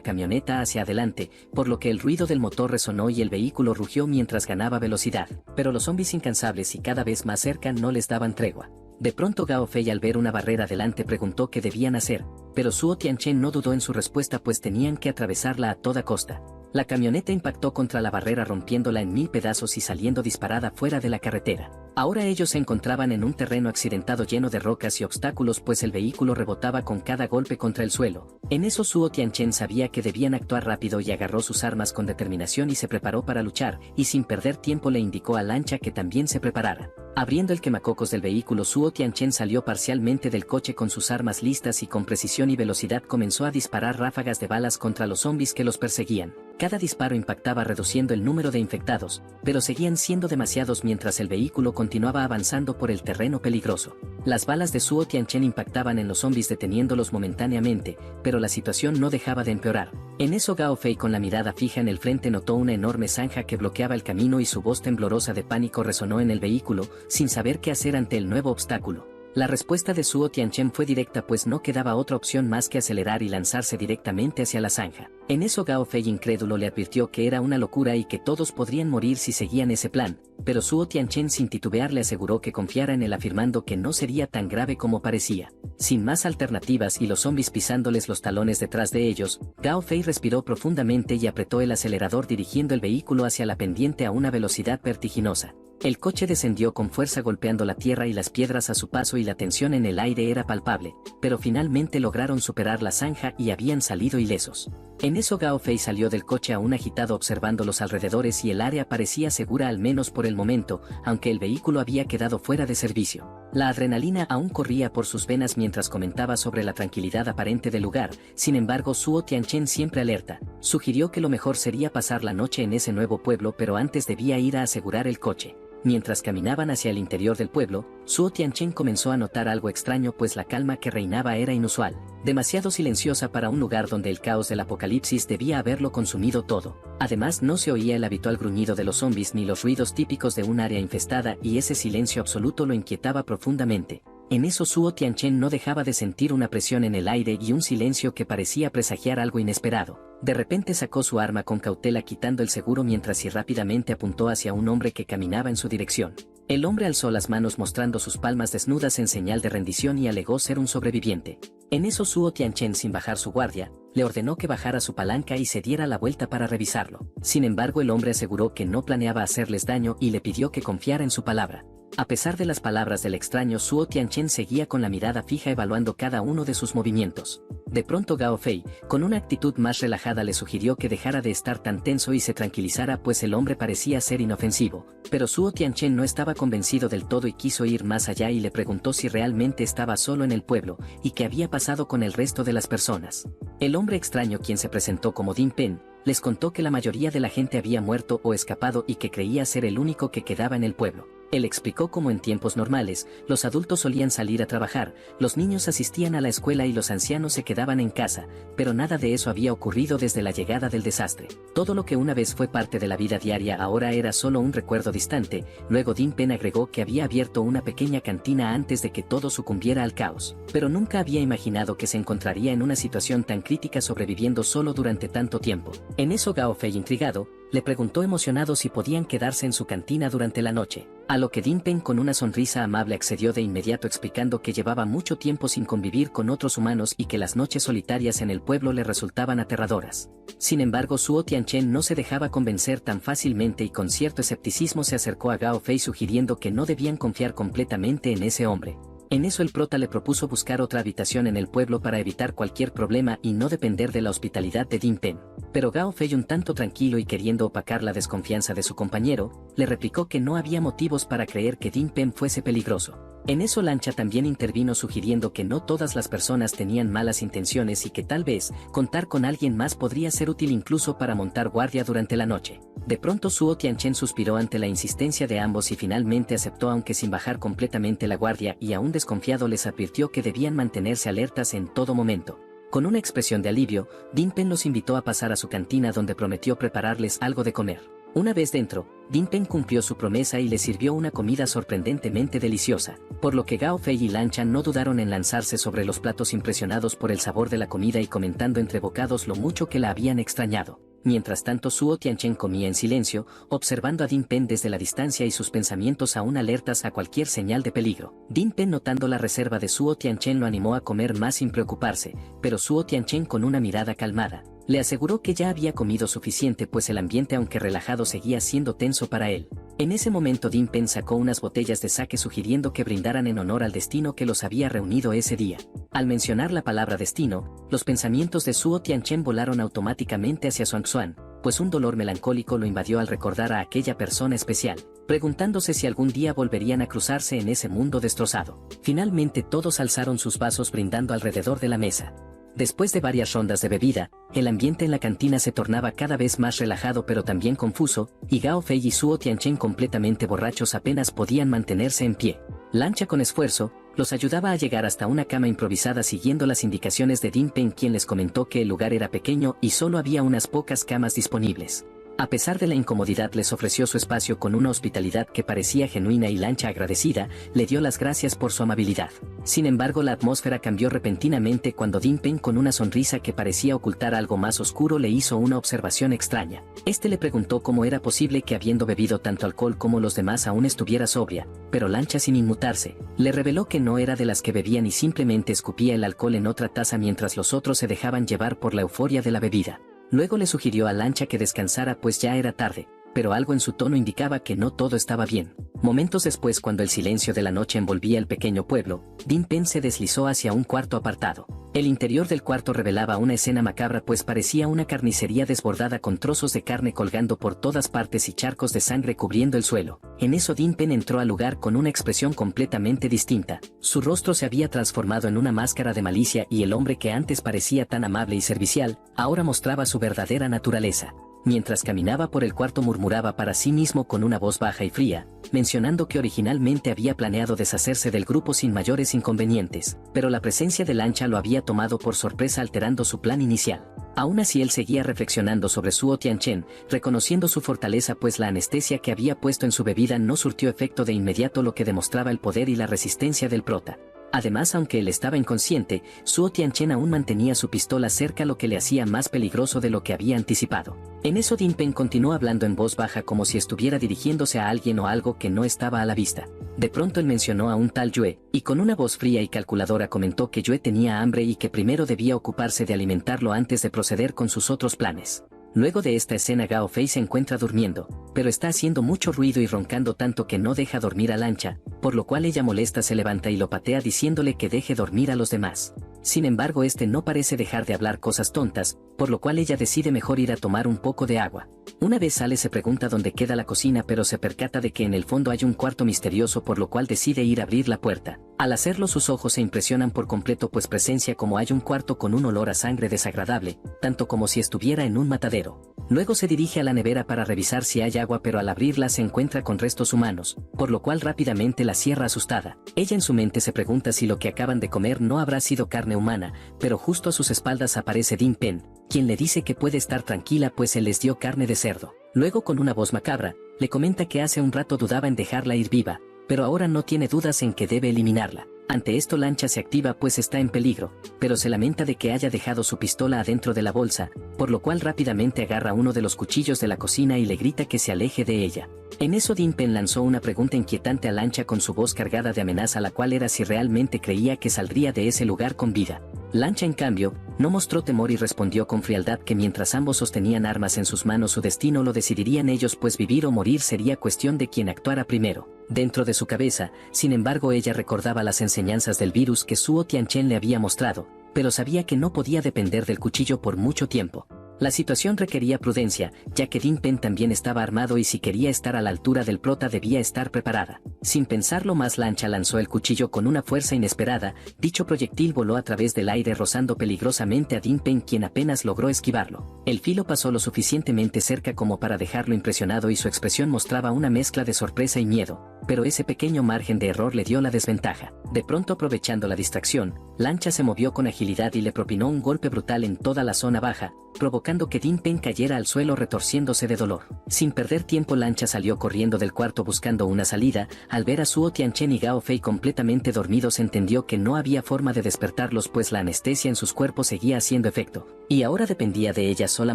camioneta hacia adelante, por lo que el ruido del motor resonó y el vehículo rugió mientras ganaba velocidad, pero los zombies incansables y cada vez más cerca no les daban tregua. De pronto Gao Fei al ver una barrera delante preguntó qué debían hacer, pero Suo Tianchen no dudó en su respuesta pues tenían que atravesarla a toda costa. La camioneta impactó contra la barrera rompiéndola en 1000 pedazos y saliendo disparada fuera de la carretera. Ahora ellos se encontraban en un terreno accidentado lleno de rocas y obstáculos pues el vehículo rebotaba con cada golpe contra el suelo. En eso Suo Tianchen sabía que debían actuar rápido y agarró sus armas con determinación y se preparó para luchar, y sin perder tiempo le indicó a Lancha que también se preparara. Abriendo el quemacocos del vehículo, Suo Tianchen salió parcialmente del coche con sus armas listas y con precisión y velocidad comenzó a disparar ráfagas de balas contra los zombies que los perseguían. Cada disparo impactaba reduciendo el número de infectados, pero seguían siendo demasiados mientras el vehículo continuaba avanzando por el terreno peligroso. Las balas de Suo Tianchen impactaban en los zombies deteniéndolos momentáneamente, pero la situación no dejaba de empeorar. En eso Gao Fei con la mirada fija en el frente notó una enorme zanja que bloqueaba el camino y su voz temblorosa de pánico resonó en el vehículo, sin saber qué hacer ante el nuevo obstáculo. La respuesta de Suo Tianchen fue directa pues no quedaba otra opción más que acelerar y lanzarse directamente hacia la zanja. En eso Gao Fei incrédulo le advirtió que era una locura y que todos podrían morir si seguían ese plan, pero Suo Tianchen sin titubear le aseguró que confiara en él afirmando que no sería tan grave como parecía. Sin más alternativas y los zombies pisándoles los talones detrás de ellos, Gao Fei respiró profundamente y apretó el acelerador dirigiendo el vehículo hacia la pendiente a una velocidad vertiginosa. El coche descendió con fuerza golpeando la tierra y las piedras a su paso y la tensión en el aire era palpable, pero finalmente lograron superar la zanja y habían salido ilesos. En eso Gao Fei salió del coche aún agitado observando los alrededores y el área parecía segura al menos por el momento, aunque el vehículo había quedado fuera de servicio. La adrenalina aún corría por sus venas mientras comentaba sobre la tranquilidad aparente del lugar, sin embargo Suo Tianchen siempre alerta, sugirió que lo mejor sería pasar la noche en ese nuevo pueblo pero antes debía ir a asegurar el coche. Mientras caminaban hacia el interior del pueblo, Suo Tianchen comenzó a notar algo extraño pues la calma que reinaba era inusual, demasiado silenciosa para un lugar donde el caos del apocalipsis debía haberlo consumido todo. Además no se oía el habitual gruñido de los zombies ni los ruidos típicos de un área infestada y ese silencio absoluto lo inquietaba profundamente. En eso Suo Tianchen no dejaba de sentir una presión en el aire y un silencio que parecía presagiar algo inesperado. De repente sacó su arma con cautela quitando el seguro mientras rápidamente apuntó hacia un hombre que caminaba en su dirección. El hombre alzó las manos mostrando sus palmas desnudas en señal de rendición y alegó ser un sobreviviente. En eso Suo Tianchen sin bajar su guardia, le ordenó que bajara su palanca y se diera la vuelta para revisarlo. Sin embargo el hombre aseguró que no planeaba hacerles daño y le pidió que confiara en su palabra. A pesar de las palabras del extraño, Suo Tianchen seguía con la mirada fija evaluando cada uno de sus movimientos. De pronto Gao Fei, con una actitud más relajada le sugirió que dejara de estar tan tenso y se tranquilizara pues el hombre parecía ser inofensivo, pero Suo Tianchen no estaba convencido del todo y quiso ir más allá y le preguntó si realmente estaba solo en el pueblo y qué había pasado con el resto de las personas. El hombre extraño, quien se presentó como Din Pen, les contó que la mayoría de la gente había muerto o escapado y que creía ser el único que quedaba en el pueblo. Él explicó cómo en tiempos normales, los adultos solían salir a trabajar, los niños asistían a la escuela y los ancianos se quedaban en casa, pero nada de eso había ocurrido desde la llegada del desastre. Todo lo que una vez fue parte de la vida diaria ahora era solo un recuerdo distante. Luego Din Pen agregó que había abierto una pequeña cantina antes de que todo sucumbiera al caos, pero nunca había imaginado que se encontraría en una situación tan crítica sobreviviendo solo durante tanto tiempo. En eso Gao Fei, intrigado, le preguntó emocionado si podían quedarse en su cantina durante la noche, a lo que Din Pen con una sonrisa amable accedió de inmediato explicando que llevaba mucho tiempo sin convivir con otros humanos y que las noches solitarias en el pueblo le resultaban aterradoras. Sin embargo Suo Tianchen no se dejaba convencer tan fácilmente y con cierto escepticismo se acercó a Gao Fei sugiriendo que no debían confiar completamente en ese hombre. En eso el prota le propuso buscar otra habitación en el pueblo para evitar cualquier problema y no depender de la hospitalidad de Din Pen. Pero Gao Fei, un tanto tranquilo y queriendo opacar la desconfianza de su compañero, le replicó que no había motivos para creer que Din Pen fuese peligroso. En eso Lancha también intervino sugiriendo que no todas las personas tenían malas intenciones y que tal vez contar con alguien más podría ser útil incluso para montar guardia durante la noche. De pronto Suo Tianchen suspiró ante la insistencia de ambos y finalmente aceptó aunque sin bajar completamente la guardia y aún desconfiado les advirtió que debían mantenerse alertas en todo momento. Con una expresión de alivio, Din Pen los invitó a pasar a su cantina donde prometió prepararles algo de comer. Una vez dentro, Din Pen cumplió su promesa y les sirvió una comida sorprendentemente deliciosa, por lo que Gao Fei y Lancha no dudaron en lanzarse sobre los platos impresionados por el sabor de la comida y comentando entre bocados lo mucho que la habían extrañado. Mientras tanto Suo Tianchen comía en silencio, observando a Din Pen desde la distancia y sus pensamientos aún alertas a cualquier señal de peligro. Din Pen, notando la reserva de Suo Tianchen, lo animó a comer más sin preocuparse, pero Suo Tianchen con una mirada calmada Le aseguró que ya había comido suficiente pues el ambiente aunque relajado seguía siendo tenso para él. En ese momento Din Pen sacó unas botellas de sake sugiriendo que brindaran en honor al destino que los había reunido ese día. Al mencionar la palabra destino, los pensamientos de Suo Tianchen volaron automáticamente hacia Xuanxuan, pues un dolor melancólico lo invadió al recordar a aquella persona especial, preguntándose si algún día volverían a cruzarse en ese mundo destrozado. Finalmente todos alzaron sus vasos brindando alrededor de la mesa. Después de varias rondas de bebida, el ambiente en la cantina se tornaba cada vez más relajado pero también confuso, y Gao Fei y Suo Tianchen completamente borrachos apenas podían mantenerse en pie. Lancha con esfuerzo los ayudaba a llegar hasta una cama improvisada siguiendo las indicaciones de Din Pen, quien les comentó que el lugar era pequeño y solo había unas pocas camas disponibles. A pesar de la incomodidad les ofreció su espacio con una hospitalidad que parecía genuina y Lancha, agradecida, le dio las gracias por su amabilidad. Sin embargo, la atmósfera cambió repentinamente cuando Din Pen, con una sonrisa que parecía ocultar algo más oscuro, le hizo una observación extraña. Este le preguntó cómo era posible que habiendo bebido tanto alcohol como los demás aún estuviera sobria, pero Lancha, sin inmutarse, le reveló que no era de las que bebían y simplemente escupía el alcohol en otra taza mientras los otros se dejaban llevar por la euforia de la bebida. Luego le sugirió a Lancha que descansara pues ya era tarde, pero algo en su tono indicaba que no todo estaba bien. Momentos después, cuando el silencio de la noche envolvía el pequeño pueblo, Din Pen se deslizó hacia un cuarto apartado. El interior del cuarto revelaba una escena macabra pues parecía una carnicería desbordada con trozos de carne colgando por todas partes y charcos de sangre cubriendo el suelo. En eso Din Pen entró al lugar con una expresión completamente distinta. Su rostro se había transformado en una máscara de malicia y el hombre que antes parecía tan amable y servicial, ahora mostraba su verdadera naturaleza. Mientras caminaba por el cuarto murmuraba para sí mismo con una voz baja y fría, mencionando que originalmente había planeado deshacerse del grupo sin mayores inconvenientes, pero la presencia de Lancha lo había tomado por sorpresa alterando su plan inicial. Aún así él seguía reflexionando sobre Suo Tianchen, reconociendo su fortaleza pues la anestesia que había puesto en su bebida no surtió efecto de inmediato, lo que demostraba el poder y la resistencia del prota. Además, aunque él estaba inconsciente, Suo Tianchen aún mantenía su pistola cerca, lo que le hacía más peligroso de lo que había anticipado. En eso Din Pen continuó hablando en voz baja como si estuviera dirigiéndose a alguien o algo que no estaba a la vista. De pronto él mencionó a un tal Yue, y con una voz fría y calculadora comentó que Yue tenía hambre y que primero debía ocuparse de alimentarlo antes de proceder con sus otros planes. Luego de esta escena Gao Fei se encuentra durmiendo, pero está haciendo mucho ruido y roncando tanto que no deja dormir a Lancha, por lo cual ella molesta se levanta y lo patea diciéndole que deje dormir a los demás. Sin embargo, este no parece dejar de hablar cosas tontas, por lo cual ella decide mejor ir a tomar un poco de agua. Una vez sale se pregunta dónde queda la cocina, pero se percata de que en el fondo hay un cuarto misterioso, por lo cual decide ir a abrir la puerta. Al hacerlo sus ojos se impresionan por completo pues presencia como hay un cuarto con un olor a sangre desagradable, tanto como si estuviera en un matadero. Luego se dirige a la nevera para revisar si hay agua, pero al abrirla se encuentra con restos humanos, por lo cual rápidamente la cierra asustada. Ella en su mente se pregunta si lo que acaban de comer no habrá sido carne humana, pero justo a sus espaldas aparece Din Pen, quien le dice que puede estar tranquila pues él les dio carne de cerdo. Luego, con una voz macabra, le comenta que hace un rato dudaba en dejarla ir viva, pero ahora no tiene dudas en que debe eliminarla. Ante esto Lancha se activa pues está en peligro, pero se lamenta de que haya dejado su pistola adentro de la bolsa, por lo cual rápidamente agarra uno de los cuchillos de la cocina y le grita que se aleje de ella. En eso Din Pen lanzó una pregunta inquietante a Lancha con su voz cargada de amenaza, la cual era si realmente creía que saldría de ese lugar con vida. Lancha, en cambio, no mostró temor y respondió con frialdad que mientras ambos sostenían armas en sus manos su destino lo decidirían ellos, pues vivir o morir sería cuestión de quien actuara primero. Dentro de su cabeza, sin embargo, ella recordaba las enseñanzas del virus que Suo Tianchen le había mostrado, pero sabía que no podía depender del cuchillo por mucho tiempo. La situación requería prudencia, ya que Din Pen también estaba armado y si quería estar a la altura del prota debía estar preparada. Sin pensarlo más, Lancha lanzó el cuchillo con una fuerza inesperada, dicho proyectil voló a través del aire rozando peligrosamente a Din Pen, quien apenas logró esquivarlo. El filo pasó lo suficientemente cerca como para dejarlo impresionado y su expresión mostraba una mezcla de sorpresa y miedo, pero ese pequeño margen de error le dio la desventaja. De pronto, aprovechando la distracción, Lancha se movió con agilidad y le propinó un golpe brutal en toda la zona baja, provocando que Din Pen cayera al suelo retorciéndose de dolor. Sin perder tiempo, Lancha salió corriendo del cuarto buscando una salida. Al ver a Suo Tianchen y Gao Fei completamente dormidos entendió que no había forma de despertarlos pues la anestesia en sus cuerpos seguía haciendo efecto, y ahora dependía de ella sola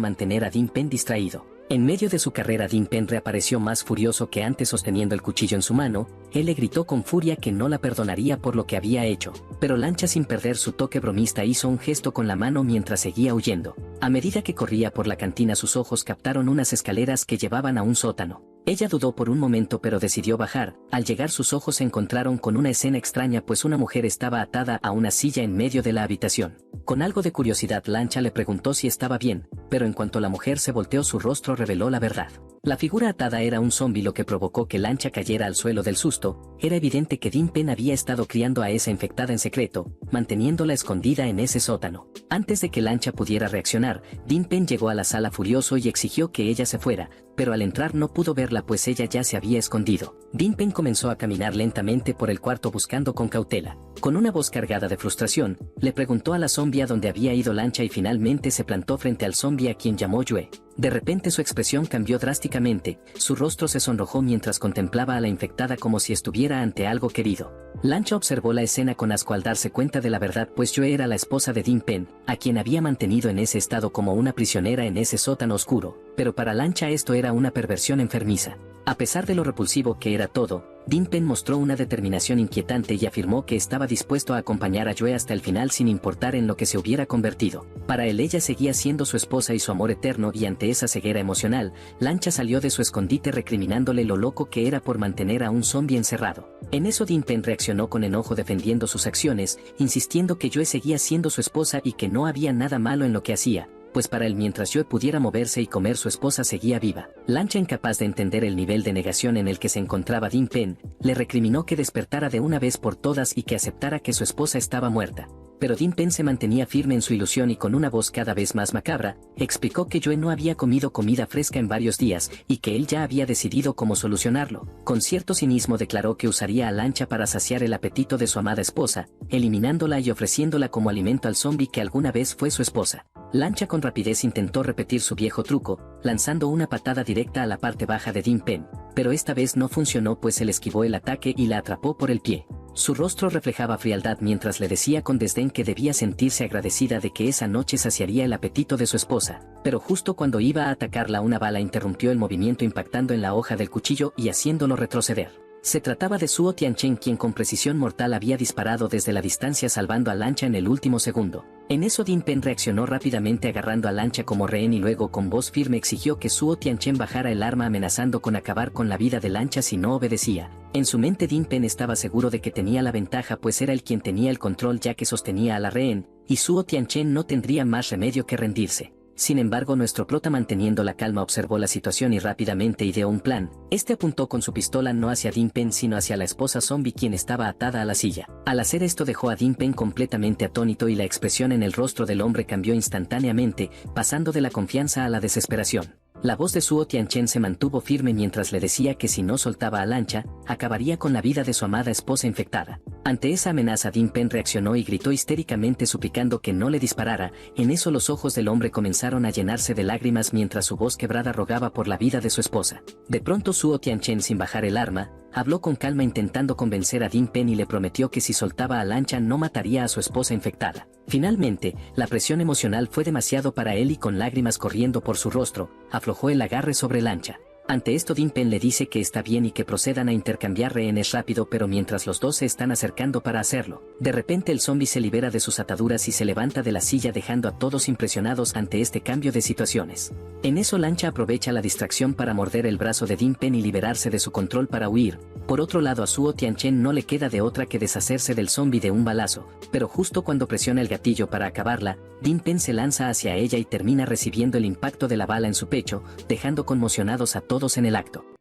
mantener a Din Pen distraído. En medio de su carrera Din Pen reapareció más furioso que antes sosteniendo el cuchillo en su mano. Él le gritó con furia que no la perdonaría por lo que había hecho, pero Lancha sin perder su toque bromista hizo un gesto con la mano mientras seguía huyendo. A medida que corría por la cantina sus ojos captaron unas escaleras que llevaban a un sótano. Ella dudó por un momento pero decidió bajar. Al llegar sus ojos se encontraron con una escena extraña pues una mujer estaba atada a una silla en medio de la habitación. Con algo de curiosidad Lancha le preguntó si estaba bien, pero en cuanto la mujer se volteó su rostro reveló la verdad. La figura atada era un zombi lo que provocó que Lancha cayera al suelo del susto. Era evidente que Din Pen había estado criando a esa infectada en secreto, manteniéndola escondida en ese sótano. Antes de que Lancha pudiera reaccionar, Din Pen llegó a la sala furioso y exigió que ella se fuera, pero al entrar no pudo verla pues ella ya se había escondido. Din Pen comenzó a caminar lentamente por el cuarto buscando con cautela. Con una voz cargada de frustración, le preguntó a la zombie a dónde había ido Lancha y finalmente se plantó frente al zombie a quien llamó Yue. De repente su expresión cambió drásticamente, su rostro se sonrojó mientras contemplaba a la infectada como si estuviera ante algo querido. Lancha observó la escena con asco al darse cuenta de la verdad pues Yue era la esposa de Din Pen, a quien había mantenido en ese estado como una prisionera en ese sótano oscuro, pero para Lancha esto era una perversión enfermiza. A pesar de lo repulsivo que era todo, Din Pen mostró una determinación inquietante y afirmó que estaba dispuesto a acompañar a Yue hasta el final sin importar en lo que se hubiera convertido. Para él ella seguía siendo su esposa y su amor eterno y ante esa ceguera emocional, Lancha salió de su escondite recriminándole lo loco que era por mantener a un zombie encerrado. En eso Din Pen reaccionó con enojo defendiendo sus acciones, insistiendo que Yue seguía siendo su esposa y que no había nada malo en lo que hacía, pues para él mientras Yue pudiera moverse y comer su esposa seguía viva. Lancha incapaz de entender el nivel de negación en el que se encontraba Din Pen, le recriminó que despertara de una vez por todas y que aceptara que su esposa estaba muerta. Pero Din Pen se mantenía firme en su ilusión y con una voz cada vez más macabra, explicó que Yue no había comido comida fresca en varios días y que él ya había decidido cómo solucionarlo. Con cierto cinismo declaró que usaría a Lancha para saciar el apetito de su amada esposa, eliminándola y ofreciéndola como alimento al zombie que alguna vez fue su esposa. Lancha con rapidez intentó repetir su viejo truco, lanzando una patada directa a la parte baja de Din Pen, pero esta vez no funcionó pues él esquivó el ataque y la atrapó por el pie. Su rostro reflejaba frialdad mientras le decía con desdén que debía sentirse agradecida de que esa noche saciaría el apetito de su esposa, pero justo cuando iba a atacarla una bala interrumpió el movimiento impactando en la hoja del cuchillo y haciéndolo retroceder. Se trataba de Suo Tianchen quien con precisión mortal había disparado desde la distancia salvando a Lancha en el último segundo. En eso Din Pen reaccionó rápidamente agarrando a Lancha como rehén y luego con voz firme exigió que Suo Tianchen bajara el arma amenazando con acabar con la vida de Lancha si no obedecía. En su mente Din Pen estaba seguro de que tenía la ventaja pues era él quien tenía el control ya que sostenía a la rehén, y Suo Tianchen no tendría más remedio que rendirse. Sin embargo nuestro prota manteniendo la calma observó la situación y rápidamente ideó un plan. Este apuntó con su pistola no hacia Din Pen sino hacia la esposa zombie quien estaba atada a la silla. Al hacer esto dejó a Din Pen completamente atónito y la expresión en el rostro del hombre cambió instantáneamente, pasando de la confianza a la desesperación. La voz de Suo Tianchen se mantuvo firme mientras le decía que si no soltaba a Lancha, acabaría con la vida de su amada esposa infectada. Ante esa amenaza Din Pen reaccionó y gritó histéricamente suplicando que no le disparara. En eso los ojos del hombre comenzaron a llenarse de lágrimas mientras su voz quebrada rogaba por la vida de su esposa. De pronto Suo Tianchen sin bajar el arma, habló con calma intentando convencer a Din Pen y le prometió que si soltaba a Lancha no mataría a su esposa infectada. Finalmente, la presión emocional fue demasiado para él y con lágrimas corriendo por su rostro, aflojó el agarre sobre Lancha. Ante esto Din Pen le dice que está bien y que procedan a intercambiar rehenes rápido pero mientras los dos se están acercando para hacerlo, de repente el zombie se libera de sus ataduras y se levanta de la silla dejando a todos impresionados ante este cambio de situaciones. En eso Lancha aprovecha la distracción para morder el brazo de Din Pen y liberarse de su control para huir. Por otro lado a Suo Tianchen no le queda de otra que deshacerse del zombie de un balazo, pero justo cuando presiona el gatillo para acabarla, Din Pen se lanza hacia ella y termina recibiendo el impacto de la bala en su pecho, dejando conmocionados a todos en el acto.